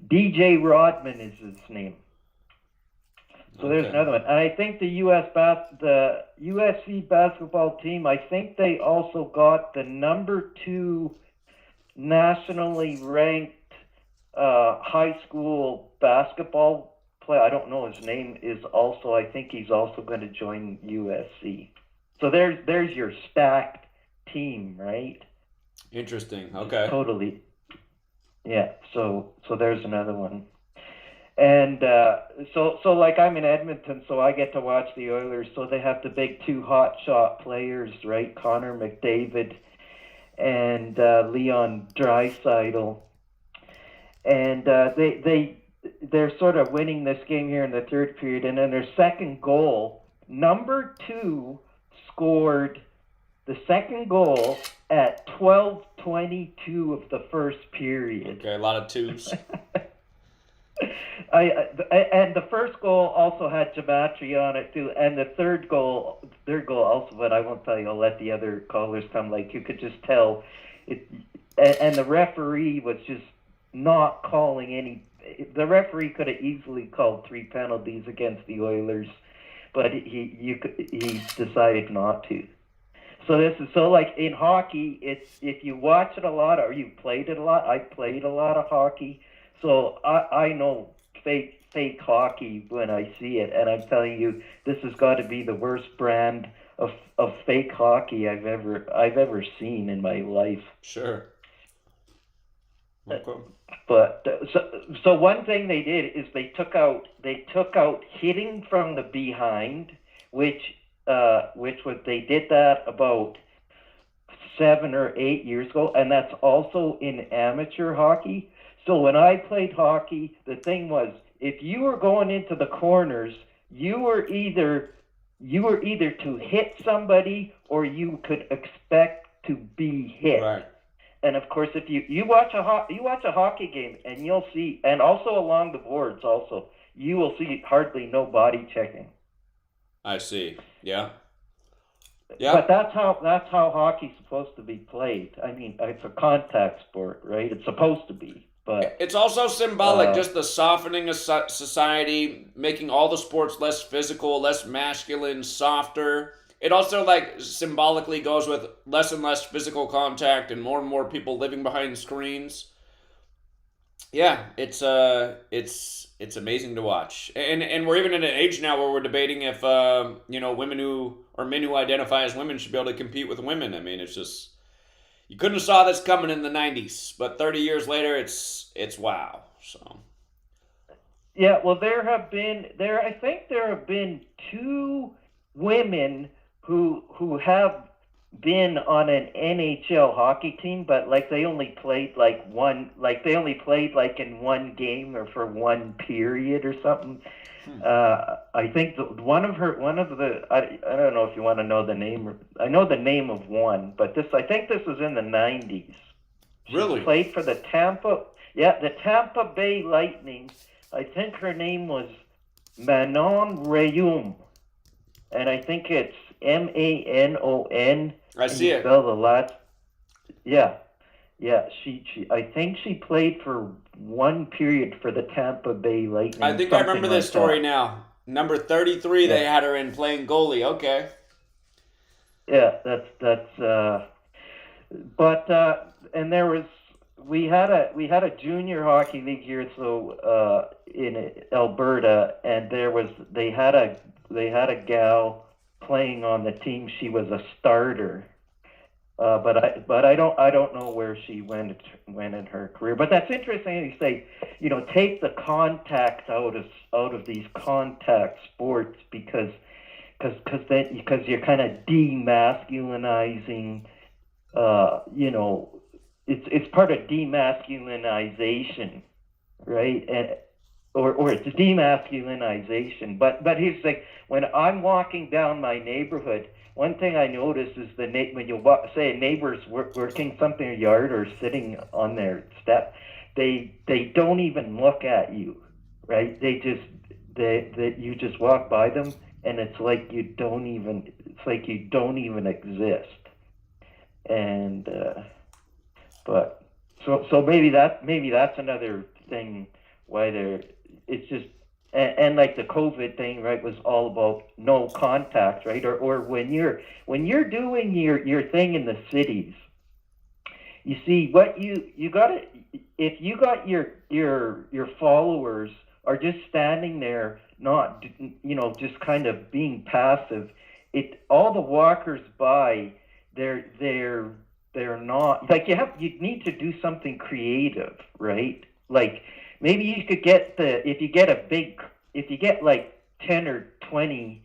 DJ Rodman is his name. So there's another one. And I think the USC basketball team, I think they also got the number 2 nationally ranked high school basketball player. I don't know his name is also, I think he's also going to join USC. So there's your stacked team, right? Interesting. Okay. Totally. Yeah. So there's another one. And so like I'm in Edmonton, so I get to watch the Oilers. So they have the big two hotshot players, right? Connor McDavid and Leon Draisaitl. And they're sort of winning this game here in the third period. And in their second goal, number 2 scored the second goal at 12:22 of the first period. Okay, a lot of twos. And the first goal also had Gematria on it too, and the third goal also, but I won't tell you. I'll let the other callers come. Like you could just tell it, and the referee was just not calling any. The referee could have easily called 3 penalties against the Oilers, but he decided not to. So this is like in hockey. It's if you watch it a lot or you played it a lot. I played a lot of hockey, so I know fake hockey when I see it, and I'm telling you, this has got to be the worst brand of fake hockey I've ever seen in my life. Sure. Okay. But so one thing they did is they took out hitting from the behind, which they did that about 7 or 8 years ago, and that's also in amateur hockey. So when I played hockey, the thing was, if you were going into the corners, you were either to hit somebody or you could expect to be hit. Right. And of course, if you watch a hockey game, and you'll see, and also along the boards, also you will see hardly no body checking. I see. Yeah. Yeah. But that's how hockey's supposed to be played. I mean, it's a contact sport, right? It's supposed to be. But it's also symbolic, just the softening of society, making all the sports less physical, less masculine, softer. It also like symbolically goes with less and less physical contact and more people living behind screens. Yeah, it's amazing to watch, and we're even in an age now where we're debating if women men who identify as women should be able to compete with women. I mean, it's just. You couldn't have saw this coming in the 90s, but 30 years later, it's wow. So. Yeah, well, I think there have been 2 women who have been on an NHL hockey team, but like they only played in one game or for one period or something. I think I don't know if you want to know the name. I know the name of one, but I think this was in the 90s. Really? She played for the Tampa Bay Lightning. I think her name was Manon Rayum, and I think it's Manon. I see it. Spell the last. Yeah. She. I think she played for one period for the Tampa Bay Lightning. I think I remember this story now. Number 33, they had her in playing goalie. Okay. Yeah, that's. And there was we had a junior hockey league here, so in Alberta, and they had a gal playing on the team. She was a starter. But I don't know where she went in her career. But that's interesting. You say, take the contact out of these contact sports because you're kind of demasculinizing. It's part of demasculinization, right? Or it's demasculinization. But here's the thing: when I'm walking down my neighborhood. One thing I notice is when you say a neighbor's working something in your yard or sitting on their step, they don't even look at you, right? You just walk by them, and it's like you don't even exist. And but so maybe that's another thing why it's just. And like the COVID thing, right, was all about no contact, right? Or when you're doing your thing in the cities, you see what you got to, if you got your followers are just standing there, not just kind of being passive. All the walkers by, they're not like you need to do something creative, right? Like maybe you could get if you get like 10 or 20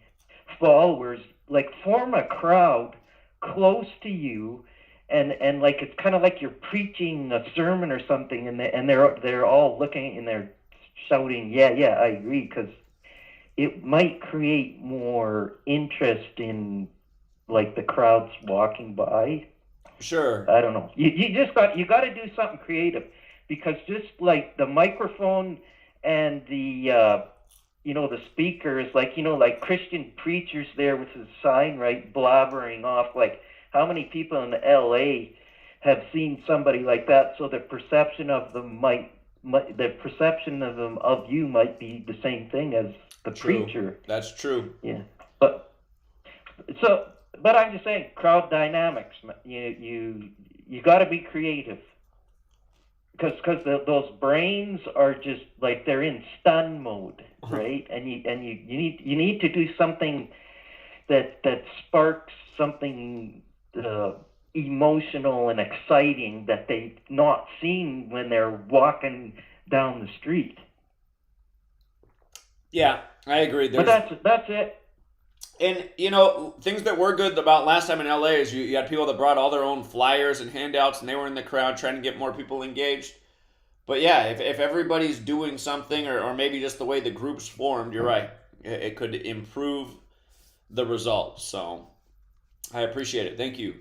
followers, like form a crowd close to you, and like it's kind of like you're preaching a sermon or something, and they're all looking and they're shouting, yeah, I agree, because it might create more interest in like the crowds walking by. Sure. I don't know. You got to do something creative, because just like the microphone and the the speakers, like Christian preachers there with his sign, right, blabbering off, like how many people in LA have seen somebody like that? So the perception of them of you might be the same thing as the preacher. That's true. Yeah, but I'm just saying, crowd dynamics. You got to be creative, because those brains are just like they're in stun mode, right? And you need to do something that sparks something emotional and exciting that they've not seen when they're walking down the street. Yeah, I agree. But that's it. And, things that were good about last time in LA is you had people that brought all their own flyers and handouts, and they were in the crowd trying to get more people engaged. But yeah, if everybody's doing something, or maybe just the way the group's formed, you're right. It could improve the results. So I appreciate it. Thank you.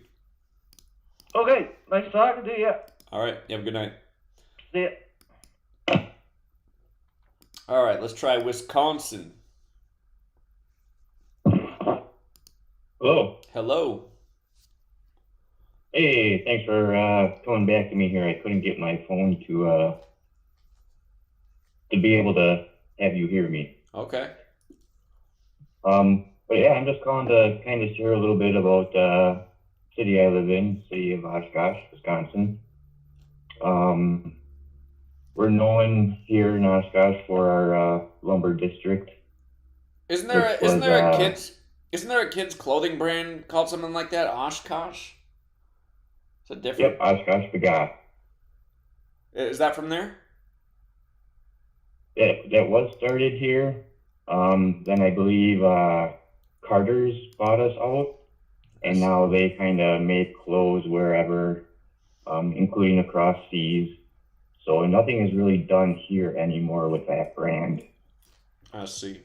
Okay, nice talking to you. All right, you have a good night. See ya. All right, let's try Wisconsin. Hello. Hello. Hey, thanks for coming back to me here. I couldn't get my phone to be able to have you hear me. Okay. But yeah, I'm just calling to kind of share a little bit about the city I live in, city of Oshkosh, Wisconsin. We're known here in Oshkosh for our lumber district. Isn't there a kids clothing brand called something like that? Oshkosh? Is it different? Yep, Oshkosh Bagat. Is that from there? Yeah, that was started here. Then I believe Carter's bought us out, and now they kind of make clothes wherever, including across seas. So nothing is really done here anymore with that brand. I see.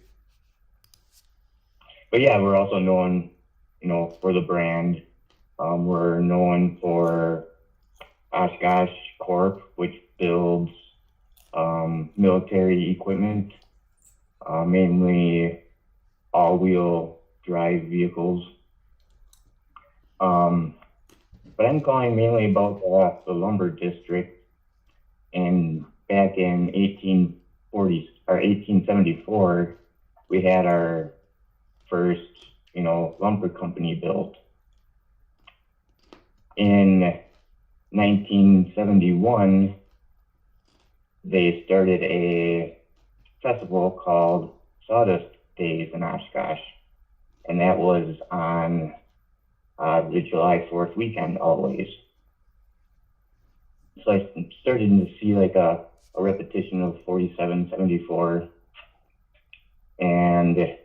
But yeah, we're also known, for the brand. We're known for Oshkosh Corp, which builds military equipment, mainly all-wheel drive vehicles. But I'm calling mainly about the lumber district. And back in 1874, we had our first, lumber company built. In 1971, they started a festival called Sawdust Days in Oshkosh, and that was on the July 4th weekend always. So I started to see like a repetition of 47, 74, and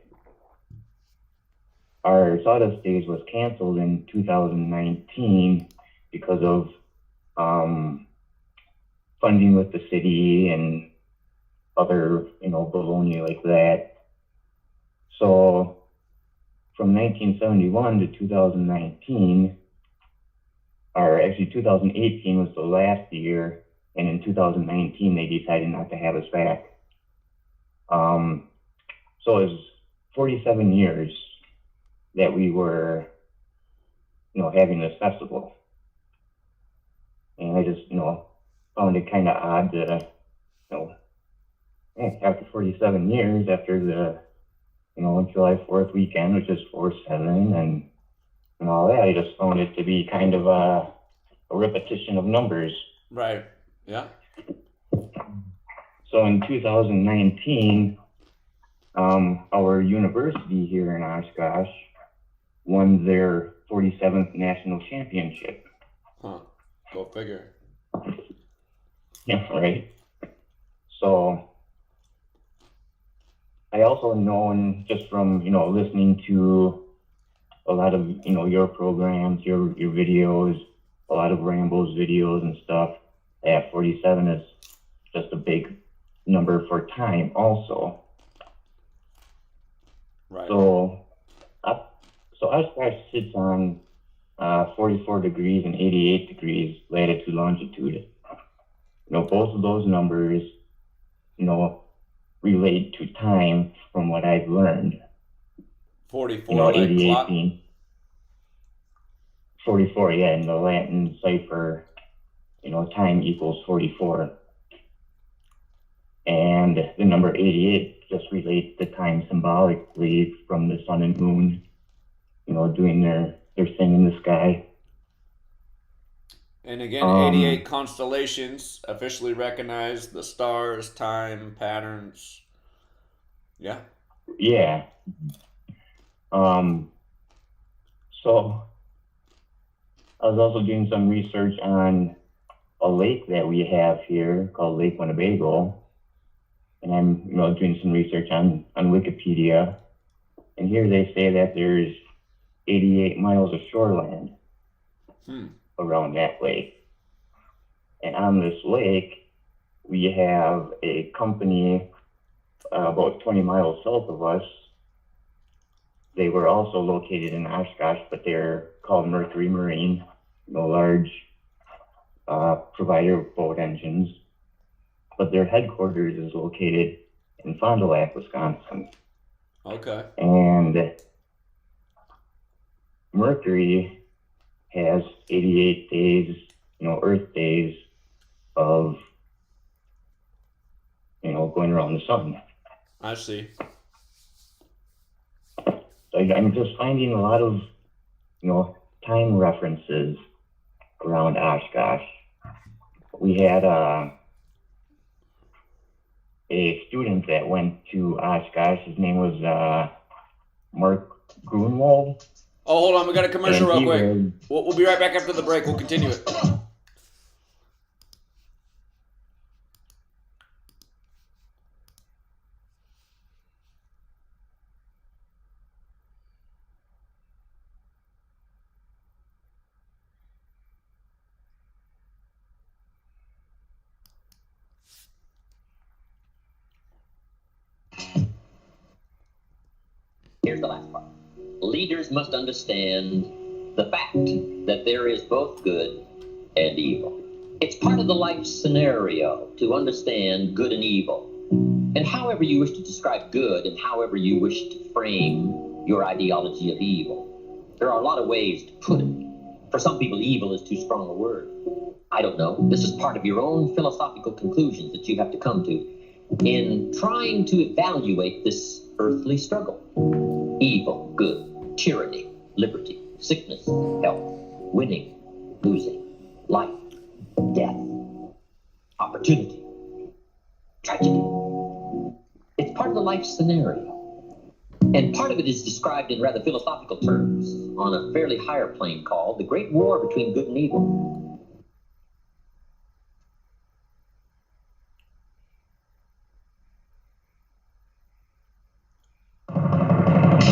our Sawdust Days was canceled in 2019 because of funding with the city and other, baloney like that. So from 1971 to 2019, or actually 2018 was the last year, and in 2019 they decided not to have us back. So it was 47 years that we were, having this festival. And I just, found it kind of odd to, after 47 years, after the, July 4th weekend, which is 4/7 and all that, I just found it to be kind of a repetition of numbers. Right. Yeah. So in 2019, our university here in Oshkosh won their 47th national championship. Huh. Go figure. Yeah, right. So I also known just from, listening to a lot of, your programs, your videos, a lot of Rambo's videos and stuff, that 47 is just a big number for time also. Right. So Oshkosh sits on 44 degrees and 88 degrees latitude longitude. Both of those numbers, relate to time from what I've learned. 44, like 88 clock? being 44, yeah, in the Latin cipher, time equals 44. And the number 88 just relates to time symbolically from the sun and moon, doing their thing in the sky. And again, 88 constellations officially recognize the stars, time, patterns. Yeah. Yeah. So I was also doing some research on a lake that we have here called Lake Winnebago. And I'm, doing some research on Wikipedia. And here they say that there's 88 miles of shoreland around that lake. And on this lake, we have a company about 20 miles south of us. They were also located in Oshkosh, but they're called Mercury Marine, a large provider of boat engines. But their headquarters is located in Fond du Lac, Wisconsin. Okay. And Mercury has 88 days, Earth days of, going around the sun. I see. So I'm just finding a lot of, time references around Oshkosh. We had a student that went to Oshkosh. His name was Mark Grunwald. Oh, hold on. We got a commercial real quick. We'll be right back after the break. We'll continue it. Here's the last part. Leaders must understand the fact that there is both good and evil. It's part of the life scenario to understand good and evil. And however you wish to describe good and however you wish to frame your ideology of evil, there are a lot of ways to put it. For some people, evil is too strong a word. I don't know. This is part of your own philosophical conclusions that you have to come to in trying to evaluate this earthly struggle. Evil, good, tyranny, liberty, sickness, health, winning, losing, life, death, opportunity, tragedy. It's part of the life scenario. And part of it is described in rather philosophical terms on a fairly higher plane called the Great War Between Good and Evil.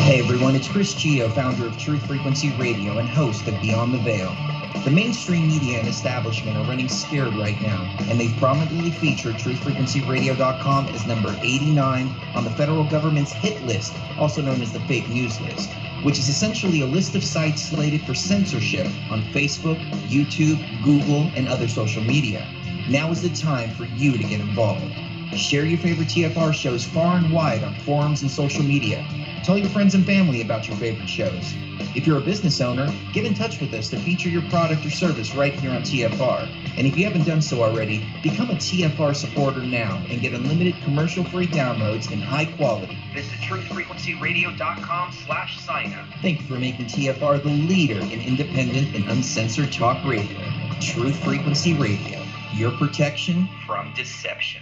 Hey everyone, it's Chris Gio, founder of Truth Frequency Radio and host of Beyond the Veil. The mainstream media and establishment are running scared right now, and they've prominently featured TruthFrequencyRadio.com as number 89 on the federal government's hit list, also known as the fake news list, which is essentially a list of sites slated for censorship on Facebook, YouTube, Google, and other social media. Now is the time for you to get involved. Share your favorite TFR shows far and wide on forums and social media. Tell your friends and family about your favorite shows. If you're a business owner, get in touch with us to feature your product or service right here on TFR. And if you haven't done so already, become a TFR supporter now and get unlimited commercial-free downloads in high quality. Visit truthfrequencyradio.com/sign-up. Thank you for making TFR the leader in independent and uncensored talk radio. Truth Frequency Radio, your protection from deception.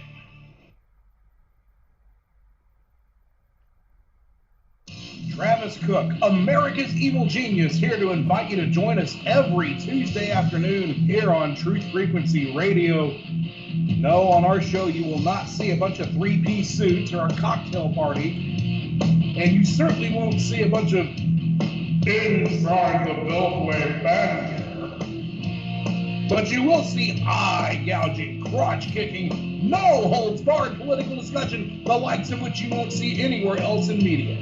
Travis Cook, America's Evil Genius, here to invite you to join us every Tuesday afternoon here on Truth Frequency Radio. No, on our show, you will not see a bunch of three-piece suits or a cocktail party. And you certainly won't see a bunch of inside the Beltway banter. But you will see eye-gouging, crotch-kicking, no-holds-barred political discussion, the likes of which you won't see anywhere else in media.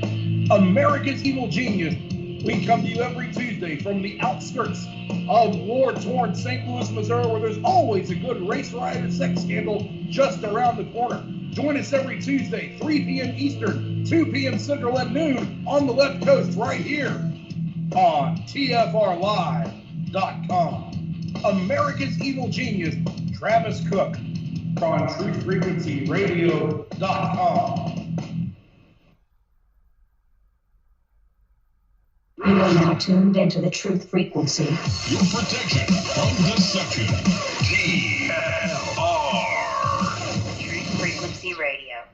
America's Evil Genius. We come to you every Tuesday from the outskirts of war-torn St. Louis, Missouri, where there's always a good race riot or sex scandal just around the corner. Join us every Tuesday, 3 p.m. Eastern, 2 p.m. Central, at noon on the left coast right here on TFRLive.com. America's Evil Genius, Travis Cook, on TruthFrequencyRadio.com. You are now tuned into the truth frequency. Your protection from deception. TFR. Truth Frequency Radio.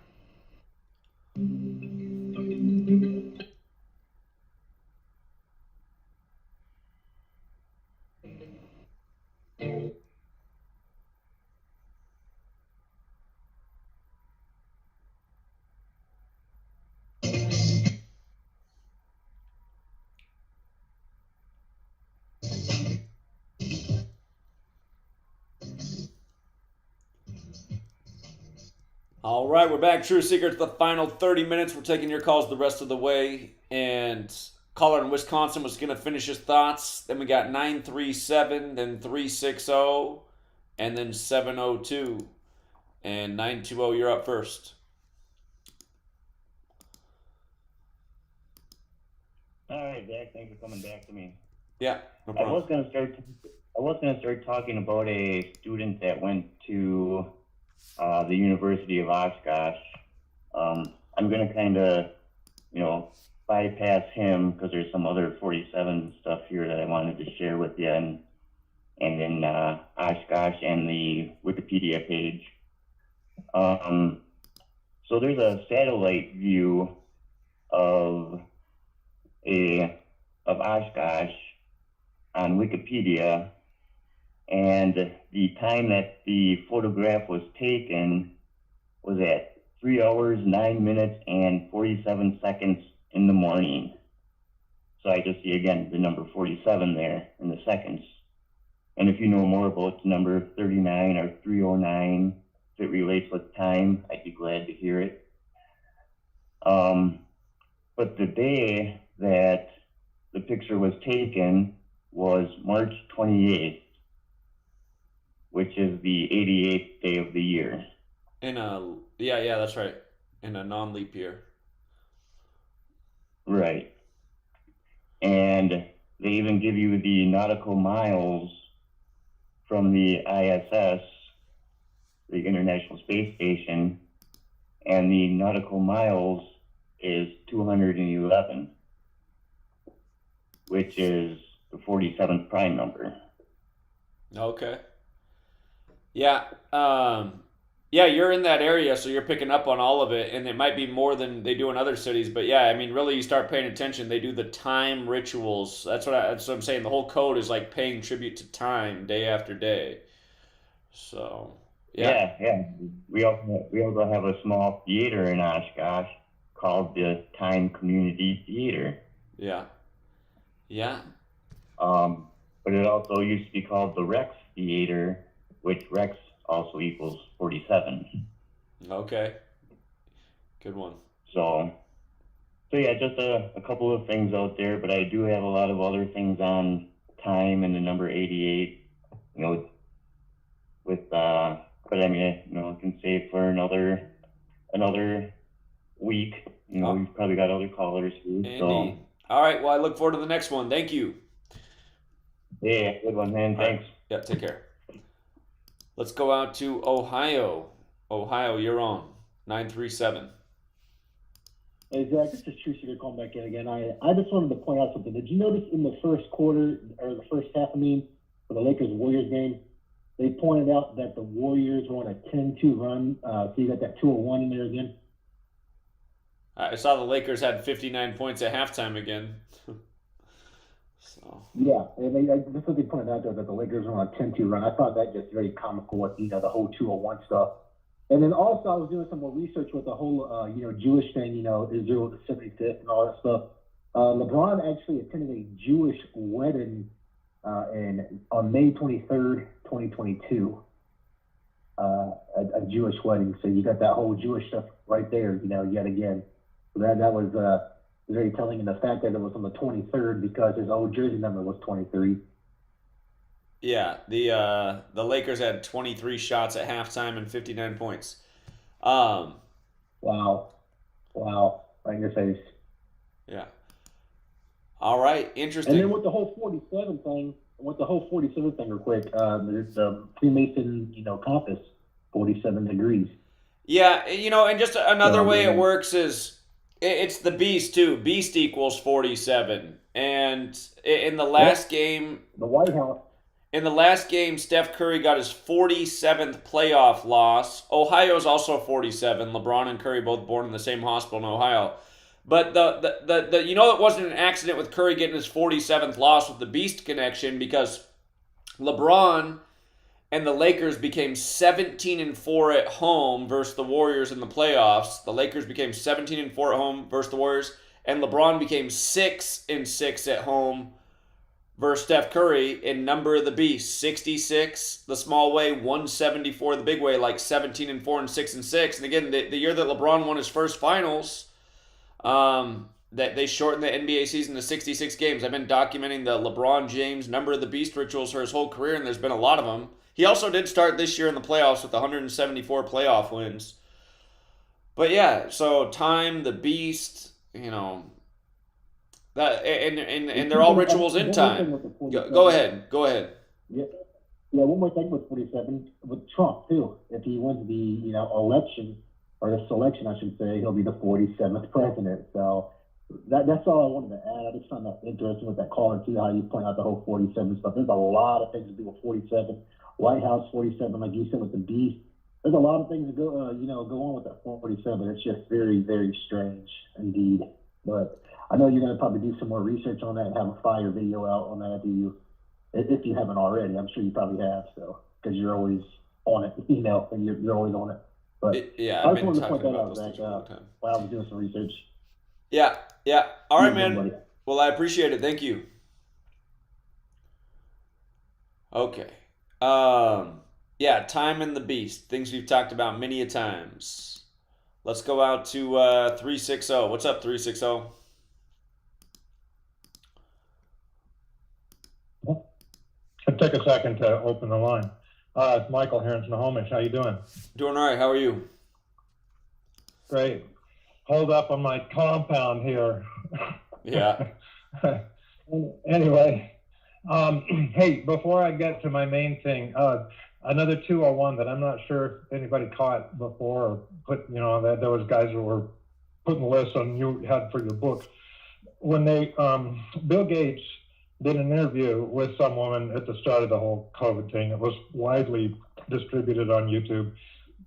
All right, we're back. True Secrets, the final 30 minutes. We're taking your calls the rest of the way. And caller in Wisconsin was going to finish his thoughts. Then we got 937, then 360, and then 702. And 920, you're up first. All right, Zach, thanks for coming back to me. Yeah, no I problem. was gonna start talking about a student that went to the University of Oshkosh. I'm gonna kind of, bypass him because there's some other 47 stuff here that I wanted to share with you, and in Oshkosh and the Wikipedia page. So there's a satellite view of Oshkosh on Wikipedia, and the time that the photograph was taken was at 3 hours, 9 minutes, and 47 seconds in the morning. So I just see again the number 47 there in the seconds. And if you know more about the number 39 or 309, if it relates with time, I'd be glad to hear it. But the day that the picture was taken was March 28th, which is the 88th day of the year. Yeah, that's right. In a non-leap year. Right. And they even give you the nautical miles from the ISS, the International Space Station, and the nautical miles is 211, which is the 47th prime number. Okay. Yeah. Yeah, you're in that area, so you're picking up on all of it, and it might be more than they do in other cities. But yeah, I mean, really, you start paying attention. They do the time rituals. That's what I'm saying. The whole code is like paying tribute to time day after day. So yeah. We also have a small theater in Oshkosh called the Time Community Theater. Yeah. But it also used to be called the Rex Theater, which Rex also equals 47. Okay. Good one. So yeah, just a couple of things out there, but I do have a lot of other things on time and the number 88, but I mean, I can save for another week. We've probably got other callers too. Indeed. So. All right. Well, I look forward to the next one. Thank you. Yeah, good one, man. Thanks. Yeah, take care. Let's go out to Ohio. Ohio, you're on. 937. Hey, Zach, this is True Secret calling back in again. I just wanted to point out something. Did you notice in the first quarter, or the first half, for the Lakers-Warriors game, they pointed out that the Warriors were on a 10-2 run, so you got that 201 in there again? I saw the Lakers had 59 points at halftime again. So. Yeah, and that's what they pointed out there, that the Lakers are on a 10-2 run. I thought that just very comical with, the whole 201 stuff. And then also I was doing some more research with the whole, Jewish thing, Israel the 75th and all that stuff. LeBron actually attended a Jewish wedding on May 23rd, 2022. A Jewish wedding. So you got that whole Jewish stuff right there, yet again. So that was very telling, in the fact that it was on the 23rd because his old jersey number was 23. Yeah, the Lakers had 23 shots at halftime and 59 points. Wow, right in your face. Yeah. All right, interesting. And then with the whole 47 thing, real quick, there's the Freemason, compass, 47 degrees. Yeah, and just another way it works is it's the beast too. Beast equals 47, and in the last game, the White House. In the last game, Steph Curry got his 47th playoff loss. Ohio's also 47. LeBron and Curry both born in the same hospital in Ohio. But the it wasn't an accident with Curry getting his 47th loss with the Beast connection, because LeBron and the Lakers became 17-4 at home versus the Warriors in the playoffs. The Lakers became 17-4 at home versus the Warriors, and LeBron became 6-6 at home versus Steph Curry in number of the beast. 66 the small way, 174 the big way, like 17-4 and 6-6. And again, the year that LeBron won his first finals, that they shortened the NBA season to 66 games. I've been documenting the LeBron James number of the beast rituals for his whole career, and there's been a lot of them. He also did start this year in the playoffs with 174 playoff wins. But yeah, so time, the beast, that and they're all rituals in time. Go ahead. Yeah, one more thing with 47, with Trump too. If he wins the election, or the selection, I should say, he'll be the 47th president. So that's all I wanted to add. I just found that interesting with that caller too, how you point out the whole 47 stuff. There's a lot of things to do with 47. White House 47, like you said, with the beast. There's a lot of things that go on with that 47. It's just very, very strange indeed. But I know you're going to probably do some more research on that and have a fire video out on that if you haven't already. I'm sure you probably have, so, because you're always on it, and you're always on it. But yeah, I just wanted to point that out, Zach, while I was doing some research. Yeah. All right, man. Well, I appreciate it. Thank you. Okay. Yeah, time and the beast. Things we've talked about many a times. Let's go out to 360. What's up, 360? It'll take a second to open the line. It's Michael here in Snohomish. How you doing? Doing all right. How are you? Great. Hold up on my compound here. Yeah. Anyway, hey, before I get to my main thing, another 201 that I'm not sure if anybody caught before, or put, that there was guys who were putting the list on you had for your book. When Bill Gates did an interview with some woman at the start of the whole COVID thing. It was widely distributed on YouTube.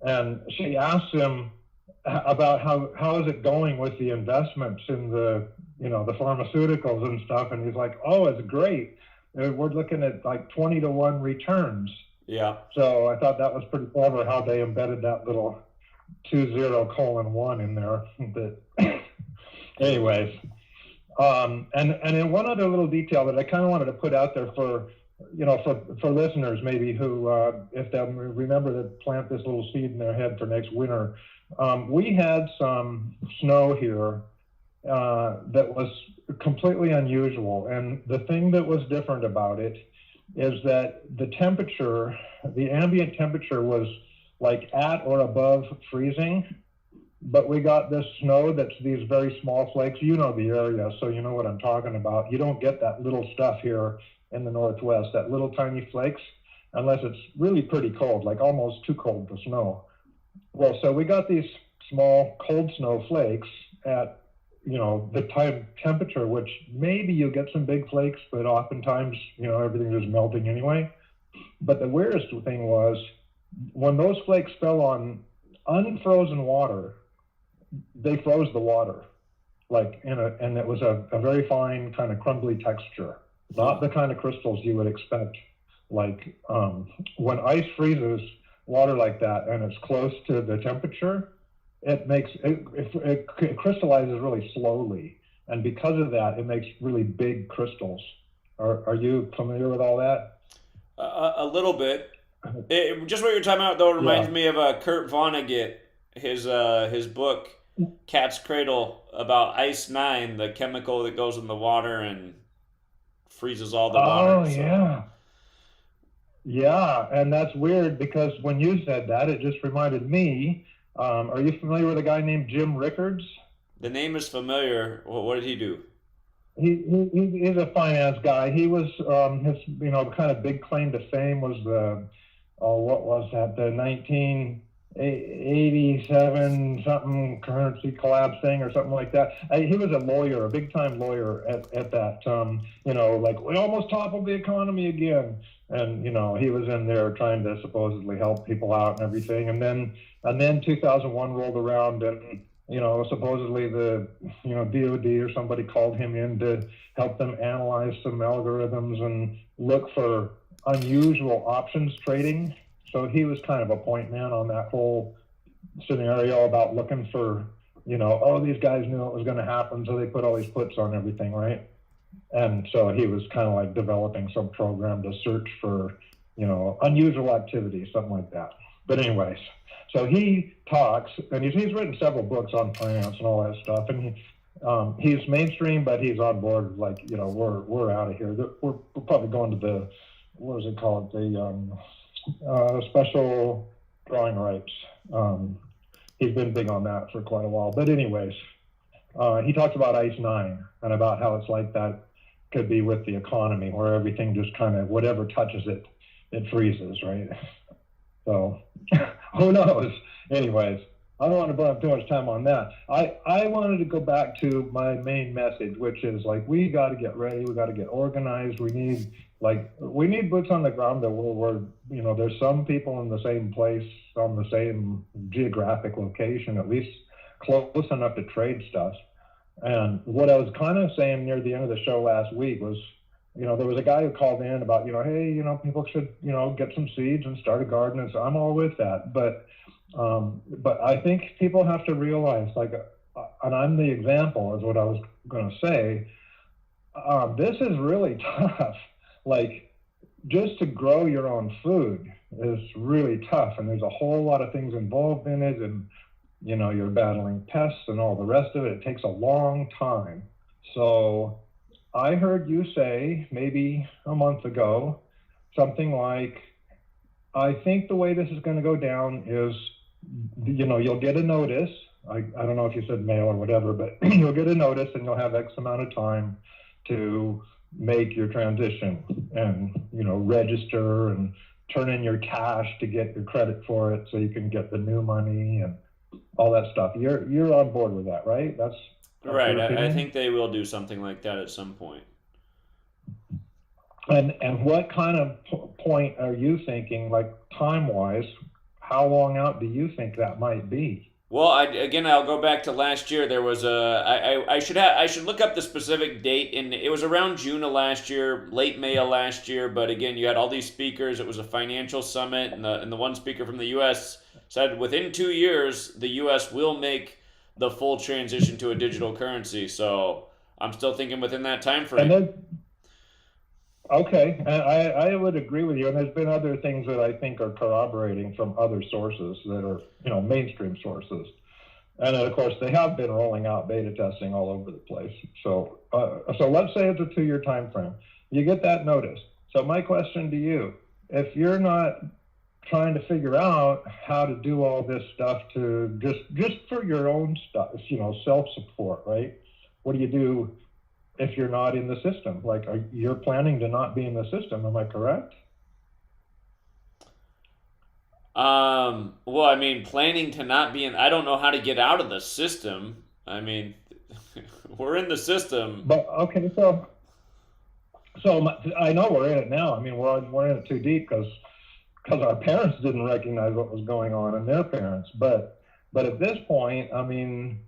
And she asked him about how is it going with the investments in the pharmaceuticals and stuff. And he's like, oh, it's great. We're looking at like 20-to-1 returns. Yeah. So I thought that was pretty clever how they embedded that little 20:1 in there. But anyways, and then one other little detail that I kind of wanted to put out there for listeners maybe who, if they remember to plant this little seed in their head for next winter. We had some snow here that was completely unusual. And the thing that was different about it is that the ambient temperature was like at or above freezing, but we got this snow that's these very small flakes. You know the area, so you know what I'm talking about. You don't get that little stuff here in the Northwest, that little tiny flakes, unless it's really pretty cold, like almost too cold for snow. Well, so we got these small cold snow flakes at, the time temperature, which maybe you'll get some big flakes, but oftentimes, everything is melting anyway. But the weirdest thing was when those flakes fell on unfrozen water, they froze the water, and it was a very fine kind of crumbly texture. not the kind of crystals you would expect. Like when ice freezes water like that and it's close to the temperature, it crystallizes really slowly. And because of that, it makes really big crystals. Are you familiar with all that? A little bit. Just what you're talking about, though, reminds me of Kurt Vonnegut, his book, Cat's Cradle, about Ice 9, the chemical that goes in the water and freezes all the water. Oh, yeah. Yeah, and that's weird because when you said that, it just reminded me. Are you familiar with a guy named Jim Rickards? The name is familiar. What did he do? He's a finance guy. He was his kind of big claim to fame was the what was that, the 1987 something currency collapse thing or something like that. He was a lawyer, a big time lawyer at that. Like we almost toppled the economy again, and he was in there trying to supposedly help people out and everything. And then 2001 rolled around, and supposedly the DOD or somebody called him in to help them analyze some algorithms and look for unusual options trading. So he was kind of a point man on that whole scenario about looking for, these guys knew it was going to happen, so they put all these puts on everything, right? And so he was kind of like developing some program to search for, unusual activity, something like that. But anyways, so he talks, and he's written several books on finance and all that stuff, and he's mainstream, but he's on board. Like, we're out of here. We're probably going to the, what is it called? The special drawing rights. He's been big on that for quite a while. But anyways, he talks about Ice 9 and about how it's like that could be with the economy, where everything just kind of, whatever touches it, it freezes, right? So who knows? Anyways, I don't want to burn up too much time on that. I wanted to go back to my main message, which is like, we got to get ready. We got to get organized. We need boots on the ground that we're there's some people in the same place, on the same geographic location, at least close enough to trade stuff. And what I was kind of saying near the end of the show last week was, there was a guy who called in about, hey, people should, get some seeds and start a garden. And so I'm all with that. But I think people have to realize, and I'm the example is what I was going to say. This is really tough. Like, just to grow your own food is really tough. And there's a whole lot of things involved in it. And, you're battling pests and all the rest of it. It takes a long time. So I heard you say maybe a month ago, something like, I think the way this is going to go down is, you'll get a notice. I don't know if you said mail or whatever, but you'll get a notice and you'll have X amount of time to make your transition and, register and turn in your cash to get your credit for it so you can get the new money and all that stuff. You're on board with that, right? That's right. I think they will do something like that at some point. And what kind of point are you thinking, like time-wise? How long out do you think that might be? Well, I'll go back to last year. There was I should look up the specific date, and it was around June of last year, late May of last year. But again, you had all these speakers. It was a financial summit, and the one speaker from the U.S. said within 2 years, the U.S. will make the full transition to a digital currency. So I'm still thinking within that time frame. Okay, I would agree with you. And there's been other things that I think are corroborating from other sources that are, mainstream sources. And then, of course, they have been rolling out beta testing all over the place. So let's say it's a 2-year time frame. You get that notice. So my question to you, if you're not trying to figure out how to do all this stuff to just for your own stuff, self-support, right? What do you do if you're not in the system? Like, you're planning to not be in the system, am I correct? Well, I mean, planning to not be in, I don't know how to get out of the system. I mean, we're in the system. But, okay, so I know we're in it now. I mean, we're in it too deep because our parents didn't recognize what was going on and their parents. But at this point, I mean,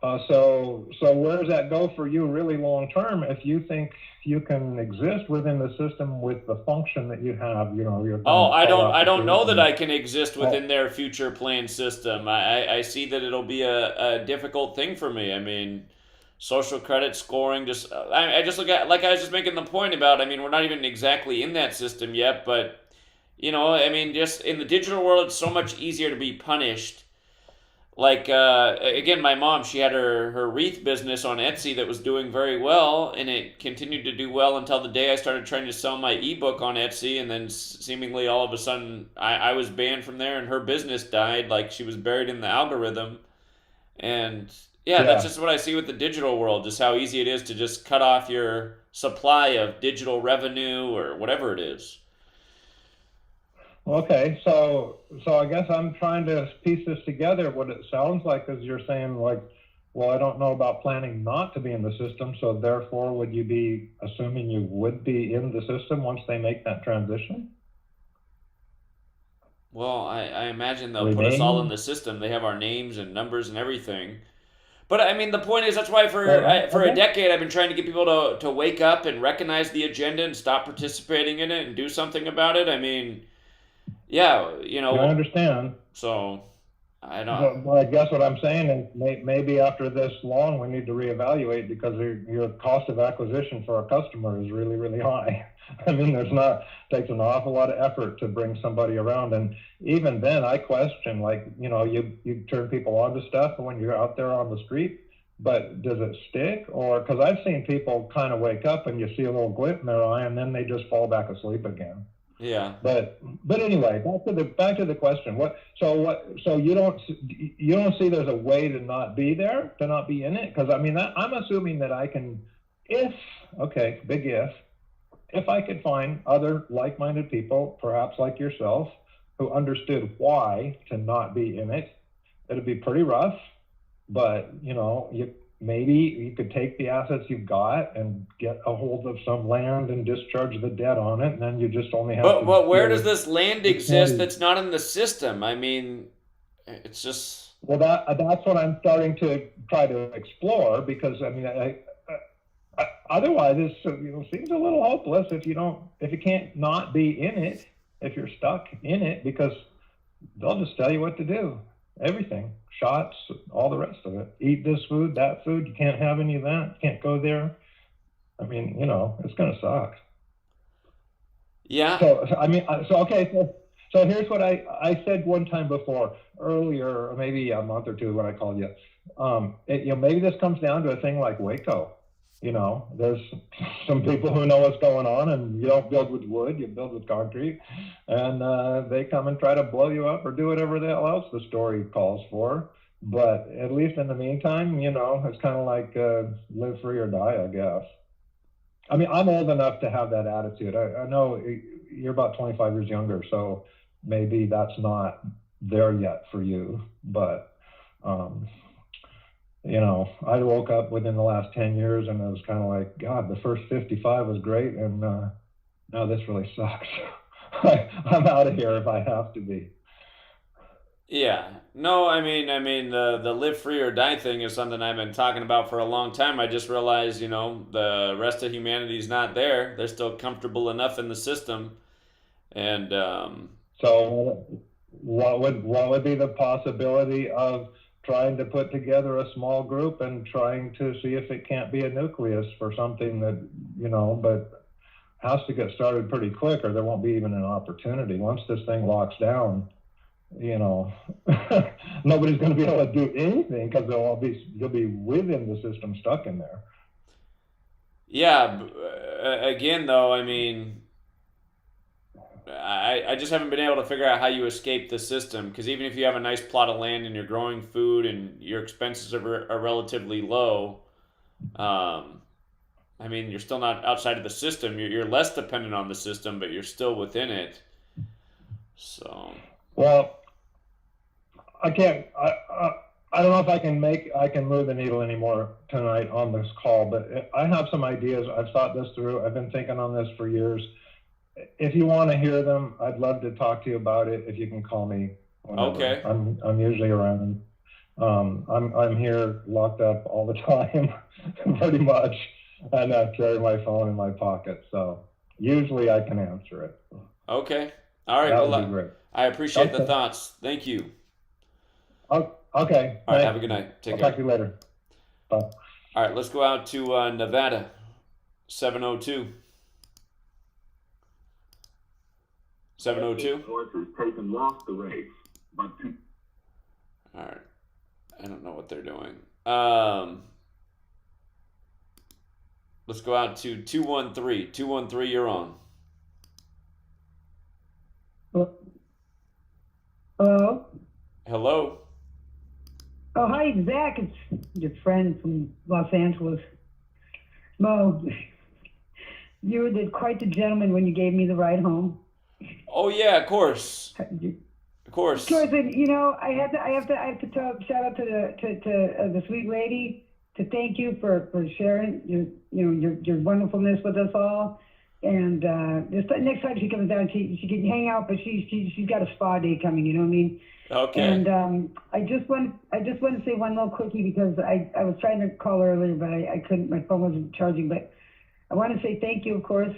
So where does that go for you really long term if you think you can exist within the system with the function that you have? You're Oh, going to call out I the don't know truth that and I can exist within their future plan system. I see that it'll be a difficult thing for me. I mean, social credit scoring, just I just look at, like I was just making the point about, I mean, we're not even exactly in that system yet, but I mean, just in the digital world, it's so much easier to be punished. Like again, my mom, she had her wreath business on Etsy that was doing very well, and it continued to do well until the day I started trying to sell my ebook on Etsy, and then seemingly all of a sudden I was banned from there, and her business died. Like, she was buried in the algorithm. And yeah, that's Yeah. just what I see with the digital world, just how easy it is to just cut off your supply of digital revenue or whatever it is. Okay, so I guess I'm trying to piece this together. What it sounds like is you're saying, like, well, I don't know about planning not to be in the system, so therefore would you be assuming you would be in the system once they make that transition? Well, I imagine they'll put us all in Remain? the system. They have our names and numbers and everything. But I mean, the point is, that's why Well, for a okay. decade I've been trying to get people to wake up and recognize the agenda and stop participating in it and do something about it. I mean, yeah, Yeah, I understand. So I don't. Well, I guess what I'm saying is maybe after this long, we need to reevaluate because your cost of acquisition for a customer is really, really high. I mean, takes an awful lot of effort to bring somebody around. And even then I question, like, you turn people on to stuff when you're out there on the street, but does it stick? Or, because I've seen people kind of wake up and you see a little glint in their eye and then they just fall back asleep again. Yeah. But anyway, back to the question. So you don't see there's a way to not be there, to not be in it? Because I mean, I'm assuming that I can, big if I could find other like-minded people, perhaps like yourself, who understood why to not be in it, it'd be pretty rough. But maybe you could take the assets you've got and get a hold of some land and discharge the debt on it, and then you just only have to. But where does this land exist that's not in the system? I mean, it's just. Well, that's what I'm starting to try to explore, because I mean, I otherwise it seems a little hopeless if you can't not be in it, if you're stuck in it, because they'll just tell you what to do, everything. Shots, all the rest of it. Eat this food, that food. You can't have any of that. You can't go there. I mean, it's going to suck. Yeah. So, I mean, okay. So here's what I said one time before, earlier, or maybe a month or two when I called you. Maybe this comes down to a thing like Waco. There's some people who know what's going on, and you don't build with wood, you build with concrete, and they come and try to blow you up or do whatever the hell else the story calls for. But at least in the meantime, it's kind of like live free or die, I guess. I mean, I'm old enough to have that attitude. I know you're about 25 years younger, so maybe that's not there yet for you, but I woke up within the last 10 years and it was kind of like, God, the first 55 was great, and now this really sucks. I'm out of here if I have to be. Yeah. No, I mean, the live free or die thing is something I've been talking about for a long time. I just realized, the rest of humanity's not there. They're still comfortable enough in the system, and so what would be the possibility of trying to put together a small group and trying to see if it can't be a nucleus for something that, but has to get started pretty quick, or there won't be even an opportunity. Once this thing locks down, nobody's going to be able to do anything because you'll be within the system, stuck in there. Yeah. Again, though, I mean, I just haven't been able to figure out how you escape the system, because even if you have a nice plot of land and you're growing food and your expenses are relatively low, I mean, you're still not outside of the system. You're less dependent on the system, but you're still within it. So. Well, I can't. I don't know if I can move the needle anymore tonight on this call, but I have some ideas. I've thought this through. I've been thinking on this for years. If you want to hear them, I'd love to talk to you about it. If you can call me whenever. Okay. I'm usually around. I'm here locked up all the time, pretty much, and I carry my phone in my pocket. So usually I can answer it. Okay. All right. That Well, would be great. I appreciate the Okay. thoughts. Thank you. Okay. All right. Thanks. Have a good night. Take I'll care. talk to you later. Bye. All right. Let's go out to Nevada, 702. 702. Horses taken lost the race, but All right. I don't know what they're doing. Let's go out to 213. 213, you're on. Hello? Hello? Oh, hi, Zach. It's your friend from Los Angeles. Mo, you were quite the gentleman when you gave me the ride home. Oh, yeah, of course. Of course. Of course, and you know, I have to shout out to the sweet lady to thank you for sharing your wonderfulness with us all. And just next time she comes down, she can hang out, but she's got a spa day coming. You know what I mean? Okay. And I just want to say one little quickie because I was trying to call earlier, but I couldn't. My phone wasn't charging. But I want to say thank you, of course.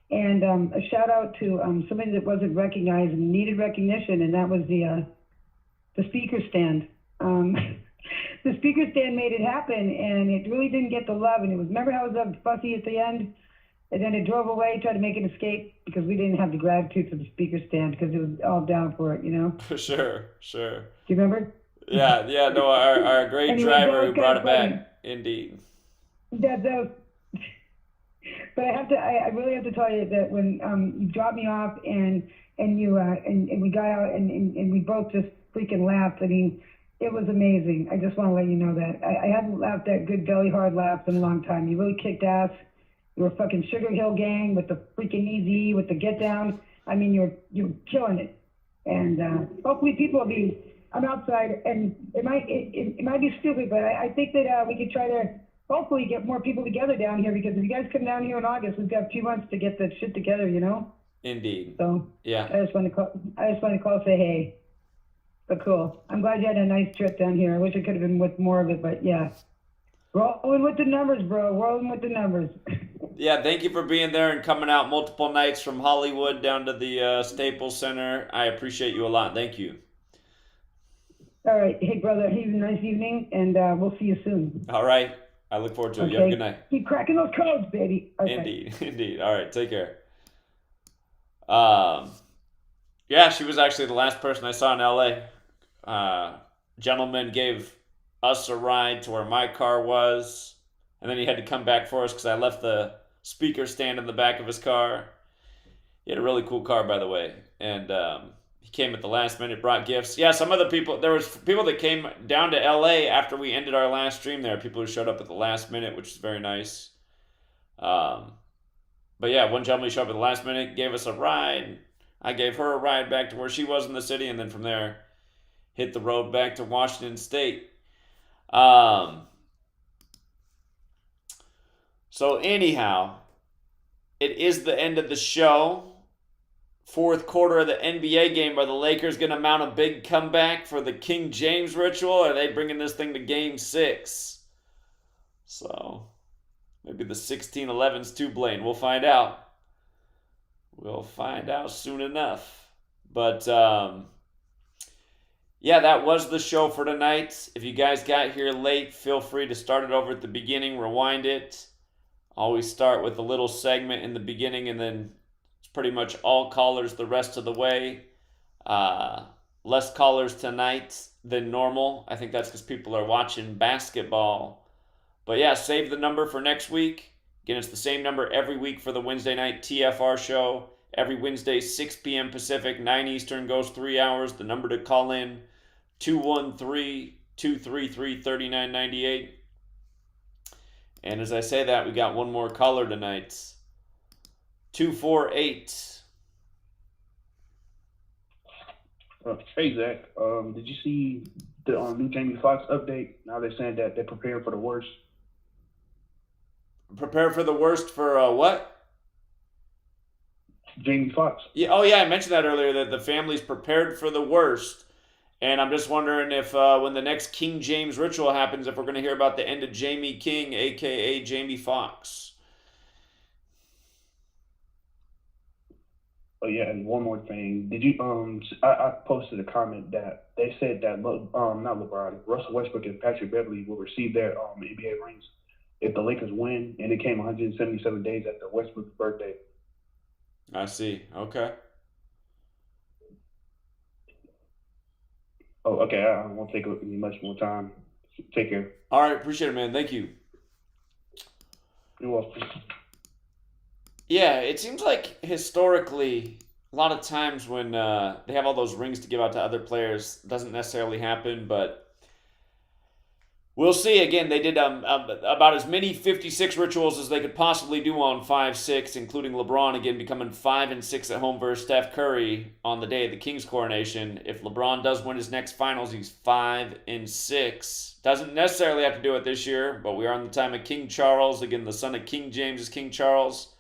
And a shout out to somebody that wasn't recognized and needed recognition, and that was the speaker stand. The speaker stand made it happen, and it really didn't get the love. And it was, remember how it was fussy at the end, and then it drove away, tried to make an escape because we didn't have the gratitude for the speaker stand because it was all down for it, you know. Sure. Do you remember? Yeah. No, our great Anyway, driver who brought it funny. back. Indeed. That was. But I really have to tell you that when you dropped me off and we got out and we both just freaking laughed. I mean, it was amazing. I just want to let you know that I hadn't laughed that good belly hard laugh in a long time. You really kicked ass. You were fucking Sugar Hill Gang with the freaking Easy with the Get Down. I mean, you were killing it. And hopefully people will be. I'm outside, and it might be stupid, but I think that we could try to. Hopefully get more people together down here because if you guys come down here in August, we've got 2 months to get that shit together, you know? Indeed. So yeah. I just want to call say hey. But cool. I'm glad you had a nice trip down here. I wish I could have been with more of it, but yeah. Rolling with the numbers, bro. Rolling with the numbers. Yeah, thank you for being there and coming out multiple nights from Hollywood down to the Staples Center. I appreciate you a lot. Thank you. All right. Hey, brother. Have a nice evening, and we'll see you soon. All right. I look forward to it. Okay. You have a good night. Keep cracking those codes, baby. Okay. Indeed. All right, take care. Yeah, she was actually the last person I saw in LA. Gentleman gave us a ride to where my car was, and then he had to come back for us because I left the speaker stand in the back of his car. He had a really cool car, by the way, and he came at the last minute, brought gifts. Yeah, some other people, there was people that came down to LA after we ended our last stream there, people who showed up at the last minute, which is very nice. But yeah, one gentleman showed up at the last minute, gave us a ride. I gave her a ride back to where she was in the city, and then from there, hit the road back to Washington State. So anyhow, it is the end of the show. Fourth quarter of the NBA game. Are the Lakers going to mount a big comeback for the King James ritual? Or are they bringing this thing to Game 6? So, maybe the 16-11's too blatant. We'll find out. We'll find out soon enough. But, yeah, that was the show for tonight. If you guys got here late, feel free to start it over at the beginning, rewind it. Always start with a little segment in the beginning and then pretty much all callers the rest of the way. Less callers tonight than normal. I think that's because people are watching basketball. But yeah, save the number for next week. Again, it's the same number every week for the Wednesday night TFR show. Every Wednesday, 6 p.m. Pacific, 9 Eastern, goes 3 hours. The number to call in, 213-233-3998. And as I say that, we got one more caller tonight. 248. Hey, Zach. Did you see the new Jamie Foxx update? Now they're saying that they're preparing for the worst. Prepare for the worst for what? Jamie Foxx. Yeah. Oh, yeah. I mentioned that earlier, that the family's prepared for the worst. And I'm just wondering if when the next King James ritual happens, if we're going to hear about the end of Jamie King, a.k.a. Jamie Foxx. Oh yeah, and one more thing. Did you I posted a comment that they said that not LeBron, Russell Westbrook and Patrick Beverly will receive their NBA rings if the Lakers win, and it came 177 days after Westbrook's birthday. I see. Okay. Oh, okay. I won't take much more time. Take care. All right, appreciate it, man. Thank you. You're welcome. Yeah, it seems like historically, a lot of times when they have all those rings to give out to other players, doesn't necessarily happen, but we'll see. Again, they did about as many 56 rituals as they could possibly do on 5-6, including LeBron again becoming 5-6 at home versus Steph Curry on the day of the King's coronation. If LeBron does win his next finals, he's 5-6. Doesn't necessarily have to do it this year, but we are in the time of King Charles. Again, the son of King James is King Charles.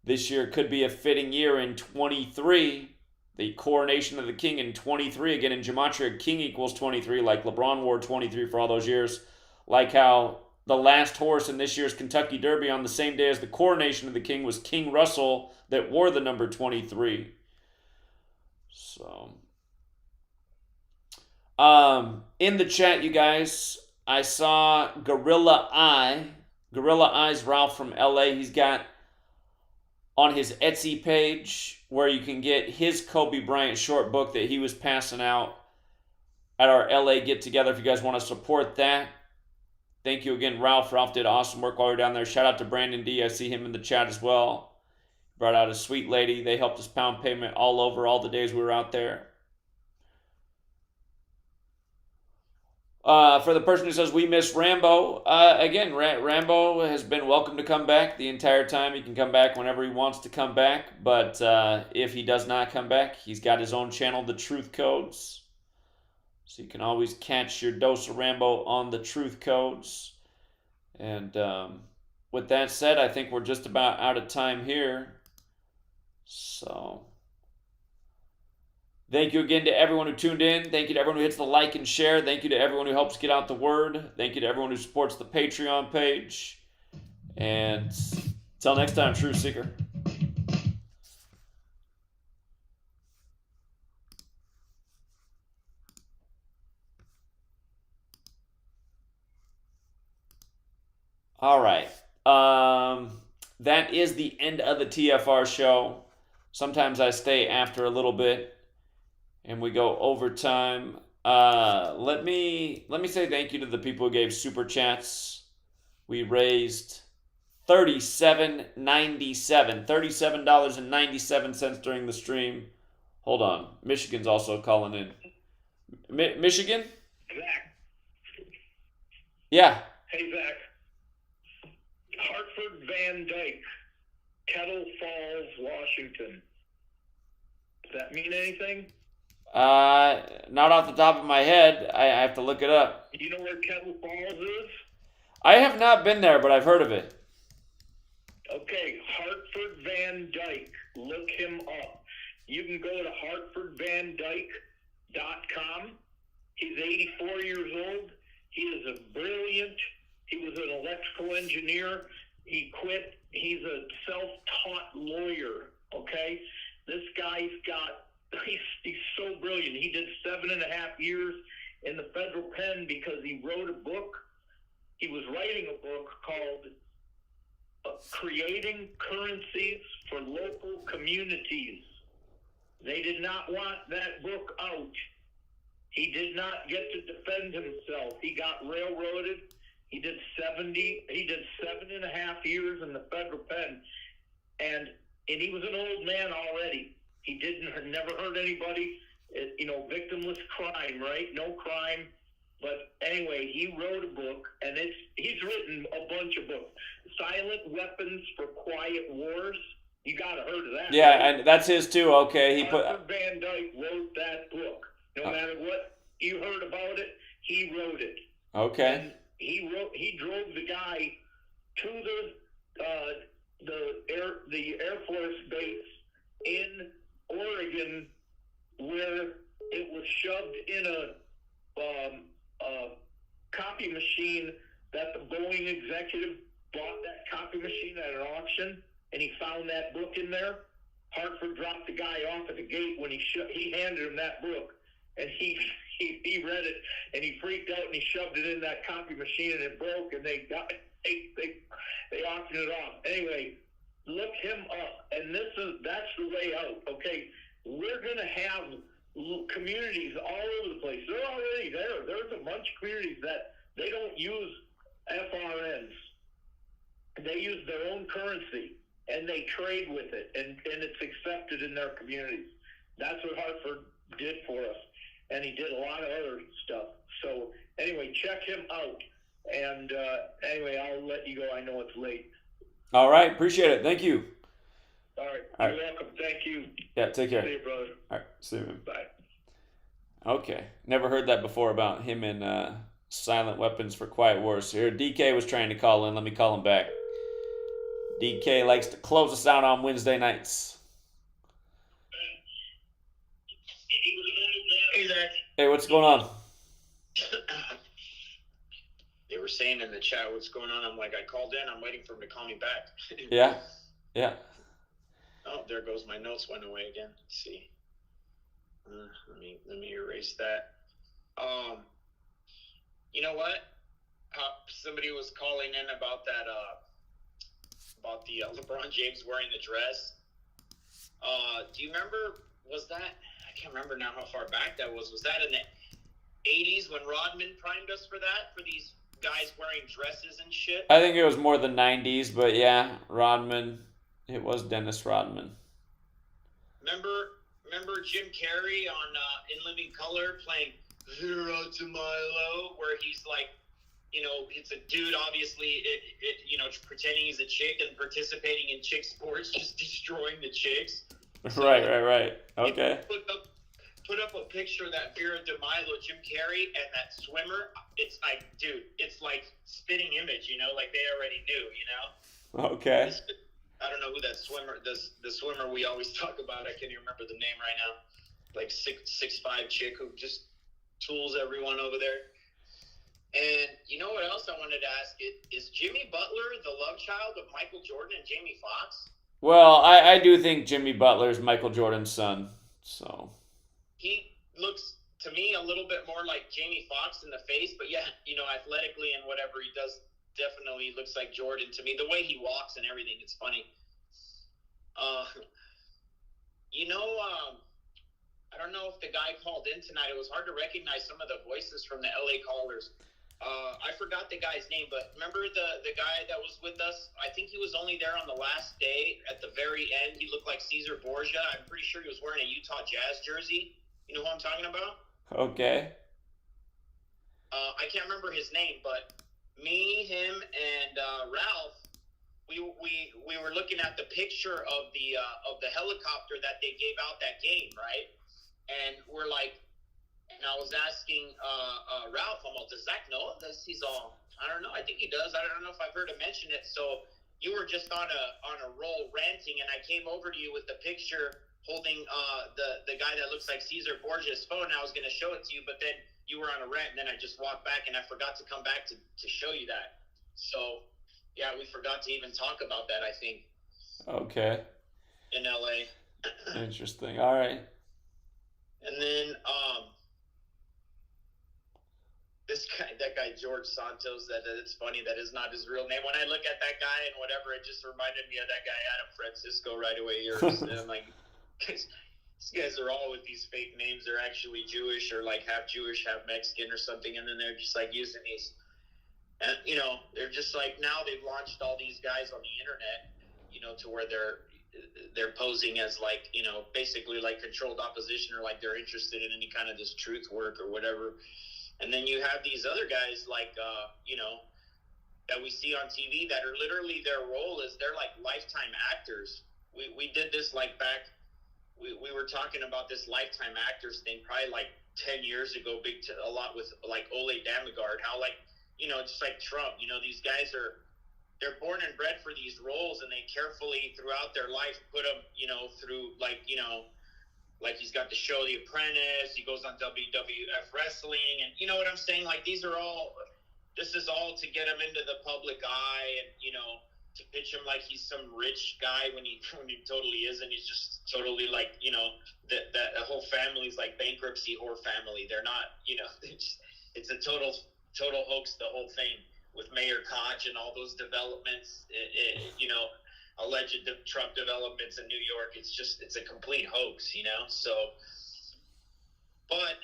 This year could be a fitting year in 23. The coronation of the king in 23. Again, in Gematria, king equals 23, like LeBron wore 23 for all those years. Like how the last horse in this year's Kentucky Derby on the same day as the coronation of the king was King Russell that wore the number 23. So, in the chat, you guys, I saw Gorilla Eye's Ralph from LA. He's got on his Etsy page where you can get his Kobe Bryant short book that he was passing out at our LA get-together if you guys want to support that. Thank you again, Ralph. Ralph did awesome work while we were down there. Shout out to Brandon D. I see him in the chat as well. Brought out a sweet lady. They helped us pound pavement all over all the days we were out there. For the person who says we miss Rambo, again, Rambo has been welcome to come back the entire time. He can come back whenever he wants to come back. But if he does not come back, he's got his own channel, The Truth Codes. So you can always catch your dose of Rambo on The Truth Codes. And with that said, I think we're just about out of time here. So thank you again to everyone who tuned in. Thank you to everyone who hits the like and share. Thank you to everyone who helps get out the word. Thank you to everyone who supports the Patreon page. And until next time, True Seeker. All right. That is the end of the TFR show. Sometimes I stay after a little bit and we go overtime. Let me say thank you to the people who gave super chats. We raised $37.97 during the stream. Hold on, Michigan's also calling in. Michigan? Zach. Yeah. Hey, Zach. Hartford Van Dyke, Kettle Falls, Washington. Does that mean anything? Not off the top of my head. I have to look it up. You know where Kettle Falls is? I have not been there, but I've heard of it. Okay, Hartford Van Dyke. Look him up. You can go to hartfordvandyke.com. He's 84 years old. He is a brilliant. He was an electrical engineer. He quit. He's a self-taught lawyer, okay? This guy's he's so brilliant. He did 7.5 years in the federal pen because he wrote a book. He was writing a book called Creating Currencies for Local Communities. They did not want that book out. He did not get to defend himself. He got railroaded. He did 7.5 years in the federal pen, and he was an old man already. He never hurt anybody. Victimless crime, right? No crime. But anyway, he wrote a book, and he's written a bunch of books. Silent Weapons for Quiet Wars. You gotta heard of that. Yeah, right? and that's his too. Okay, Hartford Van Dyke wrote that book. No matter what you heard about it, he wrote it. Okay. And he drove the guy to the Air Force base in Oregon, where it was shoved in a marketing executive bought that copy machine at an auction, and he found that book in there. Hartford dropped the guy off at the gate when he handed him that book, and he read it, and he freaked out, and he shoved it in that copy machine, and it broke, and they auctioned it off. Anyway, look him up, and that's the way out. Okay, we're gonna have communities all over the place. They're already there. There's a bunch of communities that they don't use FRNs. They use their own currency, and they trade with it, and it's accepted in their communities. That's what Hartford did for us, and he did a lot of other stuff. So anyway, check him out, and anyway, I'll let you go. I know it's late. All right, appreciate it. Thank you. All right, All you're right. welcome. Thank you. Yeah, take care. See you, brother. All right, see you. Bye. Okay, never heard that before about him and silent weapons for quiet wars. Here, DK was trying to call in. Let me call him back. DK likes to close us out on Wednesday nights. Hey, Zach. Hey, what's going on? They were saying in the chat what's going on. I'm like, I called in. I'm waiting for him to call me back. Yeah. Oh, there goes my notes went away again. Let's see. Let me erase that. You know what? Somebody was calling in about that. About the LeBron James wearing the dress. Do you remember? Was that? I can't remember now how far back that was. Was that in the 80s when Rodman primed us for that? For these guys wearing dresses and shit? I think it was more the 90s, but yeah, Rodman. It was Dennis Rodman. Remember Jim Carrey on In Living Color playing Zero to Milo, where he's like, it's a dude, obviously, pretending he's a chick and participating in chick sports, just destroying the chicks. So, Right. Okay. Put up a picture of that Vera de Milo, Jim Carrey, and that swimmer. It's like, dude, it's like spitting image, like they already knew, Okay. I don't know who that swimmer, the swimmer we always talk about. I can't even remember the name right now. Like 6'5" chick who just tools everyone over there. And you know what else I wanted to ask? Is Jimmy Butler the love child of Michael Jordan and Jamie Foxx? Well, I do think Jimmy Butler is Michael Jordan's son. So he looks to me a little bit more like Jamie Foxx in the face, but yeah, athletically and whatever he does, definitely looks like Jordan to me. The way he walks and everything, it's funny. I don't know if the guy called in tonight. It was hard to recognize some of the voices from the LA callers. I forgot the guy's name, but remember the guy that was with us? I think he was only there on the last day. At the very end, he looked like Caesar Borgia. I'm pretty sure he was wearing a Utah Jazz jersey. You know who I'm talking about? Okay. I can't remember his name, but me, him, and Ralph, we were looking at the picture of the helicopter that they gave out that game, right? And we're like, and I was asking Ralph, I'm like, does Zach know this? He's all, I don't know. I think he does. I don't know if I've heard him mention it. So you were just on a roll ranting, and I came over to you with the picture holding the guy that looks like Caesar Borgia's phone. I was going to show it to you, but then you were on a rant, and then I just walked back, and I forgot to come back to show you that. So, yeah, we forgot to even talk about that, I think. Okay. In LA. Interesting. All right. And then that guy George Santos, it's funny that is not his real name. When I look at that guy and whatever, it just reminded me of that guy Adam Francisco right away here. And I'm like, these guys are all with these fake names. They're actually Jewish or like half Jewish, half Mexican or something, and then they're just like using these. And they're just like, now they've launched all these guys on the internet, to where they're posing as like, basically like controlled opposition, or like they're interested in any kind of this truth work or whatever. And then you have these other guys like, that we see on TV that are literally, their role is they're like lifetime actors. We did this like back, we were talking about this lifetime actors thing probably like 10 years ago, a lot with like Ole Damigard, how like, just like Trump, these guys they're born and bred for these roles, and they carefully throughout their life put them, through like, like he's got the show The Apprentice, he goes on WWF wrestling, and you know what I'm saying? Like these are all this is all to get him into the public eye, and to pitch him like he's some rich guy when he totally isn't. He's just totally like that whole family's like bankruptcy whore family. They're not it's a total hoax, the whole thing with Mayor Koch and all those developments. Alleged truck developments in New York. It's a complete hoax. So, but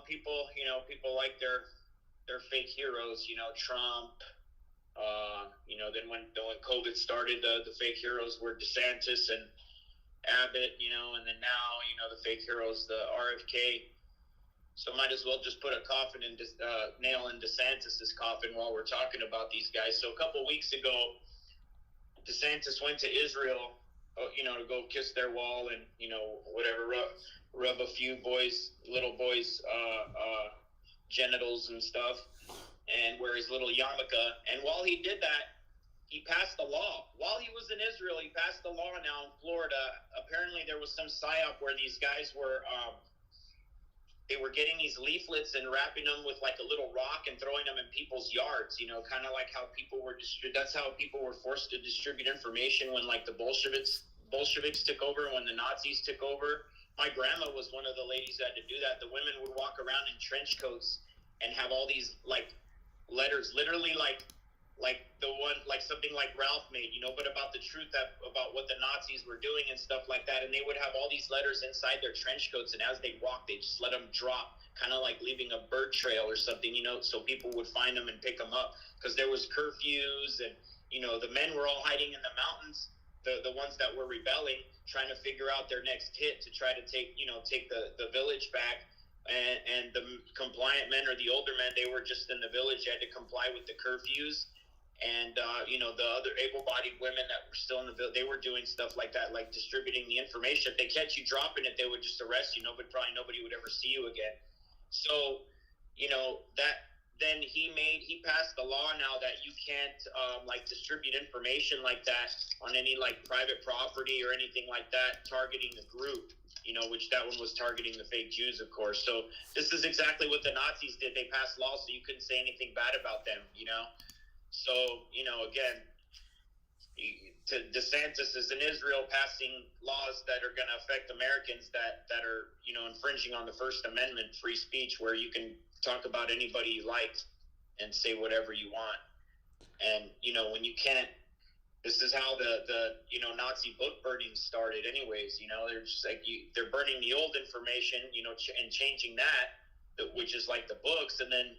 people like their fake heroes, Trump. Then when COVID started, the fake heroes were DeSantis and Abbott, and then now, the fake heroes, the RFK. So might as well just put a coffin and nail in DeSantis's coffin while we're talking about these guys. So a couple weeks ago, DeSantis went to Israel, to go kiss their wall and, whatever, rub a few little boys' genitals and stuff, and wear his little yarmulke. And while he did that, he passed a law. While he was in Israel, he passed a law now in Florida. Apparently there was some psyop where these guys were, they were getting these leaflets and wrapping them with like a little rock and throwing them in people's yards, kind of like how people were that's how people were forced to distribute information when like the Bolsheviks took over, when the Nazis took over. My grandma was one of the ladies that had to do that. The women would walk around in trench coats and have all these like letters, literally like the one, like something like Ralph made, but about the truth about what the Nazis were doing and stuff like that. And they would have all these letters inside their trench coats, and as they walked, they just let them drop, kind of like leaving a bird trail or something, so people would find them and pick them up, because there was curfews, and the men were all hiding in the mountains, the ones that were rebelling, trying to figure out their next hit to try to take the village back. And the compliant men, or the older men, they were just in the village. They had to comply with the curfews. And, the other able-bodied women that were still in the village, they were doing stuff like that, like distributing the information. If they catch you dropping it, they would just arrest you. But probably nobody would ever see you again. So, then he passed the law now that you can't, distribute information like that on any, private property or anything like that, targeting a group, which that one was targeting the fake Jews, of course. So this is exactly what the Nazis did. They passed laws so you couldn't say anything bad about them, So, again, DeSantis is in Israel passing laws that are going to affect Americans that are, infringing on the First Amendment, free speech, where you can talk about anybody you like and say whatever you want. And, when you can't, this is how the Nazi book burning started anyways, they're just like, they're burning the old information, and changing that, which is like the books, and then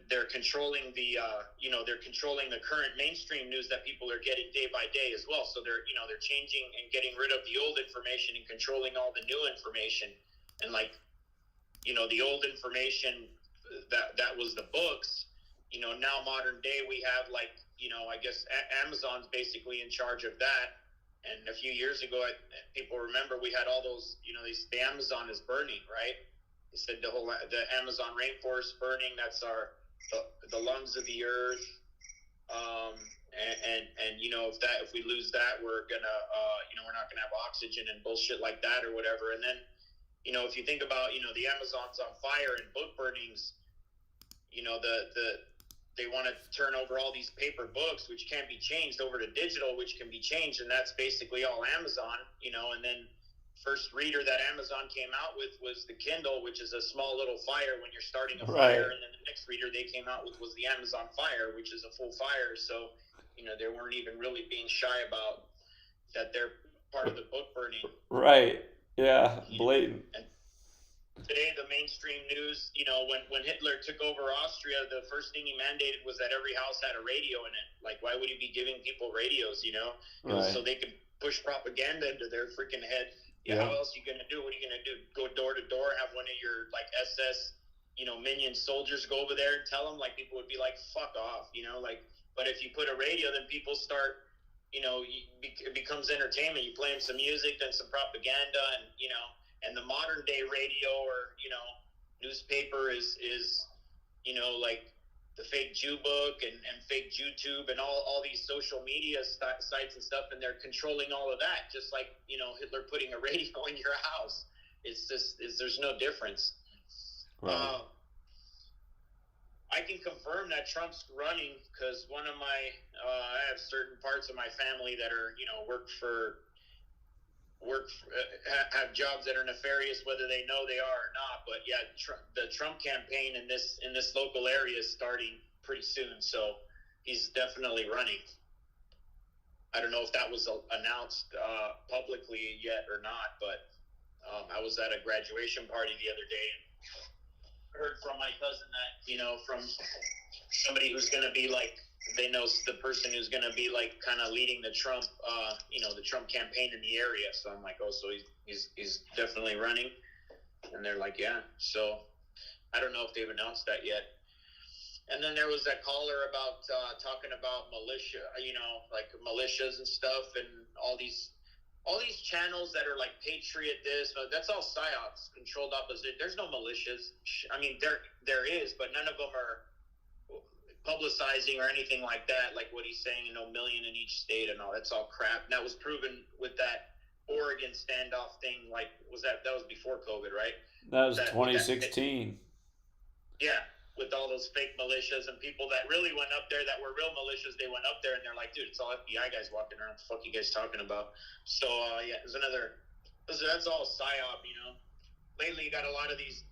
they're controlling they're controlling the current mainstream news that people are getting day by day as well. So they're changing and getting rid of the old information and controlling all the new information. And the old information that was the books, now modern day we have I guess Amazon's basically in charge of that. And a few years ago, people remember we had all those, the Amazon is burning, right? They said the Amazon rainforest burning. That's the lungs of the earth. And if we lose that, we're gonna we're not gonna have oxygen and bullshit like that or whatever. And then if you think about the Amazon's on fire and book burnings, they want to turn over all these paper books, which can't be changed, over to digital, which can be changed, and that's basically all Amazon. And then first reader that Amazon came out with was the Kindle, which is a small little fire when you're starting a fire. And then the next reader they came out with was the Amazon Fire, which is a full fire. So, they weren't even really being shy about that they're part of the book burning. Right. Yeah. Blatant. And today, the mainstream news, when Hitler took over Austria, the first thing he mandated was that every house had a radio in it. Like, why would he be giving people radios, It was so they could push propaganda into their freaking head. Yeah, how else are you going to do? What are you going to do? Go door to door, have one of your, SS, minion soldiers go over there and tell them? People would be like, fuck off, But if you put a radio, then people start, it becomes entertainment. You play them some music, then some propaganda, and the modern day radio or, newspaper is the fake Jew book and fake JewTube and all these social media sites and stuff, and they're controlling all of that, just like, Hitler putting a radio in your house. It's just, there's no difference. Right. I can confirm that Trump's running because one of my, I have certain parts of my family that are, have jobs that are nefarious, whether they know they are or not. But yeah, the Trump campaign in this local area is starting pretty soon, so he's definitely running. I don't know if that was announced publicly yet or not, but I was at a graduation party the other day and heard from my cousin that, from somebody who's going to be like, they know the person who's going to be like kind of leading the Trump, the Trump campaign in the area. So I'm like, oh, so he's definitely running. And they're like, yeah. So I don't know if they've announced that yet. And then there was that caller about talking about militia, like militias and stuff, and all these channels that are like Patriot this, that's all psyops, controlled opposition. There's no militias. I mean, there is, but none of them are publicizing or anything like that, like what he's saying, million in each state and all. That's all crap. And that was proven with that Oregon standoff thing. Like, that was before COVID, right? That was 2016. Yeah, with all those fake militias and people that really went up there that were real militias. They went up there and they're like, dude, it's all FBI guys walking around. What the fuck you guys talking about? So yeah, that's all psyop. Lately you got a lot of these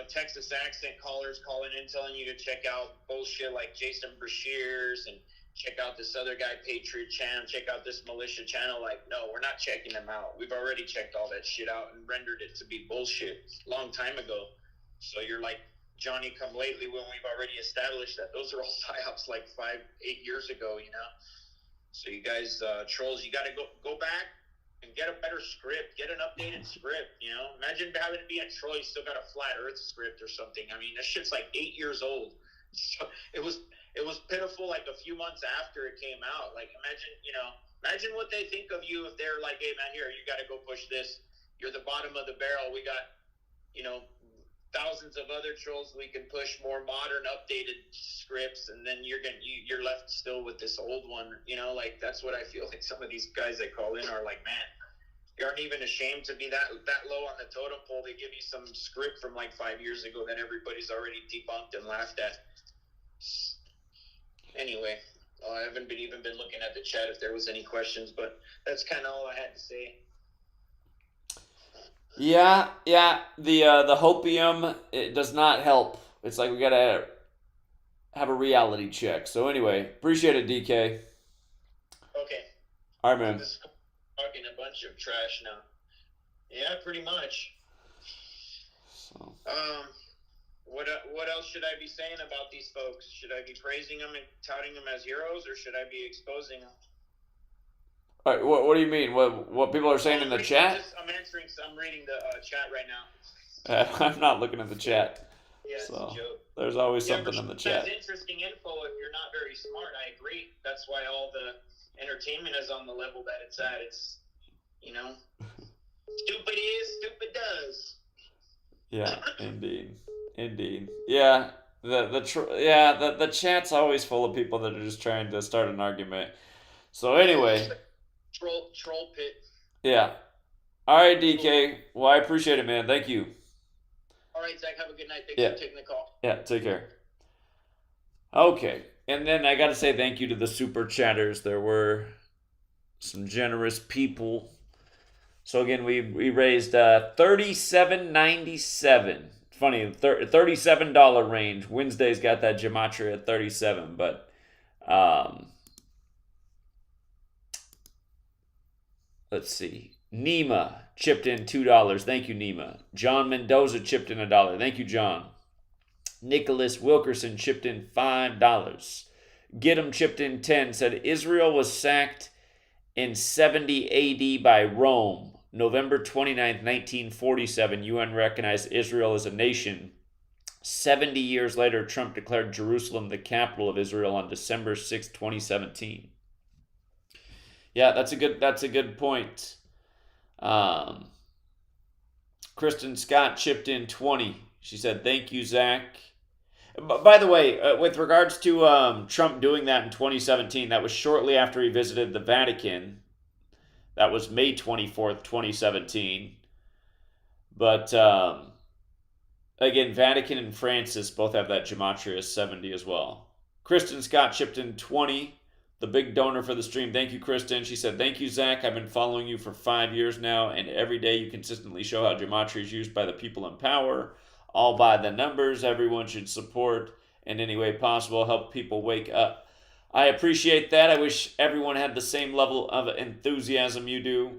Texas accent callers calling in, telling you to check out bullshit like Jason Brashears and check out this other guy, Patriot channel, check out this militia channel. Like, no, we're not checking them out. We've already checked all that shit out and rendered it to be bullshit a long time ago. So you're like Johnny come lately when we've already established that those are all psyops like 5-8 years ago, So you guys, trolls, you got to go back and get a better script, get an updated script, Imagine having to be a troll, you still got a flat earth script or something. I mean, that shit's like 8 years old. So it was pitiful like a few months after it came out. Like, imagine what they think of you if they're like, hey man, here, you got to go push this. You're the bottom of the barrel. We got, thousands of other trolls we can push more modern updated scripts, and then you're left still with this old one. Like, that's what I feel like some of these guys that call in are like, man, you aren't even ashamed to be that low on the totem pole. They give you some script from like 5 years ago that everybody's already debunked and laughed at. Anyway, I haven't even been looking at the chat if there was any questions, but that's kind of all I had to say. Yeah. The hopium, it does not help. It's like we gotta have a reality check. So anyway, appreciate it, DK. Okay. All right, man. I'm just talking a bunch of trash now. Yeah, pretty much. So. What else should I be saying about these folks? Should I be praising them and touting them as heroes, or should I be exposing them? All right, what do you mean? What people are saying in the chat? I'm reading the chat right now. I'm not looking at the chat. Yeah, it's a joke. There's always something in the chat. That's interesting info if you're not very smart. I agree. That's why all the entertainment is on the level that it's at. It's, stupid is, stupid does. Yeah, indeed. Yeah, the chat's always full of people that are just trying to start an argument. So anyway. Troll pit. Yeah. All right, DK. Well, I appreciate it, man. Thank you. All right, Zach. Have a good night. Thanks for taking the call. Yeah, take care. Okay. And then I got to say thank you to the super chatters. There were some generous people. So again, we raised $37.97. Funny, $37 range. Wednesday's got that Gematria at 37, but let's see. Nima chipped in $2. Thank you, Nima. John Mendoza chipped in $1. Thank you, John. Nicholas Wilkerson chipped in $5. Get 'em chipped in 10. Said Israel was sacked in 70 AD by Rome. November 29th, 1947, UN recognized Israel as a nation. 70 years later, Trump declared Jerusalem the capital of Israel on December 6, 2017. Yeah, that's a good point. Kristen Scott chipped in 20. She said, thank you, Zach. By the way, with regards to Trump doing that in 2017, that was shortly after he visited the Vatican. That was May 24th, 2017. But Again, Vatican and Francis both have that Gematria 70 as well. Kristen Scott chipped in 20, the big donor for the stream. Thank you, Kristen. She said, thank you, Zach. I've been following you for 5 years now, and every day you consistently show how Gematria is used by the people in power. All by the numbers. Everyone should support in any way possible. Help people wake up. I appreciate that. I wish everyone had the same level of enthusiasm you do.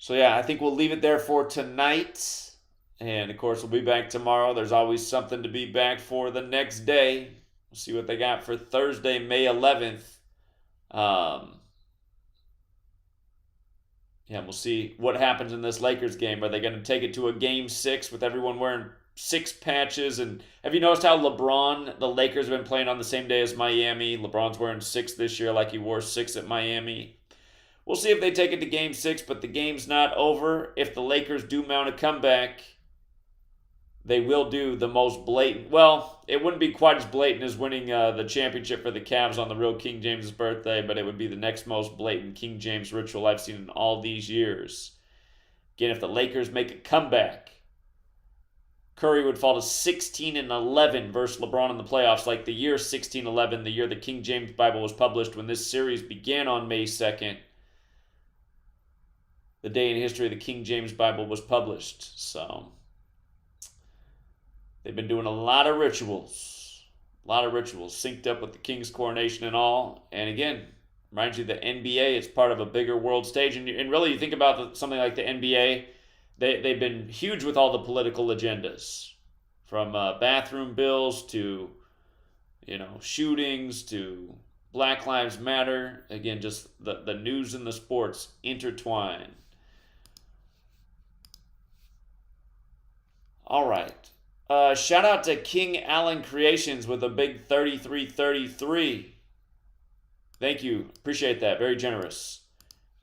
So yeah, I think we'll leave it there for tonight. And of course, we'll be back tomorrow. There's always something to be back for the next day. We'll see what they got for Thursday, May 11th. Yeah, we'll see what happens in this Lakers game. Are they going to take it to a game 6 with everyone wearing 6 patches? And have you noticed how LeBron, the Lakers have been playing on the same day as Miami? LeBron's wearing 6 this year like he wore 6 at Miami. We'll see if they take it to game 6, but the game's not over. If the Lakers do mount a comeback, they will do the most blatant. Well, it wouldn't be quite as blatant as winning the championship for the Cavs on the real King James' birthday, but it would be the next most blatant King James ritual I've seen in all these years. Again, if the Lakers make a comeback, Curry would fall to 16-11 versus LeBron in the playoffs, like the year 1611, the year the King James Bible was published, when this series began on May 2nd. The day in history the King James Bible was published. So they've been doing a lot of rituals. Synced up with the King's coronation and all. And again, reminds you the NBA, it's part of a bigger world stage. And really, you think about something like the NBA, they've been huge with all the political agendas. From bathroom bills to, shootings to Black Lives Matter. Again, just the news and the sports intertwine. All right. Shout out to King Allen Creations with a big 3333. Thank you. Appreciate that. Very generous.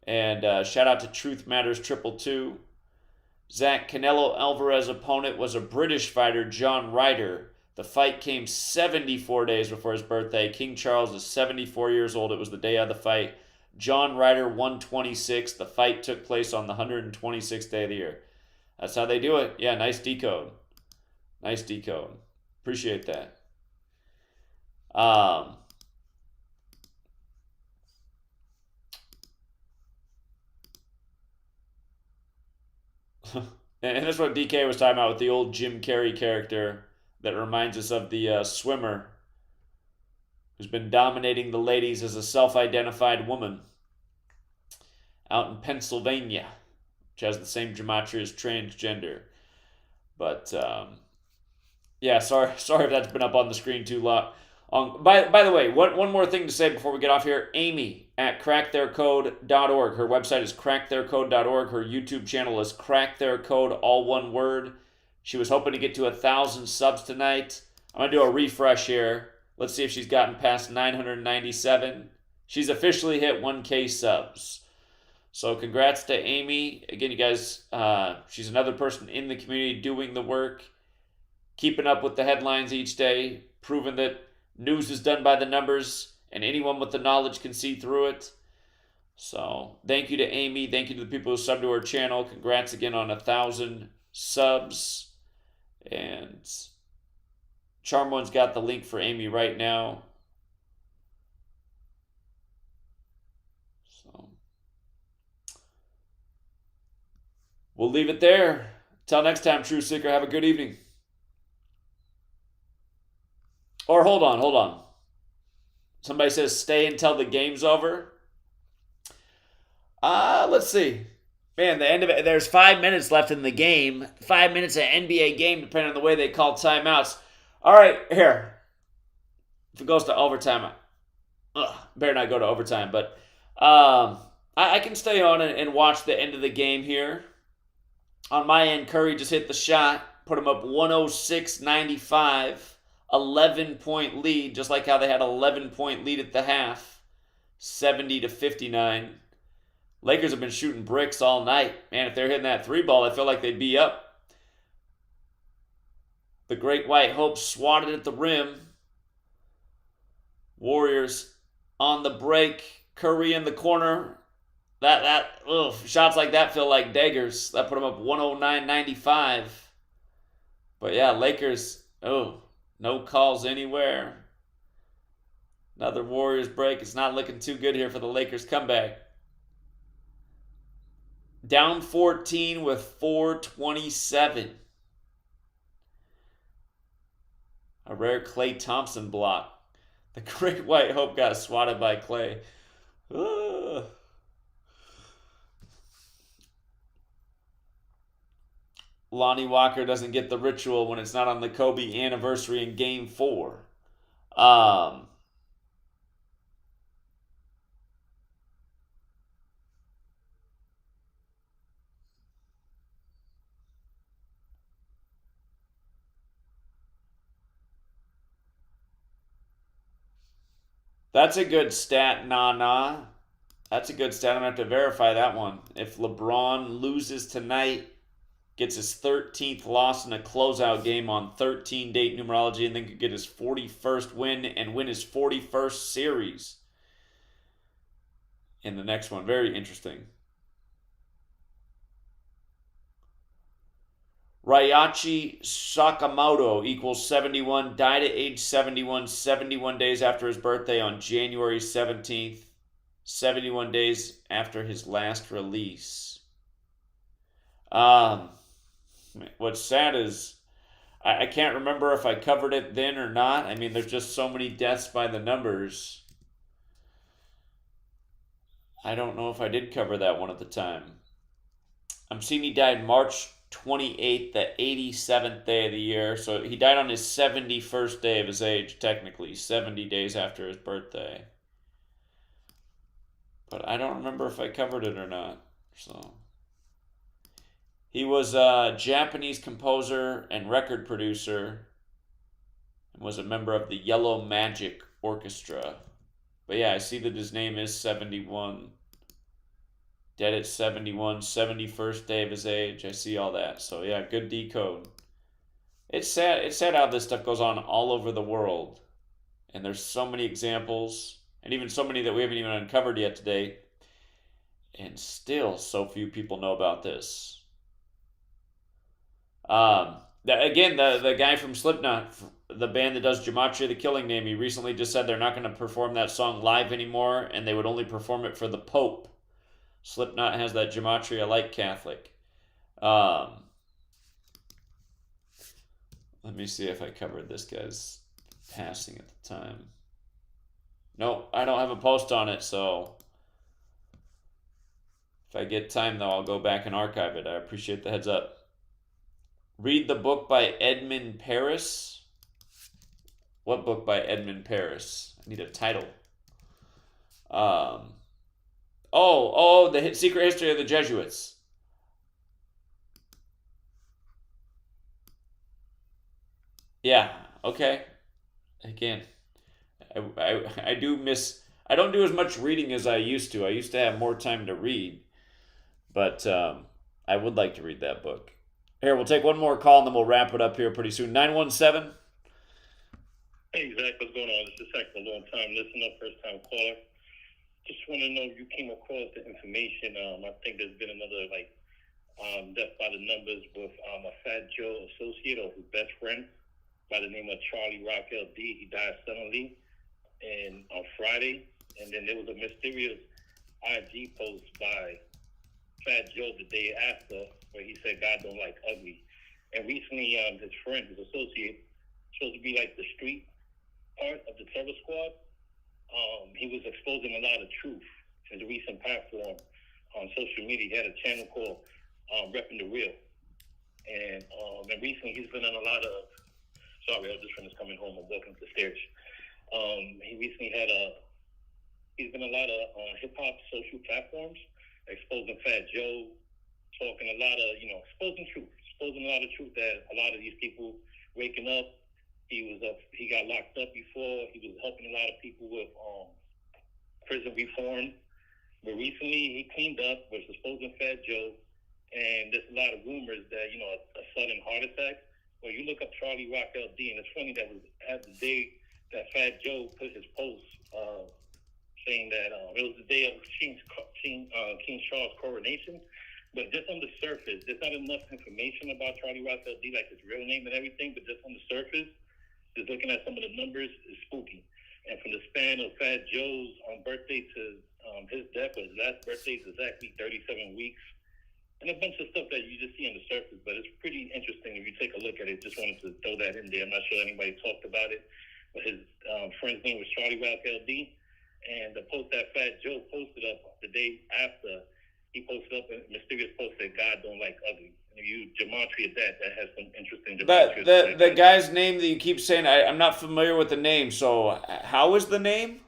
And shout out to Truth Matters 222. Zach, Canelo Alvarez's opponent was a British fighter, John Ryder. The fight came 74 days before his birthday. King Charles is 74 years old. It was the day of the fight. John Ryder 126. The fight took place on the 126th day of the year. That's how they do it. Yeah, nice decode. Nice decode. Appreciate that. And that's what DK was talking about with the old Jim Carrey character that reminds us of the swimmer who's been dominating the ladies as a self-identified woman out in Pennsylvania, which has the same gematria as transgender. But, yeah, sorry if that's been up on the screen too long. By the way, one more thing to say before we get off here. Amy at cracktheircode.org. Her website is cracktheircode.org. Her YouTube channel is cracktheircode, all one word. She was hoping to get to 1,000 subs tonight. I'm going to do a refresh here. Let's see if she's gotten past 997. She's officially hit 1K subs. So congrats to Amy. Again, you guys, she's another person in the community doing the work, keeping up with the headlines each day, proving that news is done by the numbers and anyone with the knowledge can see through it. So thank you to Amy. Thank you to the people who subbed to her channel. Congrats again on 1,000 subs. And Charmone's got the link for Amy right now. So we'll leave it there. Till next time, True Seeker, have a good evening. Or hold on. Somebody says stay until the game's over. Let's see. Man, the end of it, there's 5 minutes left in the game. 5 minutes of NBA game, depending on the way they call timeouts. All right, here. If it goes to overtime, better not go to overtime. But I can stay on and watch the end of the game here. On my end, Curry just hit the shot, put him up 106-95. 11-point lead, just like how they had an 11-point lead at the half. 70-59. Lakers have been shooting bricks all night. Man, if they're hitting that 3-ball, I feel like they'd be up. The Great White Hope swatted at the rim. Warriors on the break. Curry in the corner. Shots like that feel like daggers. That put them up 109.95. But yeah, Lakers, no calls anywhere. Another Warriors break. It's not looking too good here for the Lakers comeback. Down 14 with 4:27. A rare Klay Thompson block. The Great White Hope got swatted by Klay. Lonnie Walker doesn't get the ritual when it's not on the Kobe anniversary in Game 4. That's a good stat, nah. That's a good stat. I'm going to have to verify that one. If LeBron loses tonight, gets his 13th loss in a closeout game on 13-date numerology, and then could get his 41st win and win his 41st series in the next one. Very interesting. Ryachi Sakamoto equals 71, died at age 71, 71 days after his birthday on January 17th, 71 days after his last release. What's sad is I can't remember if I covered it then or not. I mean, there's just so many deaths by the numbers. I don't know if I did cover that one at the time. I'm seeing he died March 28th, the 87th day of the year. So he died on his 71st day of his age, technically, 70 days after his birthday. But I don't remember if I covered it or not. So he was a Japanese composer and record producer and was a member of the Yellow Magic Orchestra. But yeah, I see that his name is 71. Dead at 71, 71st day of his age. I see all that. So yeah, good decode. It's sad. It's sad how this stuff goes on all over the world. And there's so many examples, and even so many that we haven't even uncovered yet today. And still so few people know about this. Again, the guy from Slipknot, the band that does Gematria, the Killing Name, he recently just said they're not going to perform that song live anymore, and they would only perform it for the Pope. Slipknot has that Gematria like Catholic. Let me see if I covered this guy's passing at the time. Nope, I don't have a post on it, so if I get time, though, I'll go back and archive it. I appreciate the heads up. Read the book by Edmund Paris. What book by Edmund Paris? I need a title. The Secret History of the Jesuits. Yeah, okay. Again, I don't do as much reading as I used to. I used to have more time to read, but I would like to read that book. Here, we'll take one more call and then we'll wrap it up here pretty soon. 917. Hey, Zach, what's going on? This is Zach, a long time listener, first time caller. Just want to know if you came across the information. I think there's been another death by the numbers with a Fat Joe associate or his best friend by the name of Charlie Rock LD. He died suddenly on Friday, and then there was a mysterious IG post by Fat Joe the day after where he said God don't like ugly. And recently, his friend, his associate, supposed to be like the street part of the Terror Squad. He was exposing a lot of truth. His recent platform on social media, he had a channel called Repping the Real. And recently he's been on a lot of, sorry, I just finished coming home. I'm walking up the stairs. He's been a lot of hip-hop social platforms, exposing Fat Joe, talking a lot of, exposing a lot of truth that a lot of these people waking up. He got locked up before. He was helping a lot of people with prison reform. But recently he cleaned up, was exposing Fat Joe, and there's a lot of rumors that, a sudden heart attack. Well, you look up Charlie Rock LD, and it's funny that was at the day that Fat Joe put his post saying that it was the day of King King Charles coronation. But just on the surface, there's not enough information about Charlie Rock LD, like his real name and everything. But just on the surface, just looking at some of the numbers is spooky. And from the span of Fat Joe's birthday to his death, his last birthday is exactly 37 weeks. And a bunch of stuff that you just see on the surface, but it's pretty interesting if you take a look at it. Just wanted to throw that in there. I'm not sure anybody talked about it, but his friend's name was Charlie Rock LD. And the post that Fat Joe posted up the day after, he posted up a mysterious post that God don't like ugly. And if you Gematria that has some interesting Gematria. The guy's name that you keep saying, I'm not familiar with the name, so how is the name?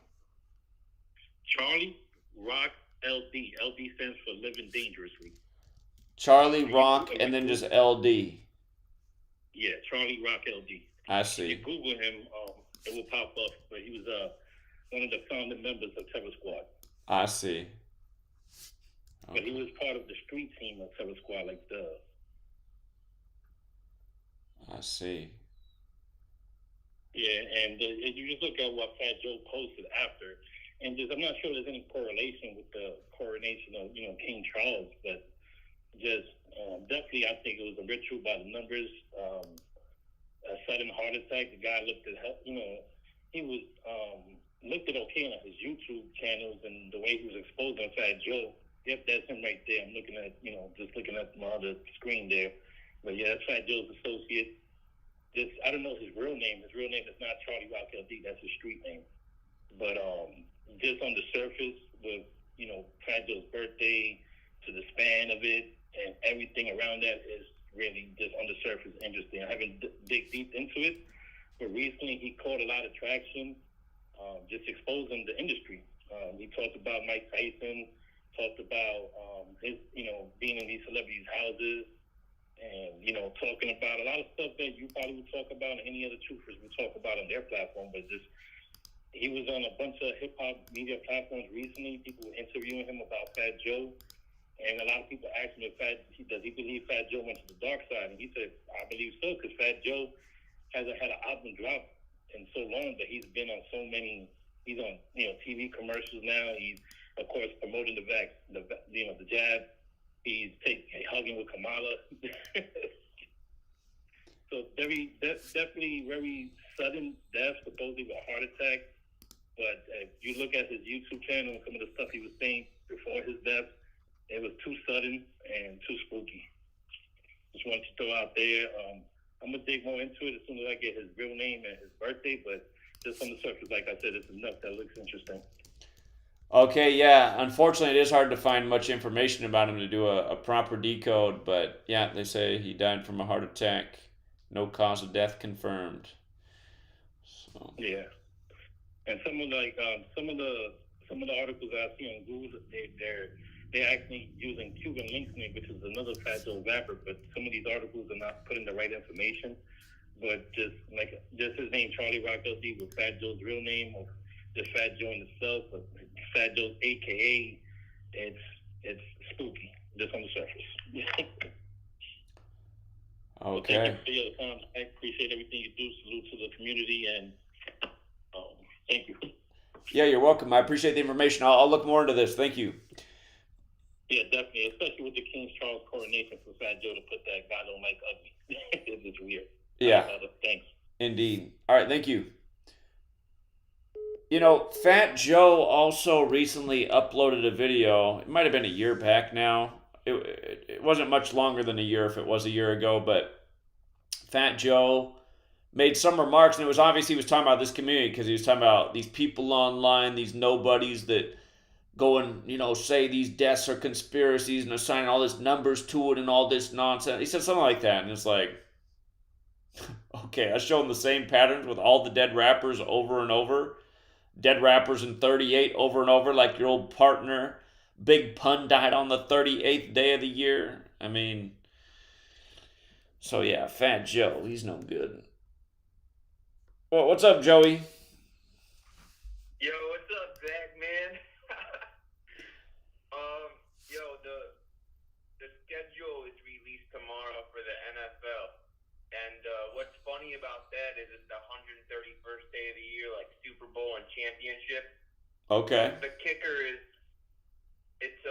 Charlie Rock LD. LD stands for Living Dangerously. Charlie Rock and then just LD. Yeah, Charlie Rock LD. I see. If you Google him, it will pop up. But he was one of the founding members of Terror Squad. I see. But he was part of the street team of Terror Squad, like the. I see. Yeah, and you just look at what Fat Joe posted after, and just I'm not sure there's any correlation with the coronation of King Charles, but just definitely I think it was a ritual by the numbers. A sudden heart attack. The guy looked at he was looked at okay on his YouTube channels and the way he was exposing Fat Joe. Yep, that's him right there. I'm looking at just looking at my other screen there, but yeah, that's Fat Joe's associate. Just I don't know his real name. His real name is not Charlie Rock LD. That's his street name. But just on the surface, with Fat Joe's birthday to the span of it and everything around that is really just on the surface interesting. I haven't dig deep into it, but recently he caught a lot of traction, just exposing the industry. He talked about Mike Tyson, talked about his being in these celebrities' houses. And, talking about a lot of stuff that you probably would talk about and any other truthers would talk about on their platform. But just, he was on a bunch of hip-hop media platforms recently. People were interviewing him about Fat Joe. And a lot of people asked him does he believe Fat Joe went to the dark side? And he said, I believe so, because Fat Joe hasn't had an album drop in so long, but he's been on so many, he's on, TV commercials now. He's, of course, promoting the jab. He's hugging with Kamala. So definitely very sudden death, supposedly with a heart attack. But if you look at his YouTube channel and some of the stuff he was saying before his death, it was too sudden and too spooky. Just wanted to throw out there. I'm going to dig more into it as soon as I get his real name and his birthday. But just on the surface, like I said, it's enough that looks interesting. Okay, yeah. Unfortunately, it is hard to find much information about him to do a proper decode. But yeah, they say he died from a heart attack. No cause of death confirmed. So. Yeah, and some of the articles I see on Google, they're actually using Cuban Link's name, which is another Fat Joe rapper. But some of these articles are not putting the right information. But just his name, Charlie Rock LD, with Fat Joe's real name, or just Fat Joe in itself, but Fat Joe's AKA, it's spooky, just on the surface. Okay. Thank you for your time. I appreciate everything you do. Salute to the community, and thank you. Yeah, you're welcome. I appreciate the information. I'll look more into this. Thank you. Yeah, definitely, especially with the King Charles coronation for Fat Joe to put that God don't like ugly. It's just weird. Yeah. Thanks. Indeed. All right, thank you. Fat Joe also recently uploaded a video. It might have been a year back now. It wasn't much longer than a year if it was a year ago, but Fat Joe made some remarks, and it was obvious he was talking about this community because he was talking about these people online, these nobodies that go and, say these deaths are conspiracies and assign all this numbers to it and all this nonsense. He said something like that, and it's like, okay, I show him the same patterns with all the dead rappers over and over. Dead rappers in 38 over and over, like your old partner. Big Pun died on the 38th day of the year. I mean, so yeah, Fat Joe, he's no good. Well, what's up, Joey? Yo, what's up, Zach, man? The schedule is released tomorrow for the NFL. And what's funny about that is it's the 131st day of the year, like Super Bowl and championship. Okay. The kicker is it's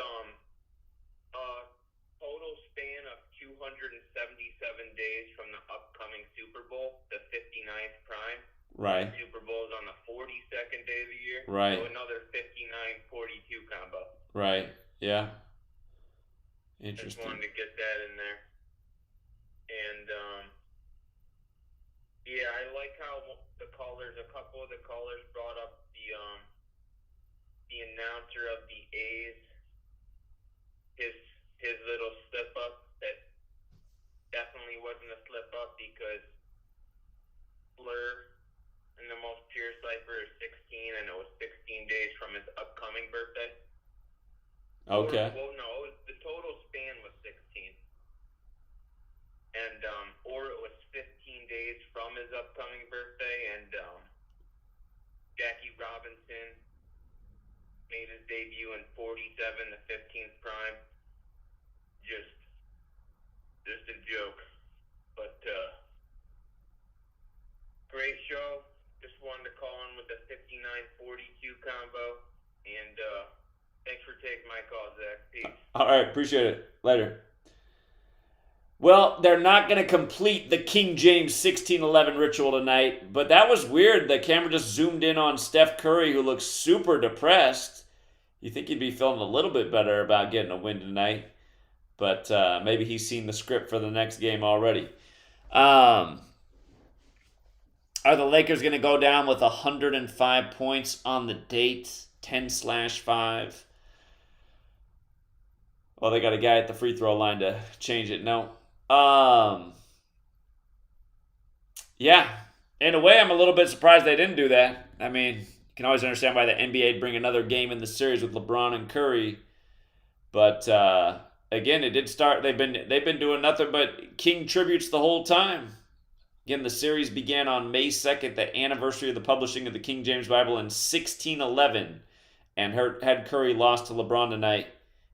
Right. Super Bowl's on the 42nd day of the year. Right. So another 59-42 combo. Right. Yeah. Just Interesting. wanted to get that in there. And, yeah, I like how a couple of the callers brought up the announcer of the A's, his little slip up. That definitely wasn't a slip up because Blur in the most pure cipher is 16, and it was 16 days from his upcoming birthday. Okay. Well, no, the total span was 16. And, or it was 15 days from his upcoming birthday, and, Jackie Robinson made his debut in 47, the 15th prime. Just a joke. But, great show. Just wanted to call in with the 59-42 combo, and, thanks for taking my call, Zach. Peace. All right. Appreciate it. Later. Well, they're not going to complete the King James 1611 ritual tonight, but that was weird. The camera just zoomed in on Steph Curry, who looks super depressed. You think he'd be feeling a little bit better about getting a win tonight, but maybe he's seen the script for the next game already. Are the Lakers going to go down with 105 points on the date, 10/5? Well, they got a guy at the free throw line to change it. No. Yeah, in a way, I'm a little bit surprised they didn't do that. I mean, you can always understand why the NBA would bring another game in the series with LeBron and Curry, but again, it did start. They've been doing nothing but King tributes the whole time. Again, the series began on May 2nd, the anniversary of the publishing of the King James Bible in 1611, and had Curry lost to LeBron tonight,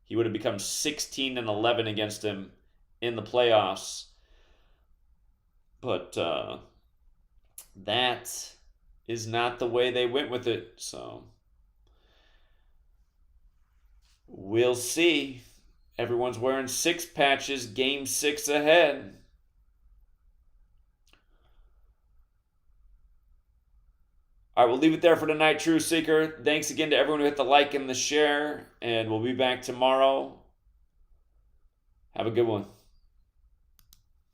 he would have become 16-11 against him in the playoffs. But that is not the way they went with it. So we'll see. Everyone's wearing 6 patches. Game 6 ahead. All right, we'll leave it there for tonight, True Seeker. Thanks again to everyone who hit the like and the share, and we'll be back tomorrow. Have a good one.